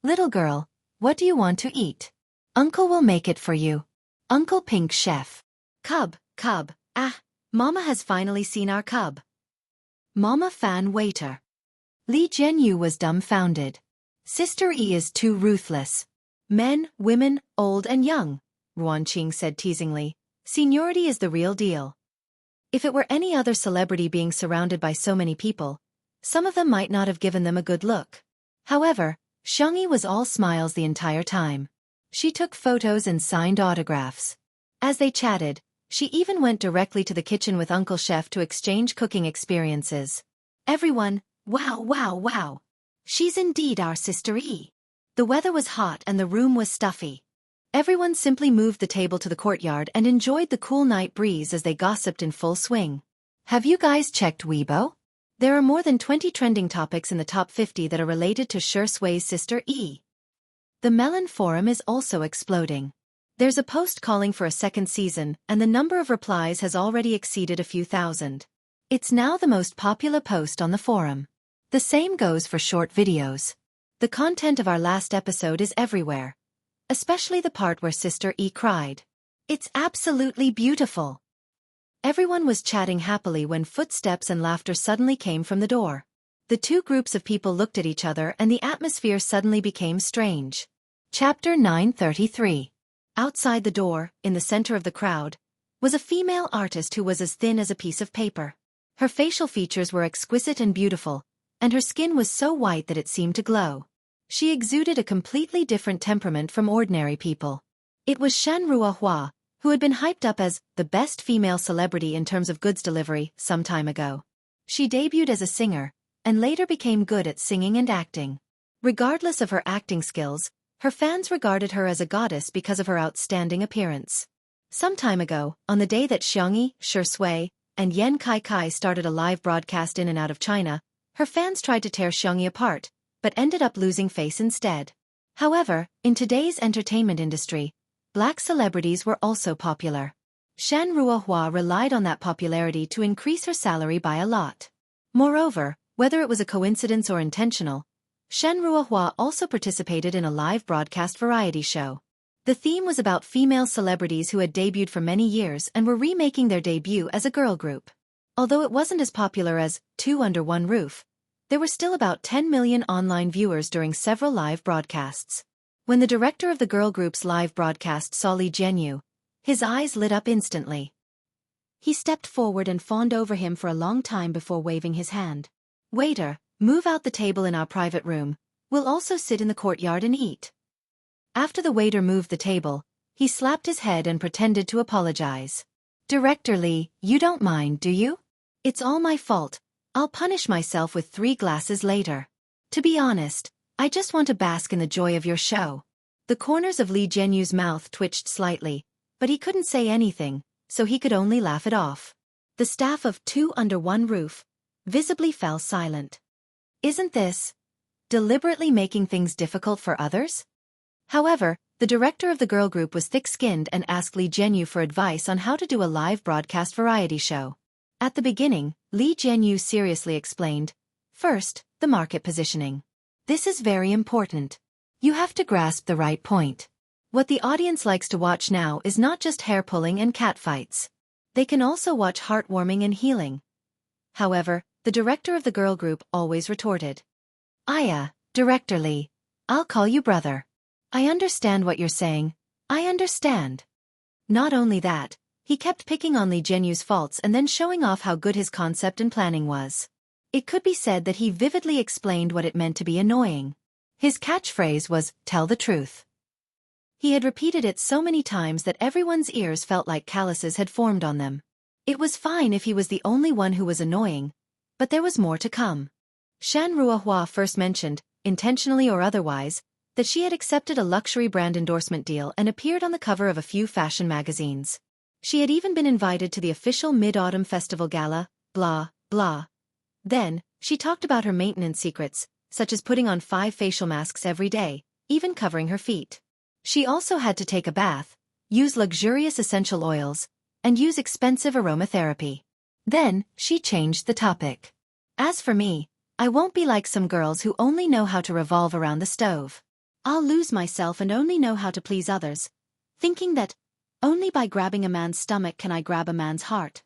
Little girl, what do you want to eat? Uncle will make it for you. Uncle Pink Chef." Cub, Mama has finally seen our cub." Mama fan waiter. Li Jianghu was dumbfounded. "Sister E is too ruthless. Men, women, old and young," Ruanqing said teasingly. "Seniority is the real deal." If it were any other celebrity being surrounded by so many people, some of them might not have given them a good look. However, Xianxia was all smiles the entire time. She took photos and signed autographs. As they chatted, she even went directly to the kitchen with Uncle Chef to exchange cooking experiences. Everyone, "Wow, wow, wow. She's indeed our Sister E." The weather was hot and the room was stuffy. Everyone simply moved the table to the courtyard and enjoyed the cool night breeze as they gossiped in full swing. Have you guys checked Weibo? There are more than 20 trending topics in the top 50 that are related to Shui's Sister E. The Melon forum is also exploding. There's a post calling for a second season, and the number of replies has already exceeded a few thousand. It's now the most popular post on the forum. The same goes for short videos. The content of our last episode is everywhere, especially the part where Sister E cried. It's absolutely beautiful. Everyone was chatting happily when footsteps and laughter suddenly came from the door. The two groups of people looked at each other and the atmosphere suddenly became strange. Chapter 933. Outside the door, in the center of the crowd, was a female artist who was as thin as a piece of paper. Her facial features were exquisite and beautiful, and her skin was so white that it seemed to glow. She exuded a completely different temperament from ordinary people. It was Shan Ruohua, who had been hyped up as the best female celebrity in terms of goods delivery some time ago. She debuted as a singer, and later became good at singing and acting. Regardless of her acting skills, her fans regarded her as a goddess because of her outstanding appearance. Some time ago, on the day that Xianxia, Shui, and Yan Kai started a live broadcast in and out of China, her fans tried to tear Xianxia apart, but ended up losing face instead. However, in today's entertainment industry, black celebrities were also popular. Shen Ruohua relied on that popularity to increase her salary by a lot. Moreover, whether it was a coincidence or intentional, Shen Ruohua also participated in a live broadcast variety show. The theme was about female celebrities who had debuted for many years and were remaking their debut as a girl group. Although it wasn't as popular as Two Under One Roof, there were still about 10 million online viewers during several live broadcasts. When the director of the girl group's live broadcast saw Li Jianghu, his eyes lit up instantly. He stepped forward and fawned over him for a long time before waving his hand. "Waiter, move out the table in our private room. We'll also sit in the courtyard and eat." After the waiter moved the table, he slapped his head and pretended to apologize. "Director Li, you don't mind, do you? It's all my fault. I'll punish myself with 3 glasses later. To be honest, I just want to bask in the joy of your show." The corners of Li Jianyu's mouth twitched slightly, but he couldn't say anything, so he could only laugh it off. The staff of Two Under One Roof visibly fell silent. Isn't this deliberately making things difficult for others? However, the director of the girl group was thick-skinned and asked Li Jianyu for advice on how to do a live broadcast variety show. At the beginning, Li Jianyu seriously explained, "First, the market positioning. This is very important. You have to grasp the right point. What the audience likes to watch now is not just hair-pulling and catfights. They can also watch heartwarming and healing." However, the director of the girl group always retorted, Director Li, I'll call you brother. I understand what you're saying. I understand." Not only that, he kept picking on Li Jianyu's faults and then showing off how good his concept and planning was. It could be said that he vividly explained what it meant to be annoying. His catchphrase was, "Tell the truth." He had repeated it so many times that everyone's ears felt like calluses had formed on them. It was fine if he was the only one who was annoying, but there was more to come. Shan Ruohua first mentioned, intentionally or otherwise, that she had accepted a luxury brand endorsement deal and appeared on the cover of a few fashion magazines. She had even been invited to the official Mid-Autumn Festival Gala, blah, blah. Then, she talked about her maintenance secrets, such as putting on 5 facial masks every day, even covering her feet. She also had to take a bath, use luxurious essential oils, and use expensive aromatherapy. Then, she changed the topic. "As for me, I won't be like some girls who only know how to revolve around the stove. I'll lose myself and only know how to please others, thinking that only by grabbing a man's stomach can I grab a man's heart.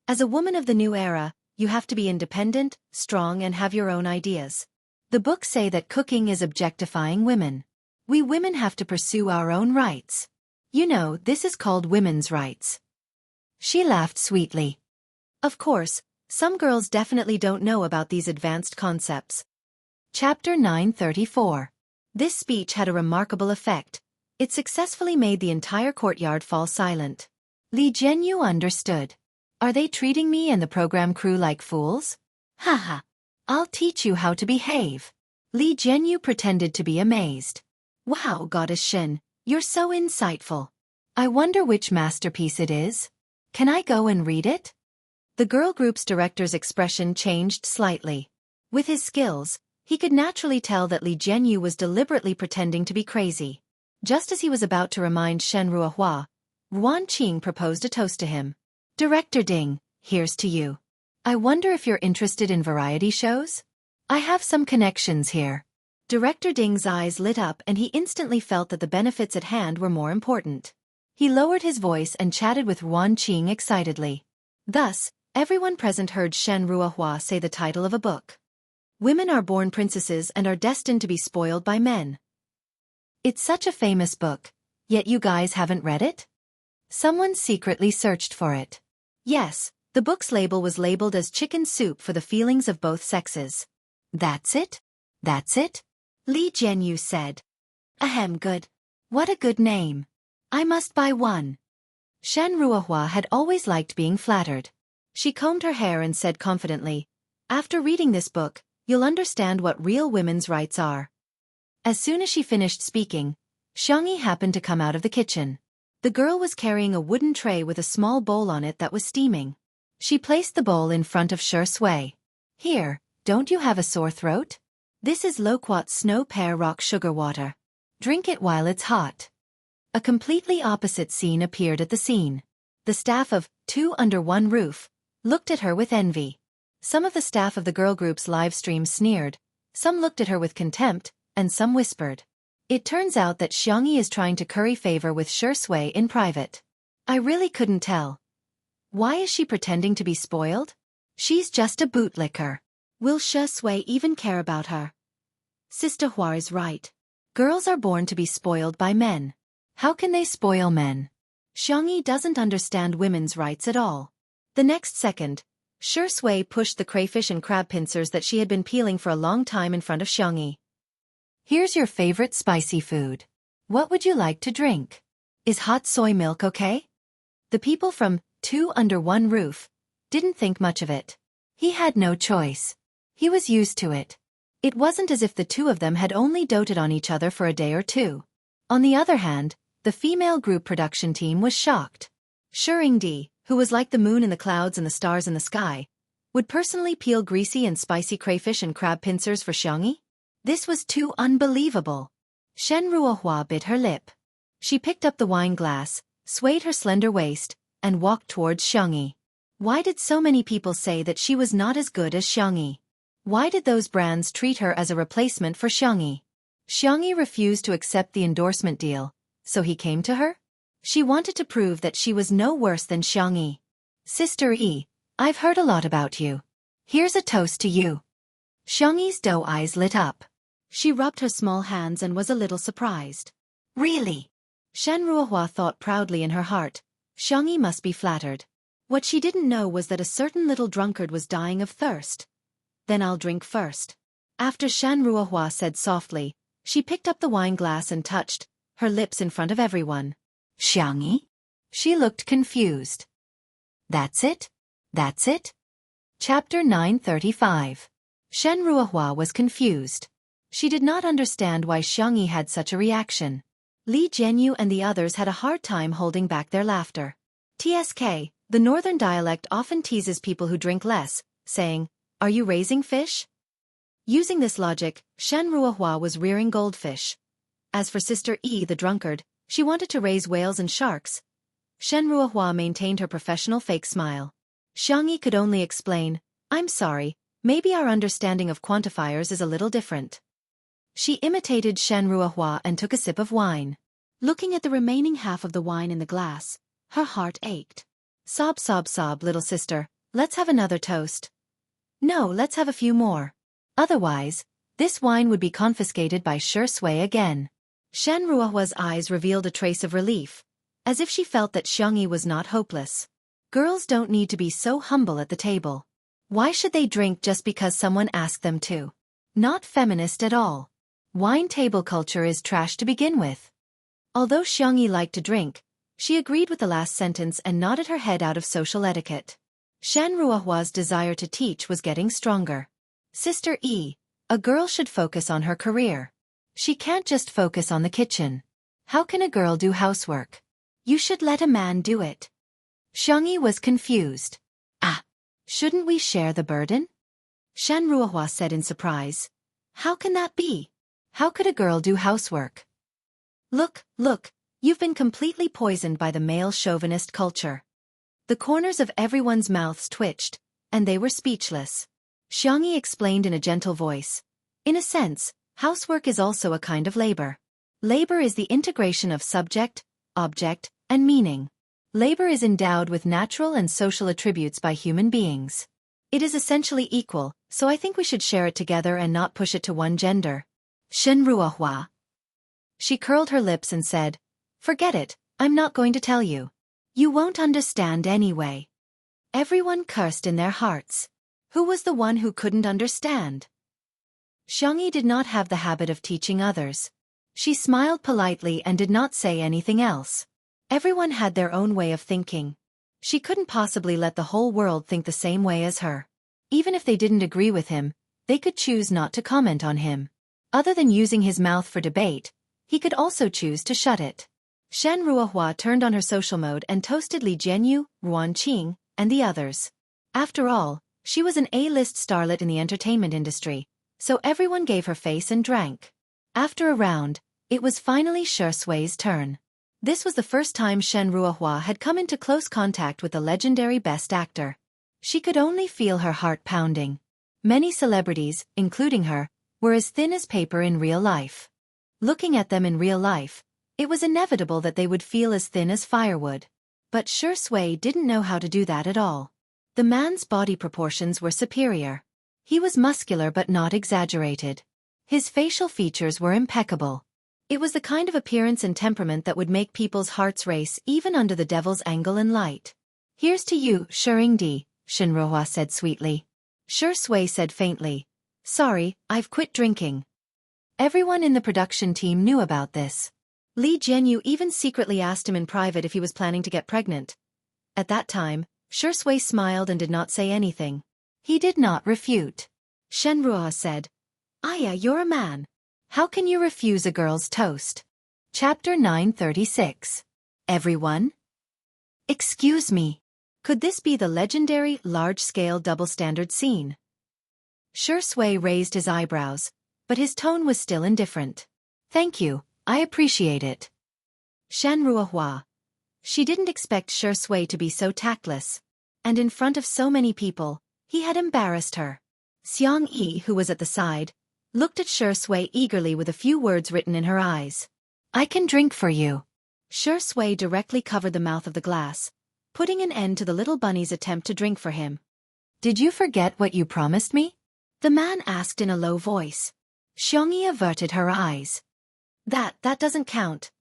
As a woman of the new era, you have to be independent, strong and have your own ideas. The books say that cooking is objectifying women. We women have to pursue our own rights. You know, this is called women's rights." She laughed sweetly. Of course, some girls definitely don't know about these advanced concepts. Chapter 934. This speech had a remarkable effect. It successfully made the entire courtyard fall silent. Li Jianyu understood. Are they treating me and the program crew like fools? Haha. I'll teach you how to behave. Li Jianyu pretended to be amazed. Wow, Goddess Shin, you're so insightful. I wonder which masterpiece it is. Can I go and read it? The girl group's director's expression changed slightly. With his skills, he could naturally tell that Li Jianyu was deliberately pretending to be crazy. Just as he was about to remind Shen Ruohua, Ruan Qing proposed a toast to him. "Director Ding, here's to you. I wonder if you're interested in variety shows? I have some connections here." Director Ding's eyes lit up and he instantly felt that the benefits at hand were more important. He lowered his voice and chatted with Ruan Qing excitedly. Thus, everyone present heard Shen Ruohua say the title of a book. Women are born princesses and are destined to be spoiled by men. It's such a famous book, yet you guys haven't read it? Someone secretly searched for it. Yes, the book's label was labeled as chicken soup for the feelings of both sexes. That's it? That's it? Li Jianyu said. Ahem, good. What a good name. I must buy one. Shen Ruohua had always liked being flattered. She combed her hair and said confidently, "After reading this book, you'll understand what real women's rights are." As soon as she finished speaking, Xianxia happened to come out of the kitchen. The girl was carrying a wooden tray with a small bowl on it that was steaming. She placed the bowl in front of Shui. "Here, don't you have a sore throat? This is loquat snow pear rock sugar water. Drink it while it's hot." A completely opposite scene appeared at the scene. The staff of Two Under One Roof looked at her with envy. Some of the staff of the girl group's live stream sneered, some looked at her with contempt, and some whispered. It turns out that Xianxia is trying to curry favor with Shui in private. I really couldn't tell. Why is she pretending to be spoiled? She's just a bootlicker. Will Shui even care about her? Sister Hua is right. Girls are born to be spoiled by men. How can they spoil men? Xianxia doesn't understand women's rights at all. The next second, Shui pushed the crayfish and crab pincers that she had been peeling for a long time in front of Xianxia. Here's your favorite spicy food. What would you like to drink? Is hot soy milk okay? The people from Two Under One Roof didn't think much of it. He had no choice. He was used to it. It wasn't as if the two of them had only doted on each other for a day or two. On the other hand, the female group production team was shocked. Shuringdi, who was like the moon in the clouds and the stars in the sky, would personally peel greasy and spicy crayfish and crab pincers for Xianxia? This was too unbelievable. Shen Ruohua bit her lip. She picked up the wine glass, swayed her slender waist, and walked towards Xianxia. Why did so many people say that she was not as good as Xianxia? Why did those brands treat her as a replacement for Xianxia? Xianxia refused to accept the endorsement deal, so he came to her? She wanted to prove that she was no worse than Xianxia. Sister E, I've heard a lot about you. Here's a toast to you. Xiangxi's doe eyes lit up. She rubbed her small hands and was a little surprised. Really? Shen Ruohua thought proudly in her heart. Xianxia must be flattered. What she didn't know was that a certain little drunkard was dying of thirst. Then I'll drink first. After Shen Ruohua said softly, she picked up the wine glass and touched her lips in front of everyone. Xianxia? She looked confused. That's it? That's it? Chapter 935. Shen Ruohua was confused. She did not understand why Xianxia had such a reaction. Li Jianyu and the others had a hard time holding back their laughter. TSK, the northern dialect often teases people who drink less, saying, "Are you raising fish?" Using this logic, Shen Ruohua was rearing goldfish. As for Sister E the drunkard, she wanted to raise whales and sharks. Shen Ruohua maintained her professional fake smile. Xianxia could only explain, "I'm sorry, maybe our understanding of quantifiers is a little different." She imitated Shen Ruohua and took a sip of wine. Looking at the remaining half of the wine in the glass, her heart ached. Sob, sob, sob, little sister, let's have another toast. No, let's have a few more. Otherwise, this wine would be confiscated by Shui again. Shen Ruohua's eyes revealed a trace of relief, as if she felt that Xianxia was not hopeless. Girls don't need to be so humble at the table. Why should they drink just because someone asked them to? Not feminist at all. Wine table culture is trash to begin with. Although Xianxia liked to drink, she agreed with the last sentence and nodded her head out of social etiquette. Shen Ruohua's desire to teach was getting stronger. Sister E, a girl should focus on her career. She can't just focus on the kitchen. How can a girl do housework? You should let a man do it. Xianxia was confused. Ah, shouldn't we share the burden? Shen Ruohua said in surprise. How can that be? How could a girl do housework? Look, look, you've been completely poisoned by the male chauvinist culture. The corners of everyone's mouths twitched, and they were speechless. Xianxia explained in a gentle voice. In a sense, housework is also a kind of labor. Labor is the integration of subject, object, and meaning. Labor is endowed with natural and social attributes by human beings. It is essentially equal, so I think we should share it together and not push it to one gender. Shen Ruohua. She curled her lips and said, "Forget it, I'm not going to tell you. You won't understand anyway." Everyone cursed in their hearts. Who was the one who couldn't understand? Xianxia did not have the habit of teaching others. She smiled politely and did not say anything else. Everyone had their own way of thinking. She couldn't possibly let the whole world think the same way as her. Even if they didn't agree with him, they could choose not to comment on him. Other than using his mouth for debate, he could also choose to shut it. Shen Ruohua turned on her social mode and toasted Li Jianyu, Ruan Qing, and the others. After all, she was an A-list starlet in the entertainment industry, so everyone gave her face and drank. After a round, it was finally Shui's turn. This was the first time Shen Ruohua had come into close contact with the legendary best actor. She could only feel her heart pounding. Many celebrities, including her, were as thin as paper in real life. Looking at them in real life, it was inevitable that they would feel as thin as firewood. But Shi Sui didn't know how to do that at all. The man's body proportions were superior. He was muscular but not exaggerated. His facial features were impeccable. It was the kind of appearance and temperament that would make people's hearts race even under the devil's angle and light. "Here's to you, Shengdi," Shen Ruohua said sweetly. Shi Sui said faintly, "Sorry, I've quit drinking." Everyone in the production team knew about this. Li Jianghu even secretly asked him in private if he was planning to get pregnant. At that time, Shi Sui smiled and did not say anything. He did not refute. Shen Ruohua said, "Aya, you're a man. How can you refuse a girl's toast?" Chapter 936. Everyone? Excuse me. Could this be the legendary, large-scale double-standard scene? Shi Sui raised his eyebrows, but his tone was still indifferent. "Thank you, I appreciate it." Shen Ruohua. She didn't expect Shi Sui to be so tactless. And in front of so many people, he had embarrassed her. Xianxia, who was at the side, looked at Shi Sui eagerly with a few words written in her eyes. "I can drink for you." Shi Sui directly covered the mouth of the glass, putting an end to the little bunny's attempt to drink for him. "Did you forget what you promised me?" the man asked in a low voice. Xianxia averted her eyes. That doesn't count."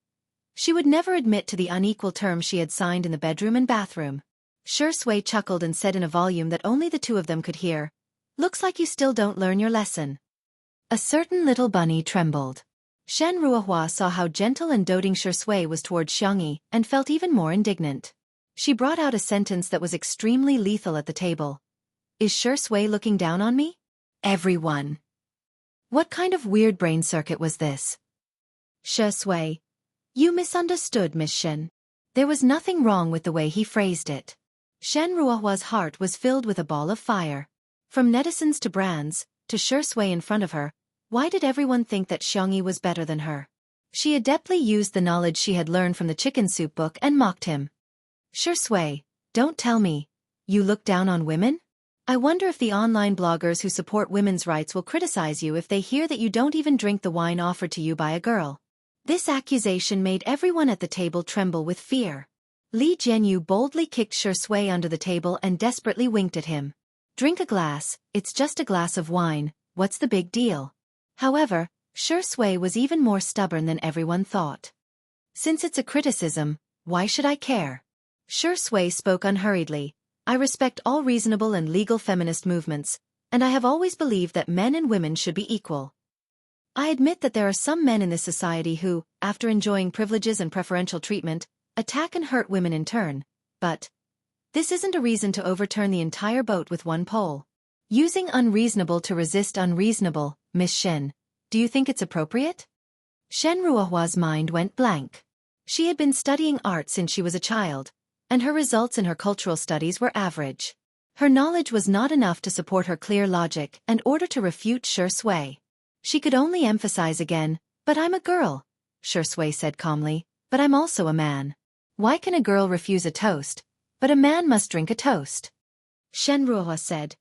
She would never admit to the unequal terms she had signed in the bedroom and bathroom. Shi Sui chuckled and said in a volume that only the two of them could hear, "Looks like you still don't learn your lesson." A certain little bunny trembled. Shen Ruohua saw how gentle and doting Shi Sui was toward Xianxia and felt even more indignant. She brought out a sentence that was extremely lethal at the table. "Is Shi Sui looking down on me?" Everyone. What kind of weird brain circuit was this? Shi Sui. "You misunderstood, Miss Shen." There was nothing wrong with the way he phrased it. Shen Ruohua's heart was filled with a ball of fire. From netizens to brands, to Shi Sui in front of her, why did everyone think that Xianxia was better than her? She adeptly used the knowledge she had learned from the chicken soup book and mocked him. "Shi Sui, don't tell me. You look down on women? I wonder if the online bloggers who support women's rights will criticize you if they hear that you don't even drink the wine offered to you by a girl." This accusation made everyone at the table tremble with fear. Li Jianghu boldly kicked Shi Sui under the table and desperately winked at him. "Drink a glass, it's just a glass of wine, what's the big deal?" However, Shi Sui was even more stubborn than everyone thought. "Since it's a criticism, why should I care?" Shi Sui spoke unhurriedly. "I respect all reasonable and legal feminist movements, and I have always believed that men and women should be equal. I admit that there are some men in this society who, after enjoying privileges and preferential treatment, attack and hurt women in turn, but this isn't a reason to overturn the entire boat with one pole. Using unreasonable to resist unreasonable, Miss Shen, do you think it's appropriate?" Shen Ruohua's mind went blank. She had been studying art since she was a child, and her results in her cultural studies were average. Her knowledge was not enough to support her clear logic and order to refute Shi Sui. She could only emphasize again, "But I'm a girl," Shi Sui said calmly, "but I'm also a man. Why can a girl refuse a toast, but a man must drink a toast?" Shen Ruohua said,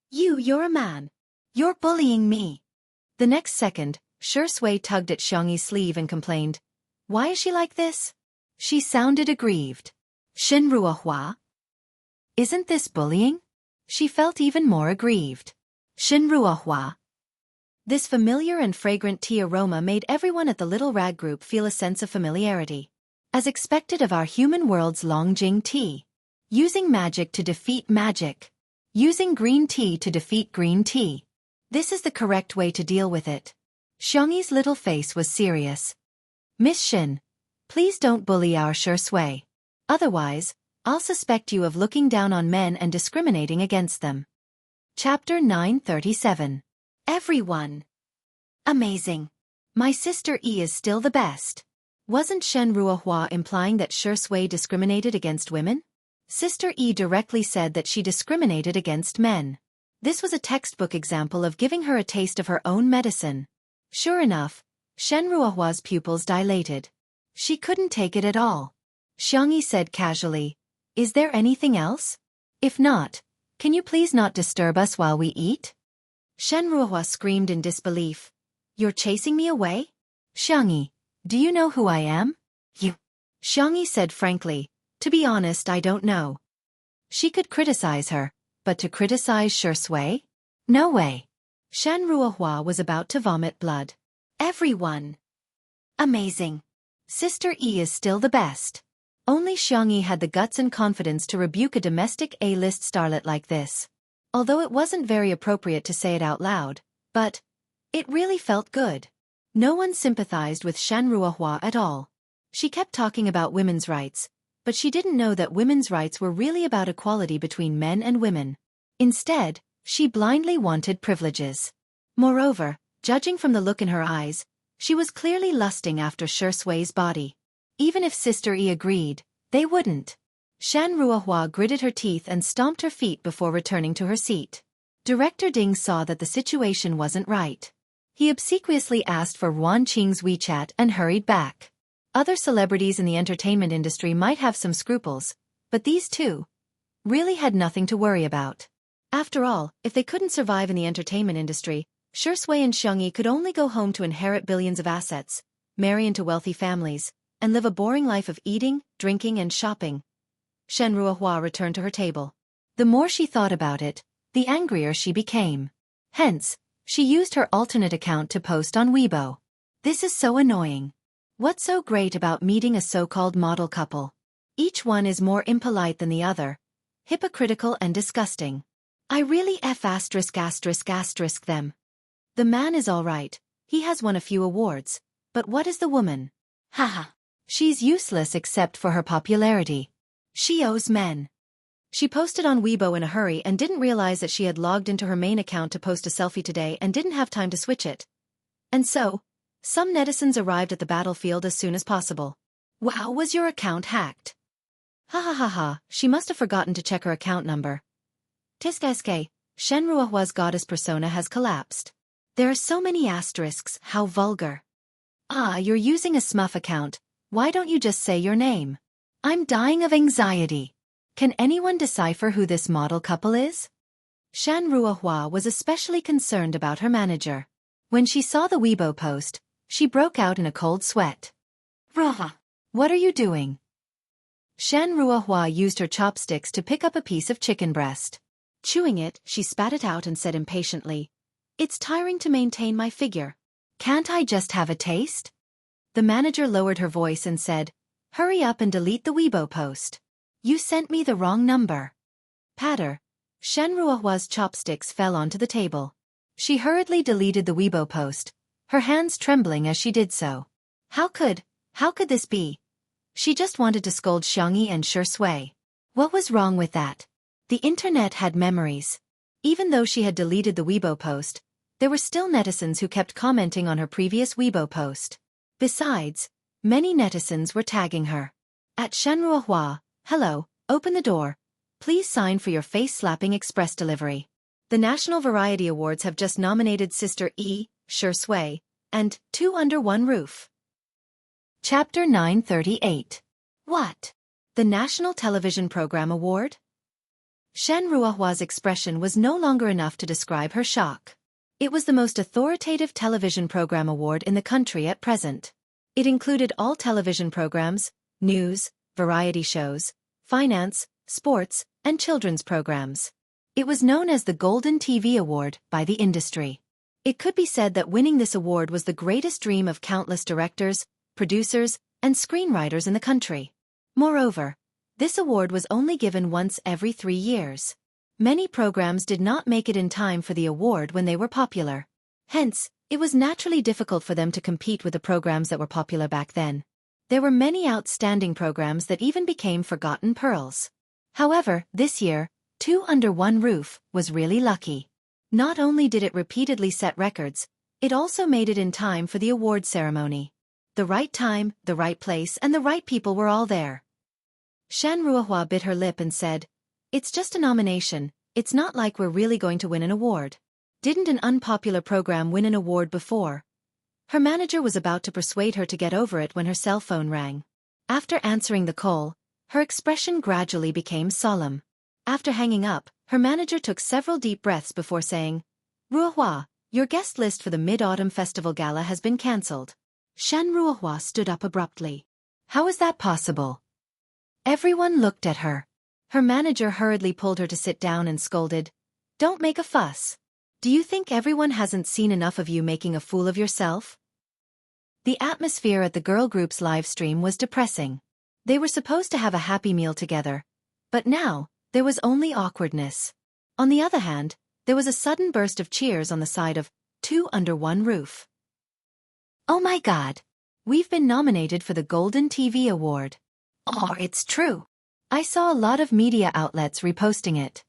You're a man. You're bullying me." The next second, Shi Sui tugged at Xianxi's sleeve and complained, "Why is she like this?" She sounded aggrieved. "Shen Ruohua? Isn't this bullying?" She felt even more aggrieved. "Shen Ruohua." This familiar and fragrant tea aroma made everyone at the little rag group feel a sense of familiarity. As expected of our human world's Longjing tea. Using magic to defeat magic. Using green tea to defeat green tea. This is the correct way to deal with it. Xianxi's little face was serious. "Miss Shen, please don't bully our Shi Sui. Otherwise, I'll suspect you of looking down on men and discriminating against them." Chapter 937. Everyone. Amazing. My sister E is still the best. Wasn't Shen Ruohua implying that Shi Sui discriminated against women? Sister E directly said that she discriminated against men. This was a textbook example of giving her a taste of her own medicine. Sure enough, Shen Ruohua's pupils dilated. She couldn't take it at all. Xianxia said casually, "Is there anything else? If not, can you please not disturb us while we eat?" Shen Ruohua screamed in disbelief. "You're chasing me away? Xianxia, do you know who I am?" "You." Xianxia said frankly, "To be honest, I don't know." She could criticize her, but to criticize Shui? No way. Shen Ruohua was about to vomit blood. Everyone. Amazing. Sister E is still the best. Only Xianxia had the guts and confidence to rebuke a domestic A-list starlet like this. Although it wasn't very appropriate to say it out loud, but it really felt good. No one sympathized with Shen Ruohua at all. She kept talking about women's rights, but she didn't know that women's rights were really about equality between men and women. Instead, she blindly wanted privileges. Moreover, judging from the look in her eyes, she was clearly lusting after Shui's body. Even if Sister E agreed, they wouldn't. Shen Ruohua gritted her teeth and stomped her feet before returning to her seat. Director Ding saw that the situation wasn't right. He obsequiously asked for Wan Qing's WeChat and hurried back. Other celebrities in the entertainment industry might have some scruples, but these two really had nothing to worry about. After all, if they couldn't survive in the entertainment industry, Shui and Xianxia could only go home to inherit billions of assets, marry into wealthy families, and live a boring life of eating, drinking, and shopping. Shen Ruohua returned to her table. The more she thought about it, the angrier she became. Hence, she used her alternate account to post on Weibo. "This is so annoying. What's so great about meeting a so-called model couple? Each one is more impolite than the other, hypocritical and disgusting. I really *** them. The man is all right, he has won a few awards, but what is the woman? Haha. She's useless except for her popularity. She owes men." She posted on Weibo in a hurry and didn't realize that she had logged into her main account to post a selfie today and didn't have time to switch it. And so, some netizens arrived at the battlefield as soon as possible. "Wow, was your account hacked?" "Ha ha ha ha, she must have forgotten to check her account number. Tiske, Shen Ruohua's goddess persona has collapsed. There are so many asterisks, how vulgar. Ah, you're using a smurf account, why don't you just say your name? I'm dying of anxiety. Can anyone decipher who this model couple is?" Shen Ruohua was especially concerned about her manager. When she saw the Weibo post, she broke out in a cold sweat. "Raha! What are you doing?" Shen Ruohua used her chopsticks to pick up a piece of chicken breast. Chewing it, she spat it out and said impatiently, "It's tiring to maintain my figure. Can't I just have a taste?" The manager lowered her voice and said, "Hurry up and delete the Weibo post. You sent me the wrong number." Patter. Shen Ruohua's chopsticks fell onto the table. She hurriedly deleted the Weibo post, her hands trembling as she did so. How could this be? She just wanted to scold Xianxia and Shui. What was wrong with that? The internet had memories. Even though she had deleted the Weibo post, there were still netizens who kept commenting on her previous Weibo post. Besides, many netizens were tagging her. At Shen Ruohua, "Hello, open the door. Please sign for your face-slapping express delivery. The National Variety Awards have just nominated Sister E, Shui, and Two Under One Roof." Chapter 938. What? The National Television Program Award? Shen Ruohua's expression was no longer enough to describe her shock. It was the most authoritative television program award in the country at present. It included all television programs, news, variety shows, finance, sports, and children's programs. It was known as the Golden TV Award by the industry. It could be said that winning this award was the greatest dream of countless directors, producers, and screenwriters in the country. Moreover, this award was only given once every 3 years. Many programs did not make it in time for the award when they were popular. Hence, it was naturally difficult for them to compete with the programs that were popular back then. There were many outstanding programs that even became forgotten pearls. However, this year, Two Under One Roof was really lucky. Not only did it repeatedly set records, it also made it in time for the award ceremony. The right time, the right place, and the right people were all there. Shen Ruohua bit her lip and said, "It's just a nomination, it's not like we're really going to win an award. Didn't an unpopular program win an award before?" Her manager was about to persuade her to get over it when her cell phone rang. After answering the call, her expression gradually became solemn. After hanging up, her manager took several deep breaths before saying, "Ruohua, your guest list for the Mid-Autumn Festival Gala has been cancelled." Shen Ruohua stood up abruptly. How is that possible? Everyone looked at her. Her manager hurriedly pulled her to sit down and scolded, "Don't make a fuss. Do you think everyone hasn't seen enough of you making a fool of yourself?" The atmosphere at the girl group's live stream was depressing. They were supposed to have a happy meal together, but now, there was only awkwardness. On the other hand, there was a sudden burst of cheers on the side of Two Under One Roof. "Oh my God! We've been nominated for the Golden TV Award." "Oh, it's true. I saw a lot of media outlets reposting it."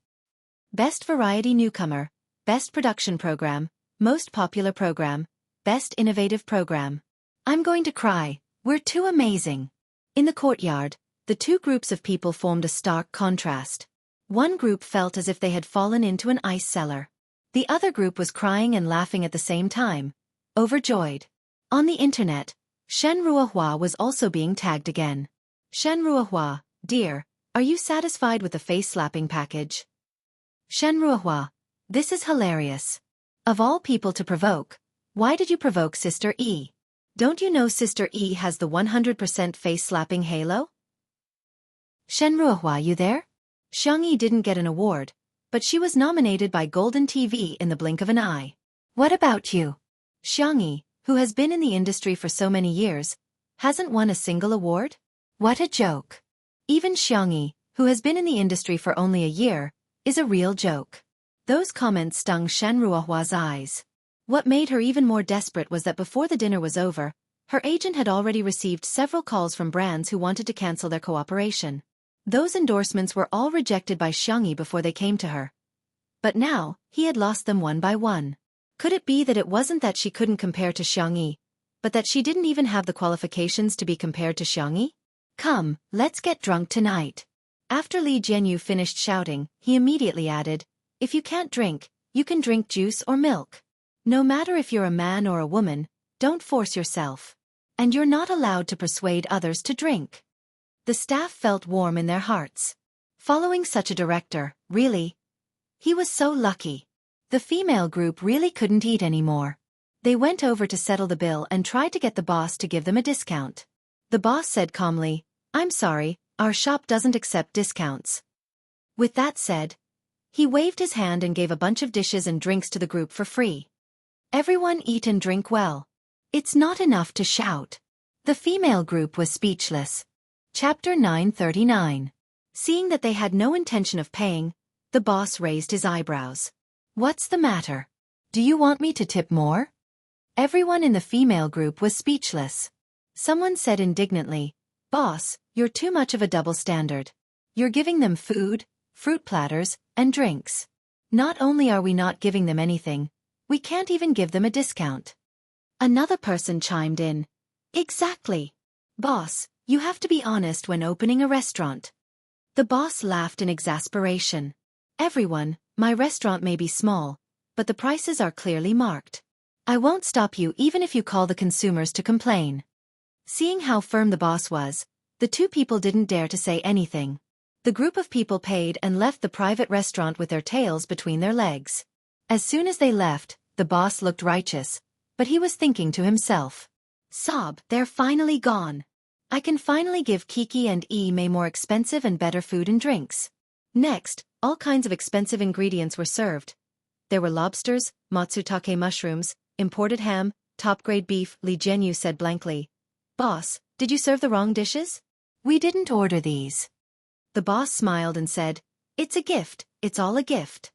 Best Variety Newcomer, Best Production Program, Most Popular Program, Best Innovative Program. I'm going to cry, we're too amazing. In the courtyard, the two groups of people formed a stark contrast. One group felt as if they had fallen into an ice cellar. The other group was crying and laughing at the same time, overjoyed. On the internet, Shen Ruohua was also being tagged again. "Shen Ruohua, dear, are you satisfied with the face-slapping package?" "Shen Ruohua, this is hilarious. Of all people to provoke, why did you provoke Sister E? Don't you know Sister E has the 100% face-slapping halo?" "Shen Ruohua, you there?" Xianxia didn't get an award, but she was nominated by Golden TV in the blink of an eye. "What about you?" Xianxia, who has been in the industry for so many years, hasn't won a single award? What a joke. Even Xianxia, who has been in the industry for only a year, is a real joke. Those comments stung Shen Ruohua's eyes. What made her even more desperate was that before the dinner was over, her agent had already received several calls from brands who wanted to cancel their cooperation. Those endorsements were all rejected by Xianxia before they came to her. But now, he had lost them one by one. Could it be that it wasn't that she couldn't compare to Xianxia, but that she didn't even have the qualifications to be compared to Xianxia? "Come, let's get drunk tonight." After Li Jianyu finished shouting, he immediately added, "If you can't drink, you can drink juice or milk. No matter if you're a man or a woman, don't force yourself. And you're not allowed to persuade others to drink." The staff felt warm in their hearts. Following such a director, really? He was so lucky. The female group really couldn't eat anymore. They went over to settle the bill and tried to get the boss to give them a discount. The boss said calmly, "I'm sorry, our shop doesn't accept discounts." With that said, he waved his hand and gave a bunch of dishes and drinks to the group for free. Everyone eat and drink well. It's not enough to shout. The female group was speechless. Chapter 939. Seeing that they had no intention of paying, the boss raised his eyebrows. "What's the matter? Do you want me to tip more?" Everyone in the female group was speechless. Someone said indignantly, "Boss, you're too much of a double standard. You're giving them food, fruit platters, and drinks. Not only are we not giving them anything, we can't even give them a discount." Another person chimed in, "Exactly. Boss, you have to be honest when opening a restaurant." The boss laughed in exasperation. "Everyone, my restaurant may be small, but the prices are clearly marked. I won't stop you even if you call the consumers to complain." Seeing how firm the boss was, the two people didn't dare to say anything. The group of people paid and left the private restaurant with their tails between their legs. As soon as they left, the boss looked righteous, but he was thinking to himself, "Sob, they're finally gone. I can finally give Kiki and Mei more expensive and better food and drinks." Next, all kinds of expensive ingredients were served. There were lobsters, matsutake mushrooms, imported ham, top-grade beef. Li Jianyu said blankly, "Boss, did you serve the wrong dishes?" "We didn't order these." The boss smiled and said, "It's a gift, it's all a gift."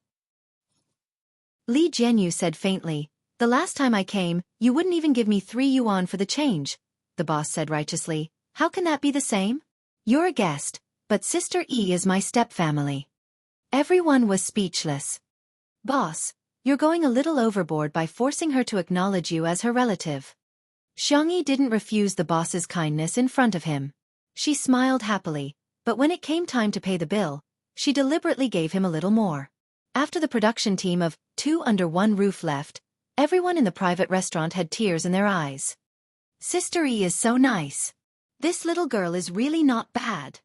Li Jianyu said faintly, "The last time I came, you wouldn't even give me 3 yuan for the change." The boss said righteously, "How can that be the same? You're a guest, but Sister E is my stepfamily." Everyone was speechless. "Boss, you're going a little overboard by forcing her to acknowledge you as her relative." Xianxia didn't refuse the boss's kindness in front of him. She smiled happily, but when it came time to pay the bill, she deliberately gave him a little more. After the production team of Two Under One Roof left, Everyone in the private restaurant had tears in their eyes. Sister E is so nice. This little girl is really not bad.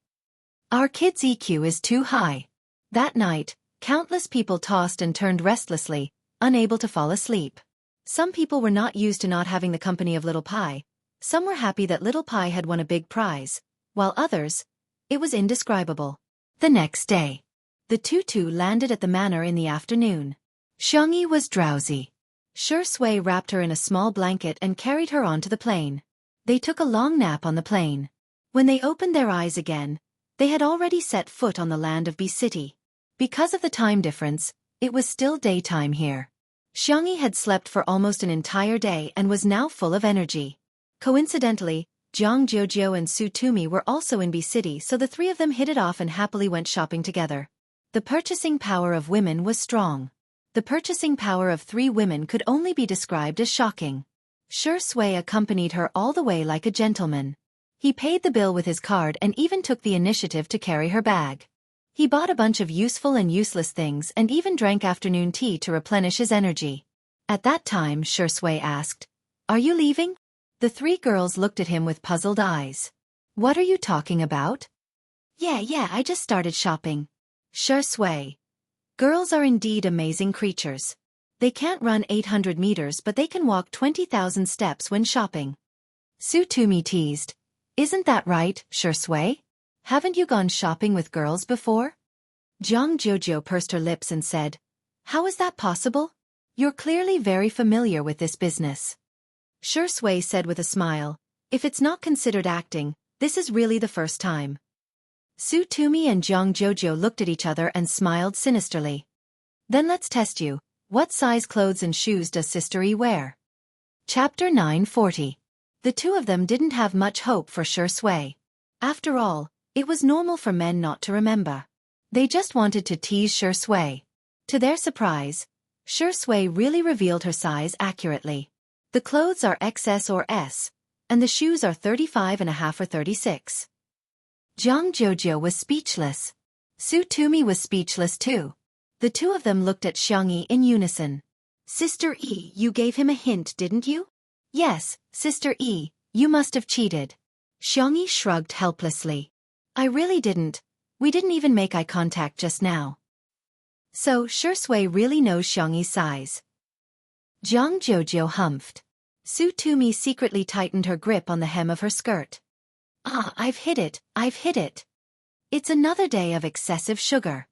Our kid's EQ is too high. That night, countless people tossed and turned restlessly, unable to fall asleep. Some people were not used to not having the company of Little Pie. Some were happy that Little Pie had won a big prize, while others, it was indescribable. The next day, the tutu landed at the manor in the afternoon. Xianxia was drowsy. Shui wrapped her in a small blanket and carried her onto the plane. They took a long nap on the plane. When they opened their eyes again, they had already set foot on the land of B City. Because of the time difference, it was still daytime here. Xianxia had slept for almost an entire day and was now full of energy. Coincidentally, Jianghu and Su Tumi were also in B City, so the three of them hit it off and happily went shopping together. The purchasing power of women was strong. The purchasing power of three women could only be described as shocking. Shui accompanied her all the way like a gentleman. He paid the bill with his card and even took the initiative to carry her bag. He bought a bunch of useful and useless things and even drank afternoon tea to replenish his energy. At that time, Shui asked, "Are you leaving?" The three girls looked at him with puzzled eyes. "What are you talking about?" Yeah, I just started shopping." Shui. Girls are indeed amazing creatures. They can't run 800 meters but they can walk 20,000 steps when shopping. Su Tumi teased, "Isn't that right, Shui? Haven't you gone shopping with girls before?" Jianghu pursed her lips and said, "How is that possible? You're clearly very familiar with this business." Shui said with a smile, "If it's not considered acting, this is really the first time." Su Tumi and Jianghu looked at each other and smiled sinisterly. "Then let's test you. What size clothes and shoes does Sister E wear?" Chapter 940. The two of them didn't have much hope for Shui. After all, it was normal for men not to remember. They just wanted to tease Shui. To their surprise, Shui really revealed her size accurately. The clothes are XS or S, and the shoes are 35.5 or 36. Jianghu was speechless. Su Tumi was speechless too. The two of them looked at Xianxia in unison. "Sister E, you gave him a hint, didn't you?" "Yes, Sister E, you must have cheated." Xianxia shrugged helplessly. "I really didn't. We didn't even make eye contact just now." So Shui really knows Xianxia's size. Jianghu humphed. Su Tumi secretly tightened her grip on the hem of her skirt. I've hit it. It's another day of excessive sugar."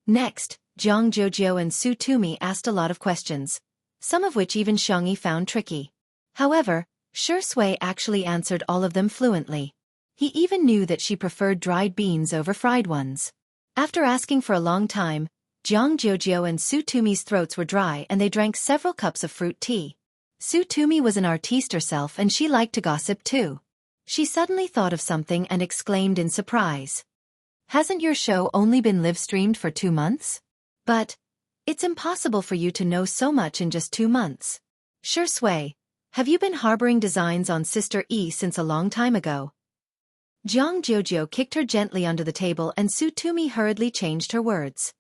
Next, Jianghu and Su Tumi asked a lot of questions, some of which even Xianxia found tricky. However, Shui actually answered all of them fluently. He even knew that she preferred dried beans over fried ones. After asking for a long time, Jianghu and Su Tumi's throats were dry and they drank several cups of fruit tea. Su Tumi was an artiste herself and she liked to gossip too. She suddenly thought of something and exclaimed in surprise. "Hasn't your show only been live-streamed for 2 months? But it's impossible for you to know so much in just 2 months. Shui, have you been harboring designs on Sister E since a long time ago?" Jianghu kicked her gently under the table and Su Tumi hurriedly changed her words.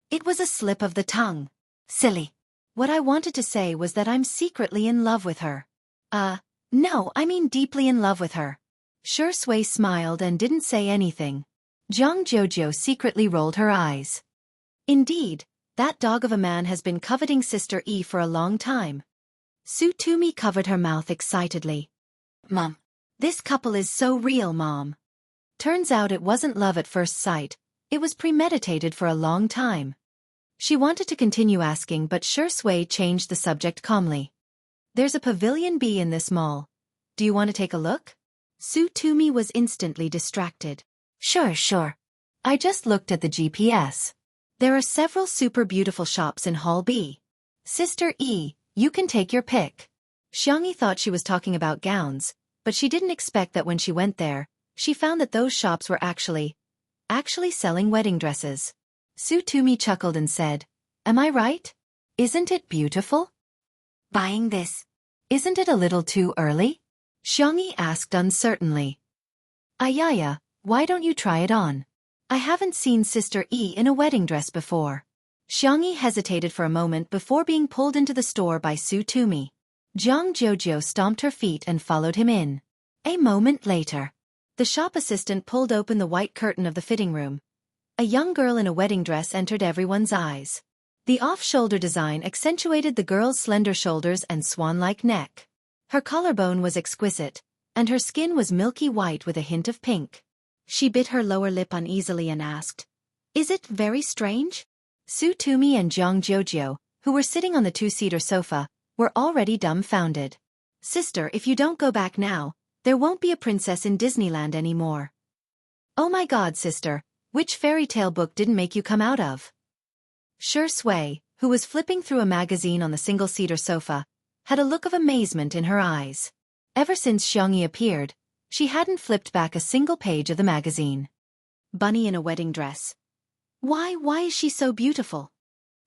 "It was a slip of the tongue. Silly. What I wanted to say was that I'm secretly in love with her." No, I mean deeply in love with her." Shui smiled and didn't say anything. Jianghu secretly rolled her eyes. "Indeed, that dog of a man has been coveting Sister E for a long time." Su Tumi covered her mouth excitedly. "Mom, this couple is so real, Mom." Turns out it wasn't love at first sight, it was premeditated for a long time. She wanted to continue asking but Shui changed the subject calmly. "There's a Pavilion B in this mall. Do you want to take a look?" Su Tumi was instantly distracted. Sure. I just looked at the GPS. There are several super beautiful shops in Hall B. Sister E, you can take your pick." Xianxia thought she was talking about gowns, but she didn't expect that when she went there, she found that those shops were actually selling wedding dresses. Su Tumi chuckled and said, "Am I right? Isn't it beautiful?" "Buying this. Isn't it a little too early?" Xianxia asked uncertainly. "Ayaya, why don't you try it on? I haven't seen Sister E in a wedding dress before." Xianxia hesitated for a moment before being pulled into the store by Su Tumi. Jianghu stomped her feet and followed him in. A moment later, the shop assistant pulled open the white curtain of the fitting room. A young girl in a wedding dress entered everyone's eyes. The off-shoulder design accentuated the girl's slender shoulders and swan-like neck. Her collarbone was exquisite, and her skin was milky white with a hint of pink. She bit her lower lip uneasily and asked, "Is it very strange?" Su Tumi and Jianghu, who were sitting on the two-seater sofa, were already dumbfounded. "Sister, if you don't go back now, there won't be a princess in Disneyland anymore." "Oh my God, sister, which fairy tale book didn't make you come out of?" Shui, who was flipping through a magazine on the single-seater sofa, had a look of amazement in her eyes. Ever since Xianxia appeared, she hadn't flipped back a single page of the magazine. Bunny in a wedding dress. Why is she so beautiful?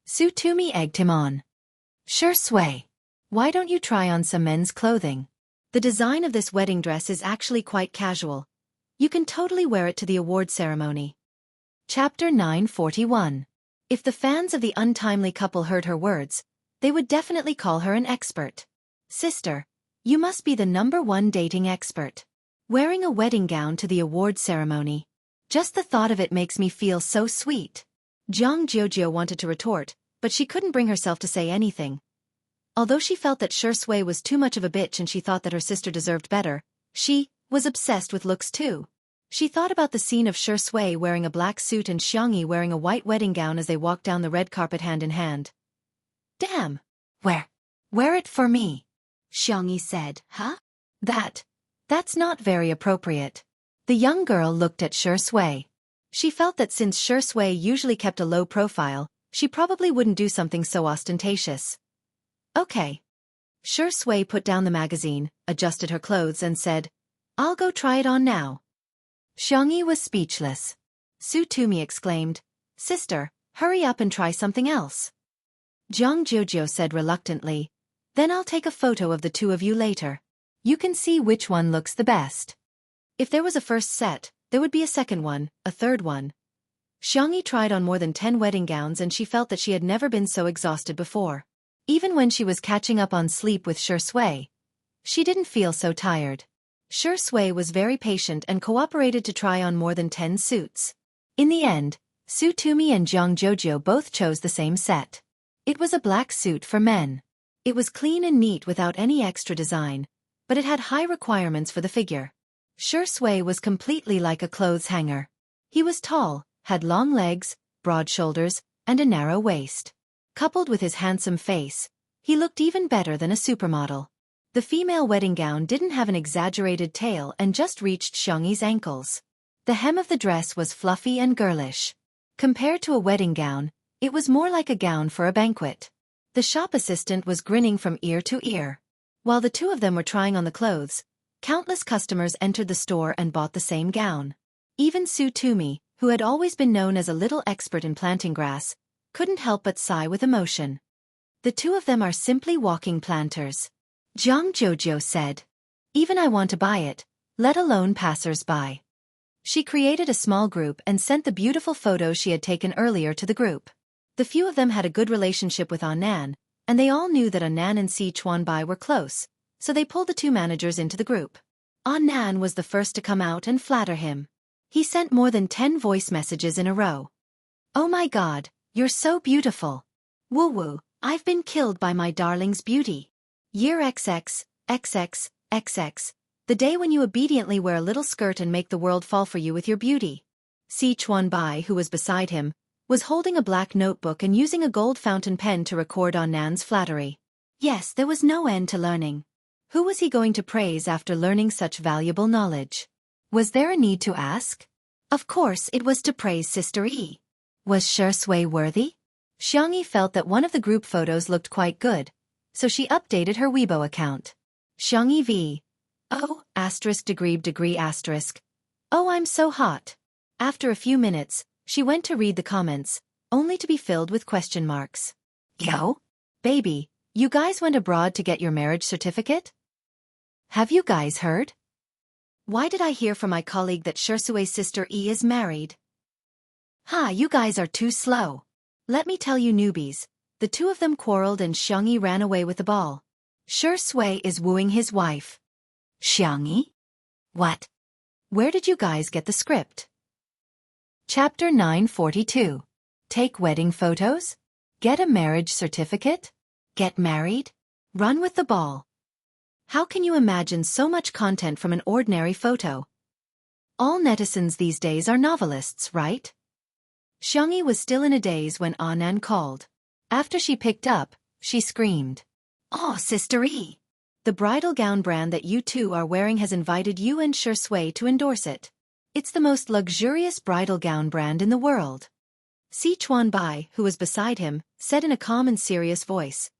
Su Tumi egged him on. Shui, why don't you try on some men's clothing? The design of this wedding dress is actually quite casual. You can totally wear it to the award ceremony. Chapter 941. If the fans of the untimely couple heard her words, they would definitely call her an expert. Sister, you must be the #1 dating expert. Wearing a wedding gown to the award ceremony. Just the thought of it makes me feel so sweet. Jianghu wanted to retort, but she couldn't bring herself to say anything. Although she felt that Shui was too much of a bitch and she thought that her sister deserved better, she was obsessed with looks too. She thought about the scene of Shui wearing a black suit and Xianxia wearing a white wedding gown as they walked down the red carpet hand in hand. Damn! Wear it for me, Xianxia said. Huh? That's not very appropriate. The young girl looked at Shui. She felt that since Shui usually kept a low profile, she probably wouldn't do something so ostentatious. Okay. Shui put down the magazine, adjusted her clothes and said, "I'll go try it on now." Xianxia was speechless. Su Tumi exclaimed, "Sister, hurry up and try something else." Jianghu said reluctantly, "Then I'll take a photo of the two of you later. You can see which one looks the best." If there was a first set, there would be a second one, a third one. Xianxia tried on more than 10 wedding gowns and she felt that she had never been so exhausted before. Even when she was catching up on sleep with Shui, she didn't feel so tired. Shui was very patient and cooperated to try on more than 10 suits. In the end, Su Tumi and Jianghu both chose the same set. It was a black suit for men. It was clean and neat without any extra design, but it had high requirements for the figure. Shui was completely like a clothes hanger. He was tall, had long legs, broad shoulders, and a narrow waist. Coupled with his handsome face, he looked even better than a supermodel. The female wedding gown didn't have an exaggerated tail and just reached Xianxia's ankles. The hem of the dress was fluffy and girlish. Compared to a wedding gown, it was more like a gown for a banquet. The shop assistant was grinning from ear to ear. While the two of them were trying on the clothes, countless customers entered the store and bought the same gown. Even Su Tumi, who had always been known as a little expert in planting grass, couldn't help but sigh with emotion. The two of them are simply walking planters. Jianghu said. Even I want to buy it, let alone passers-by. She created a small group and sent the beautiful photos she had taken earlier to the group. The few of them had a good relationship with Annan, and they all knew that Annan and Sichuanbai were close, so they pulled the two managers into the group. Annan was the first to come out and flatter him. He sent more than 10 voice messages in a row. "Oh my God, you're so beautiful. Woo, I've been killed by my darling's beauty. Year XX, XX, XX, the day when you obediently wear a little skirt and make the world fall for you with your beauty." Sichuanbai, who was beside him, was holding a black notebook and using a gold fountain pen to record Annan's flattery. Yes, there was no end to learning. Who was he going to praise after learning such valuable knowledge? Was there a need to ask? Of course it was to praise Sister E. Was Shui worthy? Xianxia felt that one of the group photos looked quite good, so she updated her Weibo account. Xianxia V. Oh, *degree***. Oh, I'm so hot. After a few minutes, she went to read the comments, only to be filled with question marks. Yo? Baby, you guys went abroad to get your marriage certificate? Have you guys heard? Why did I hear from my colleague that Shui's sister E is married? Ha, you guys are too slow. Let me tell you newbies. The two of them quarreled and Xianxia ran away with the ball. Shui is wooing his wife. Xianxia? What? Where did you guys get the script? Chapter 942. Take wedding photos? Get a marriage certificate? Get married? Run with the ball. How can you imagine so much content from an ordinary photo? All netizens these days are novelists, right? Xianxia was still in a daze when Anan called. After she picked up, she screamed. Oh, Sister E! The bridal gown brand that you two are wearing has invited you and Shui to endorse it. It's the most luxurious bridal gown brand in the world. Bai, who was beside him, said in a calm and serious voice.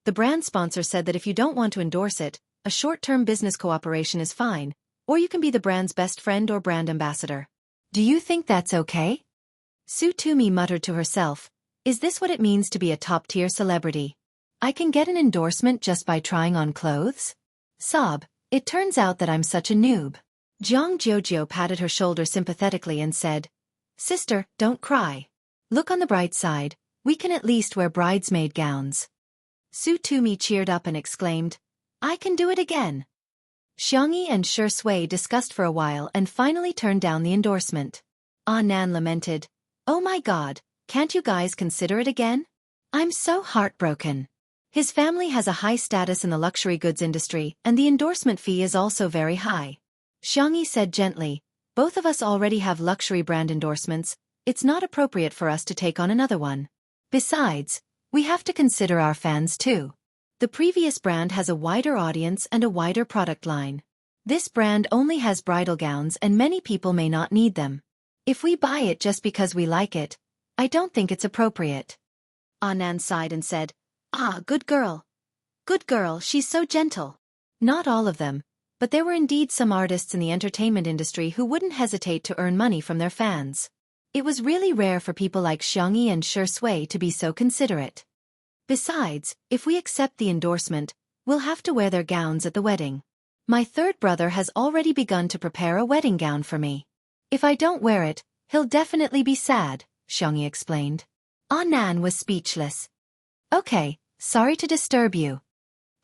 The brand sponsor said that if you don't want to endorse it, a short-term business cooperation is fine, or you can be the brand's best friend or brand ambassador. Do you think that's okay? Su Tumi muttered to herself, is this what it means to be a top-tier celebrity? I can get an endorsement just by trying on clothes? Sob, it turns out that I'm such a noob. Jiang Jojo patted her shoulder sympathetically and said, Sister, don't cry. Look on the bright side, we can at least wear bridesmaid gowns. Su Tumi cheered up and exclaimed, I can do it again. Xianxia and Shui discussed for a while and finally turned down the endorsement. Nan lamented, oh my god, can't you guys consider it again? I'm so heartbroken. His family has a high status in the luxury goods industry and the endorsement fee is also very high. Xianxia said gently, both of us already have luxury brand endorsements, it's not appropriate for us to take on another one. Besides, we have to consider our fans too. The previous brand has a wider audience and a wider product line. This brand only has bridal gowns and many people may not need them. If we buy it just because we like it, I don't think it's appropriate. Anan sighed and said, ah, good girl. Good girl, she's so gentle. Not all of them, but there were indeed some artists in the entertainment industry who wouldn't hesitate to earn money from their fans. It was really rare for people like Xianxia and Shui to be so considerate. Besides, if we accept the endorsement, we'll have to wear their gowns at the wedding. My third brother has already begun to prepare a wedding gown for me. If I don't wear it, he'll definitely be sad, Xianxia explained. Anan was speechless. Okay, sorry to disturb you.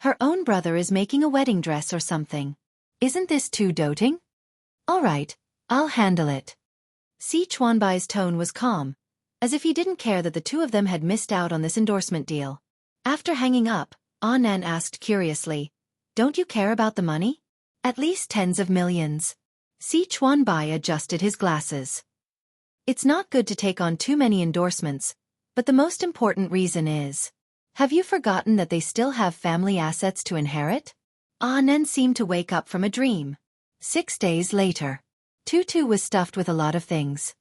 Her own brother is making a wedding dress or something. Isn't this too doting? All right, I'll handle it. Bai's tone was calm, as if he didn't care that the two of them had missed out on this endorsement deal. After hanging up, Anan asked curiously, don't you care about the money? At least tens of millions. Bai adjusted his glasses. It's not good to take on too many endorsements, but the most important reason is, have you forgotten that they still have family assets to inherit? Anan seemed to wake up from a dream. 6 days later. Tutu was stuffed with a lot of things.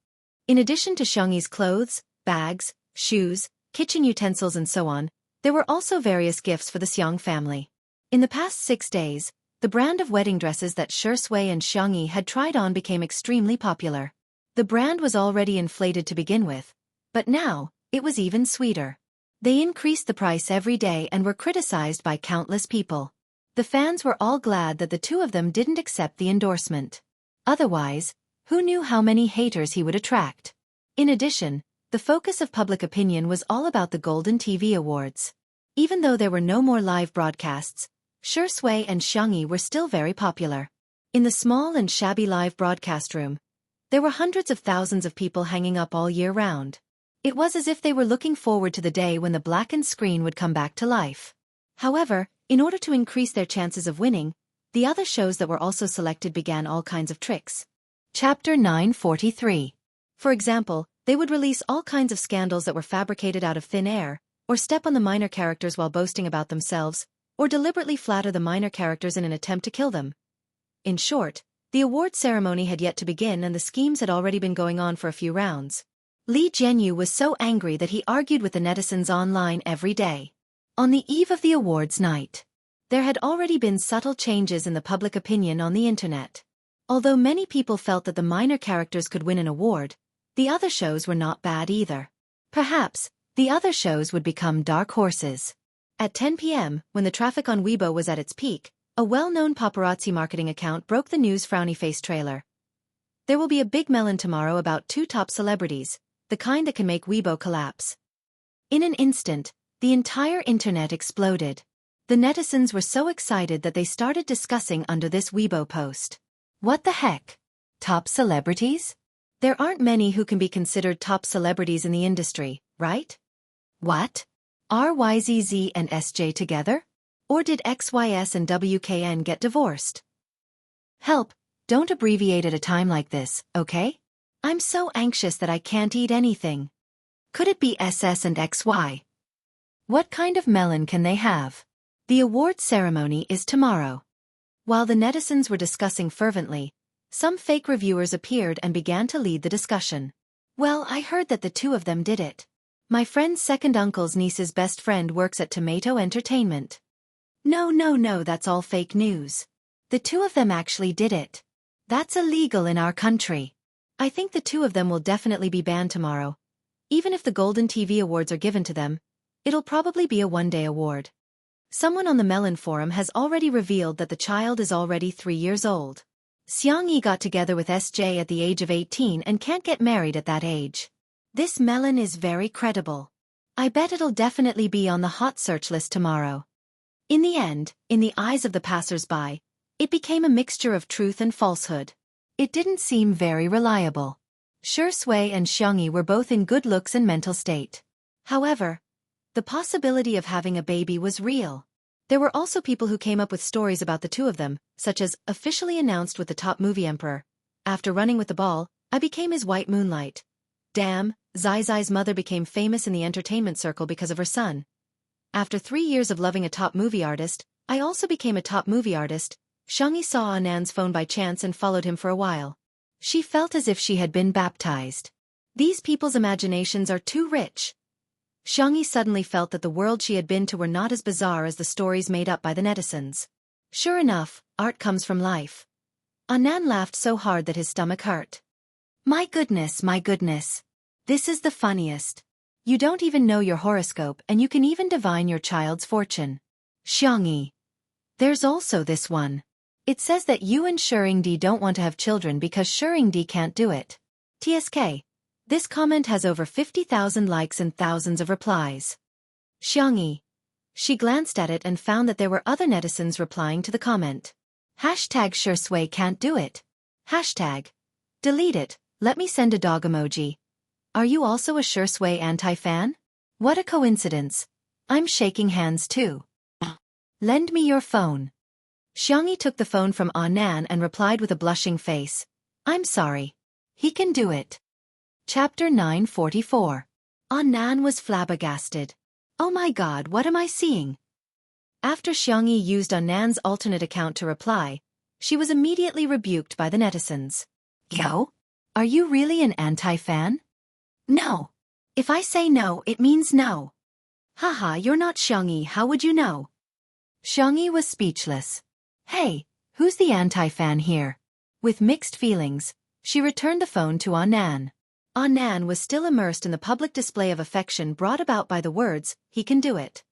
In addition to Xianxia's clothes, bags, shoes, kitchen utensils and so on, there were also various gifts for the Xiang family. In the past 6 days, the brand of wedding dresses that Shui and Xianxia had tried on became extremely popular. The brand was already inflated to begin with, but now, it was even sweeter. They increased the price every day and were criticized by countless people. The fans were all glad that the two of them didn't accept the endorsement. Otherwise, who knew how many haters he would attract? In addition, the focus of public opinion was all about the Golden TV Awards. Even though there were no more live broadcasts, Shui and Xianxia were still very popular. In the small and shabby live broadcast room, there were hundreds of thousands of people hanging up all year round. It was as if they were looking forward to the day when the blackened screen would come back to life. However, in order to increase their chances of winning, the other shows that were also selected began all kinds of tricks. Chapter 943. For example, they would release all kinds of scandals that were fabricated out of thin air, or step on the minor characters while boasting about themselves, or deliberately flatter the minor characters in an attempt to kill them. In short, the award ceremony had yet to begin and the schemes had already been going on for a few rounds. Li Jianghu was so angry that he argued with the netizens online every day. On the eve of the awards night, there had already been subtle changes in the public opinion on the internet. Although many people felt that the minor characters could win an award, the other shows were not bad either. Perhaps, the other shows would become dark horses. At 10 p.m., when the traffic on Weibo was at its peak, a well-known paparazzi marketing account broke the news frowny face trailer. There will be a big melon tomorrow about 2 top celebrities, the kind that can make Weibo collapse. In an instant, the entire internet exploded. The netizens were so excited that they started discussing under this Weibo post. What the heck? Top celebrities? There aren't many who can be considered top celebrities in the industry, right? What? Are YZZ and SJ together? Or did XYS and WKN get divorced? Help, don't abbreviate at a time like this, okay? I'm so anxious that I can't eat anything. Could it be SS and XY? What kind of melon can they have? The award ceremony is tomorrow. While the netizens were discussing fervently, some fake reviewers appeared and began to lead the discussion. Well, I heard that the two of them did it. My friend's second uncle's niece's best friend works at Tomato Entertainment. No, that's all fake news. The two of them actually did it. That's illegal in our country. I think the two of them will definitely be banned tomorrow. Even if the Golden TV Awards are given to them, it'll probably be a one-day award. Someone on the Melon forum has already revealed that the child is already 3 years old. Xianxia got together with SJ at the age of 18 and can't get married at that age. This Melon is very credible. I bet it'll definitely be on the hot search list tomorrow. In the end, in the eyes of the passers-by, it became a mixture of truth and falsehood. It didn't seem very reliable. Shui and Xianxia were both in good looks and mental state. However, the possibility of having a baby was real. There were also people who came up with stories about the two of them, such as, officially announced with the top movie emperor. After running with the ball, I became his white moonlight. Damn, Zai's mother became famous in the entertainment circle because of her son. After 3 years of loving a top movie artist, I also became a top movie artist. Xianxia saw Anan's phone by chance and followed him for a while. She felt as if she had been baptized. These people's imaginations are too rich. Xianxia suddenly felt that the world she had been to were not as bizarre as the stories made up by the netizens. Sure enough, art comes from life. Anan laughed so hard that his stomach hurt. My goodness. This is the funniest. You don't even know your horoscope and you can even divine your child's fortune. Xianxia. There's also this one. It says that you and Shuringdi don't want to have children because Shuringdi can't do it. TSK. This comment has over 50,000 likes and thousands of replies. Xianxia. She glanced at it and found that there were other netizens replying to the comment. Hashtag Shui can't do it. Hashtag. Delete it, let me send a dog emoji. Are you also a Shui anti-fan? What a coincidence. I'm shaking hands too. Lend me your phone. Xianxia took the phone from Anan and replied with a blushing face. I'm sorry. He can do it. Chapter 944. Anan was flabbergasted. Oh my god, what am I seeing? After Xianxia used Anan's alternate account to reply, she was immediately rebuked by the netizens. Yo? Are you really an anti-fan? No. If I say no, it means no. Haha, you're not Xianxia, how would you know? Xianxia was speechless. Hey, who's the anti-fan here? With mixed feelings, she returned the phone to Anan. Anan was still immersed in the public display of affection brought about by the words, he can do it.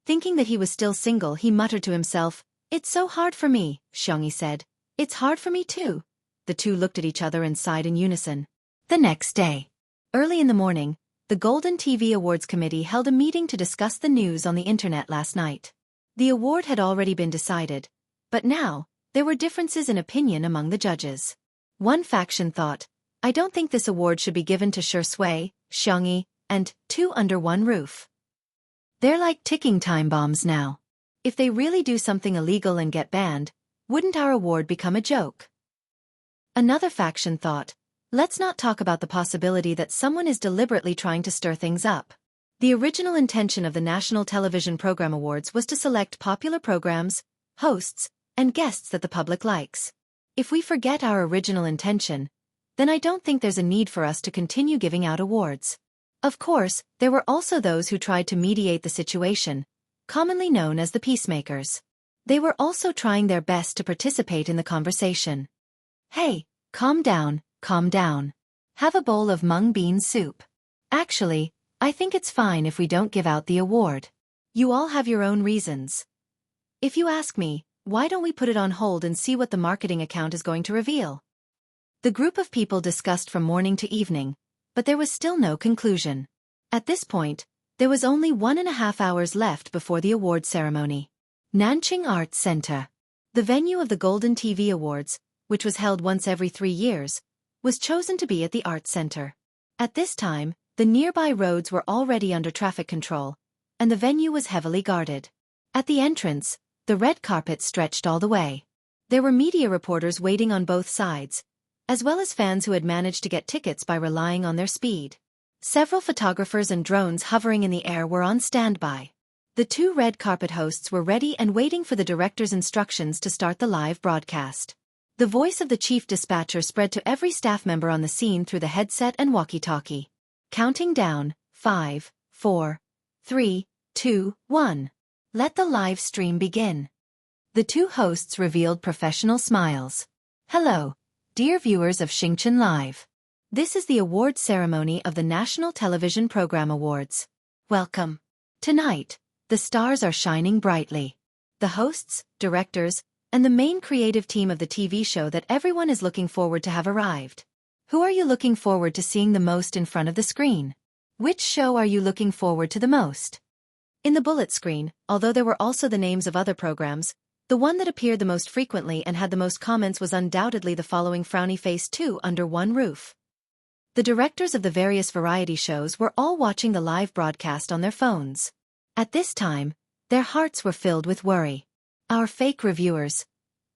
Thinking that he was still single, he muttered to himself, it's so hard for me, Xianxia said. It's hard for me too. The two looked at each other and sighed in unison. The next day. Early in the morning, the Golden TV Awards Committee held a meeting to discuss the news on the internet last night. The award had already been decided, but now, there were differences in opinion among the judges. One faction thought, I don't think this award should be given to Shui, Xianxia, and two under one roof. They're like ticking time bombs now. If they really do something illegal and get banned, wouldn't our award become a joke? Another faction thought, let's not talk about the possibility that someone is deliberately trying to stir things up. The original intention of the National Television Program Awards was to select popular programs, hosts, and guests that the public likes. If we forget our original intention, then I don't think there's a need for us to continue giving out awards. Of course, there were also those who tried to mediate the situation, commonly known as the peacemakers. They were also trying their best to participate in the conversation. Hey, calm down, calm down. Have a bowl of mung bean soup. Actually, I think it's fine if we don't give out the award. You all have your own reasons. If you ask me, why don't we put it on hold and see what the marketing account is going to reveal? The group of people discussed from morning to evening, but there was still no conclusion. At this point, there was only 1.5 hours left before the award ceremony. Nanjing Arts Center. The venue of the Golden TV Awards, which was held once every 3 years, was chosen to be at the Arts Center. At this time, the nearby roads were already under traffic control, and the venue was heavily guarded. At the entrance, the red carpet stretched all the way. There were media reporters waiting on both sides, as well as fans who had managed to get tickets by relying on their speed. Several photographers and drones hovering in the air were on standby. The 2 red carpet hosts were ready and waiting for the director's instructions to start the live broadcast. The voice of the chief dispatcher spread to every staff member on the scene through the headset and walkie-talkie. Counting down, 5, 4, 3, 2, 1. Let the live stream begin. The 2 hosts revealed professional smiles. Hello, dear viewers of Xianxia Live. This is the award ceremony of the National Television Program Awards. Welcome. Tonight, the stars are shining brightly. The hosts, directors, and the main creative team of the TV show that everyone is looking forward to have arrived. Who are you looking forward to seeing the most in front of the screen? Which show are you looking forward to the most? In the bullet screen, although there were also the names of other programs, the one that appeared the most frequently and had the most comments was undoubtedly the following frowny face 2 under one roof. The directors of the various variety shows were all watching the live broadcast on their phones. At this time, their hearts were filled with worry. Our fake reviewers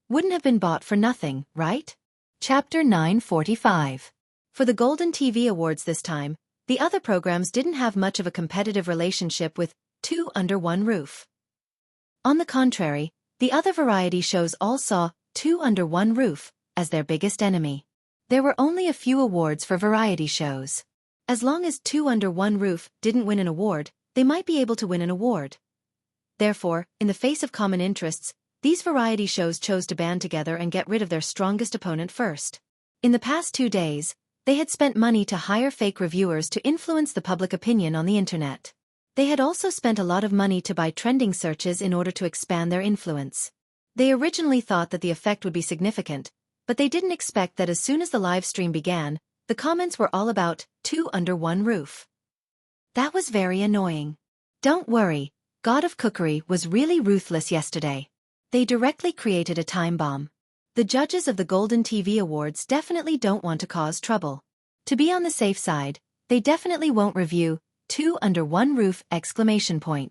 wouldn't have been bought for nothing, right? Chapter 945. For the Golden TV Awards this time, the other programs didn't have much of a competitive relationship with 2 under one roof. On the contrary, the other variety shows all saw 2 under one roof as their biggest enemy. There were only a few awards for variety shows. As long as 2 under one roof didn't win an award, they might be able to win an award. Therefore, in the face of common interests, these variety shows chose to band together and get rid of their strongest opponent first. In the past 2 days, they had spent money to hire fake reviewers to influence the public opinion on the internet. They had also spent a lot of money to buy trending searches in order to expand their influence. They originally thought that the effect would be significant, but they didn't expect that as soon as the live stream began, the comments were all about 2 under one roof. That was very annoying. Don't worry, God of Cookery was really ruthless yesterday. They directly created a time bomb. The judges of the Golden TV Awards definitely don't want to cause trouble. To be on the safe side, they definitely won't review 2 under one roof! The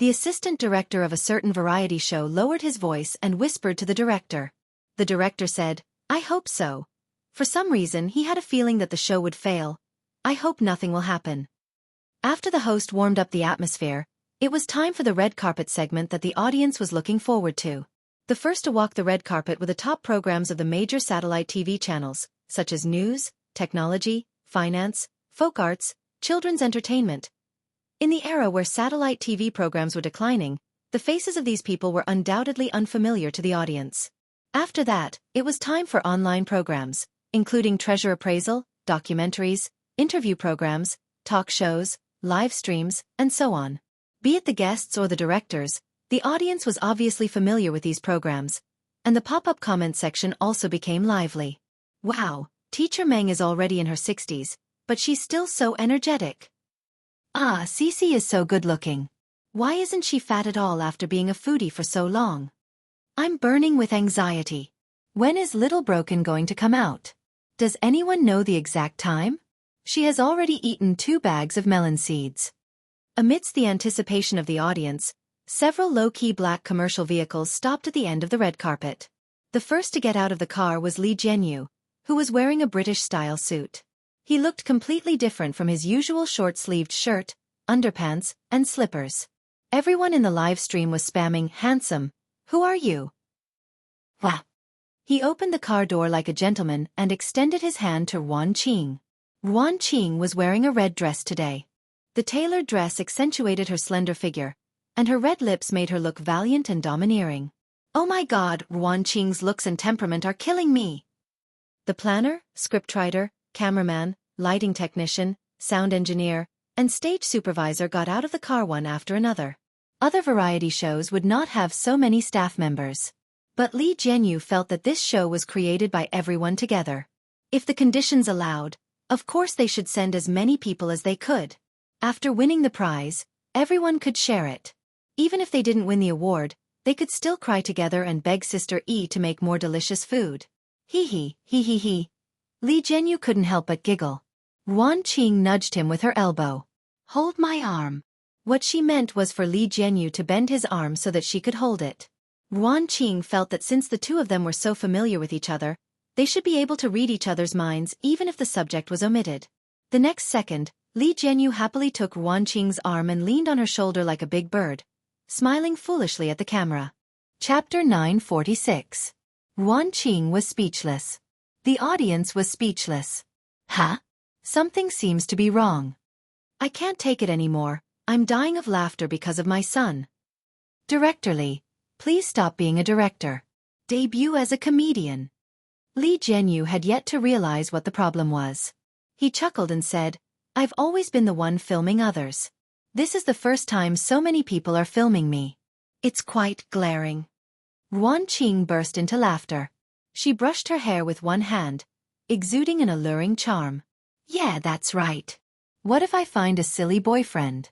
assistant director of a certain variety show lowered his voice and whispered to the director. The director said, I hope so. For some reason he had a feeling that the show would fail. I hope nothing will happen. After the host warmed up the atmosphere, it was time for the red carpet segment that the audience was looking forward to. The first to walk the red carpet were the top programs of the major satellite TV channels, such as news, technology, finance, folk arts, children's entertainment. In the era where satellite TV programs were declining, the faces of these people were undoubtedly unfamiliar to the audience. After that, it was time for online programs, including treasure appraisal, documentaries, interview programs, talk shows, live streams, and so on. Be it the guests or the directors, the audience was obviously familiar with these programs, and the pop-up comment section also became lively. Wow, Teacher Meng is already in her 60s, but she's still so energetic. Ah, Cece is so good-looking. Why isn't she fat at all after being a foodie for so long? I'm burning with anxiety. When is Little Broken going to come out? Does anyone know the exact time? She has already eaten 2 bags of melon seeds. Amidst the anticipation of the audience, several low-key black commercial vehicles stopped at the end of the red carpet. The first to get out of the car was Jianghu, who was wearing a British-style suit. He looked completely different from his usual short-sleeved shirt, underpants, and slippers. Everyone in the live stream was spamming, "Handsome, who are you?" Wah! He opened the car door like a gentleman and extended his hand to Ruan Qing. Ruan Qing was wearing a red dress today. The tailored dress accentuated her slender figure, and her red lips made her look valiant and domineering. Oh my God, Ruan Qing's looks and temperament are killing me. The planner, scriptwriter, cameraman, lighting technician, sound engineer, and stage supervisor got out of the car one after another. Other variety shows would not have so many staff members. But Jianghu felt that this show was created by everyone together. If the conditions allowed, of course they should send as many people as they could. After winning the prize, everyone could share it. Even if they didn't win the award, they could still cry together and beg Sister E to make more delicious food. Hee hee, hee hee hee. Li Jianyu couldn't help but giggle. Yuan Qing nudged him with her elbow. Hold my arm. What she meant was for Li Jianyu to bend his arm so that she could hold it. Yuan Qing felt that since the two of them were so familiar with each other, they should be able to read each other's minds even if the subject was omitted. The next second, Li Jianyu happily took Yuan Qing's arm and leaned on her shoulder like a big bird, smiling foolishly at the camera. Chapter 946. Yuan Qing was speechless. The audience was speechless. Huh? Something seems to be wrong. I can't take it anymore, I'm dying of laughter because of my son. Director Li, please stop being a director. Debut as a comedian. Li Jianyu had yet to realize what the problem was. He chuckled and said, I've always been the one filming others. This is the first time so many people are filming me. It's quite glaring. Yuan Qing burst into laughter. She brushed her hair with one hand, exuding an alluring charm. Yeah, that's right. What if I find a silly boyfriend?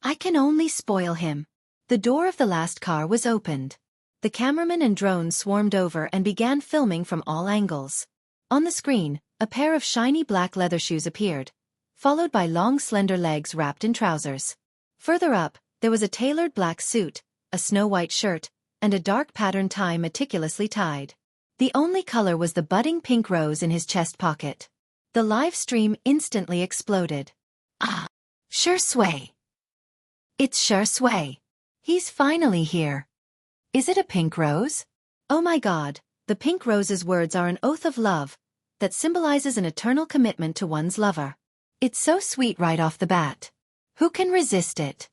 I can only spoil him. The door of the last car was opened. The cameramen and drones swarmed over and began filming from all angles. On the screen, a pair of shiny black leather shoes appeared, followed by long slender legs wrapped in trousers. Further up, there was a tailored black suit, a snow-white shirt, and a dark patterned tie meticulously tied. The only color was the budding pink rose in his chest pocket. The live stream instantly exploded. Ah! Shui. It's Shui. He's finally here. Is it a pink rose? Oh my god, the pink rose's words are an oath of love that symbolizes an eternal commitment to one's lover. It's so sweet right off the bat. Who can resist it?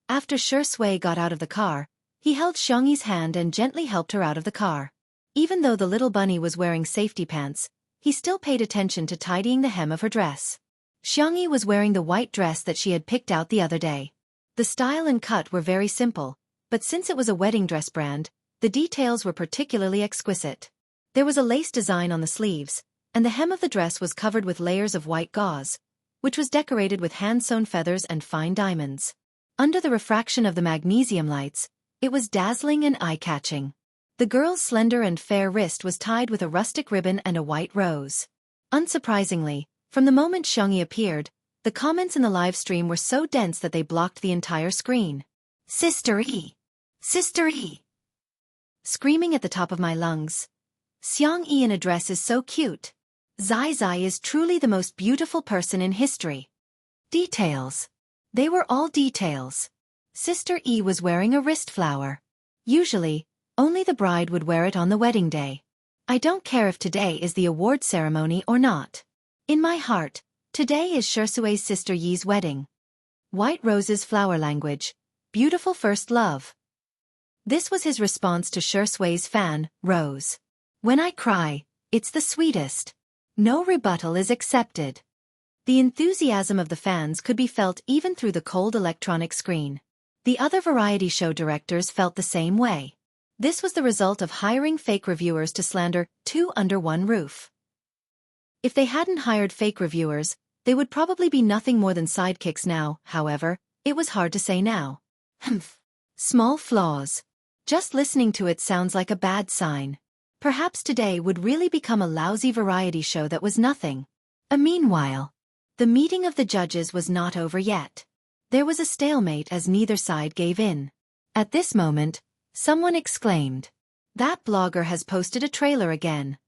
After Shui got out of the car, he held Xianxi's hand and gently helped her out of the car. Even though the little bunny was wearing safety pants, he still paid attention to tidying the hem of her dress. Xianxi was wearing the white dress that she had picked out the other day. The style and cut were very simple, but since it was a wedding dress brand, the details were particularly exquisite. There was a lace design on the sleeves, and the hem of the dress was covered with layers of white gauze, which was decorated with hand-sewn feathers and fine diamonds. Under the refraction of the magnesium lights, it was dazzling and eye-catching. The girl's slender and fair wrist was tied with a rustic ribbon and a white rose. Unsurprisingly, from the moment Xianxi appeared, the comments in the live stream were so dense that they blocked the entire screen. Sister E! Sister E! Screaming at the top of my lungs. Xiangyi in a dress is so cute. Zai Zai is truly the most beautiful person in history. Details. They were all details. Sister E was wearing a wrist flower. Usually, only the bride would wear it on the wedding day. I don't care if today is the award ceremony or not. In my heart, today is Shui's sister Yi's wedding. White Rose's flower language. Beautiful first love. This was his response to Shui's fan, Rose. When I cry, it's the sweetest. No rebuttal is accepted. The enthusiasm of the fans could be felt even through the cold electronic screen. The other variety show directors felt the same way. This was the result of hiring fake reviewers to slander two under one roof. If they hadn't hired fake reviewers, they would probably be nothing more than sidekicks now. However, it was hard to say now. Humph. Small flaws. Just listening to it sounds like a bad sign. Perhaps today would really become a lousy variety show that was nothing. Meanwhile, the meeting of the judges was not over yet. There was a stalemate as neither side gave in. At this moment, someone exclaimed, "That blogger has posted a trailer again."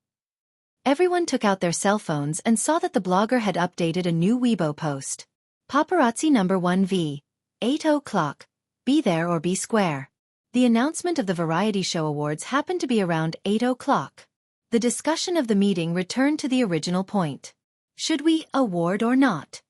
Everyone took out their cell phones and saw that the blogger had updated a new Weibo post. Paparazzi number 1V. 8 o'clock. Be there or be square. The announcement of the Variety Show Awards happened to be around 8 o'clock. The discussion of the meeting returned to the original point. Should we award or not?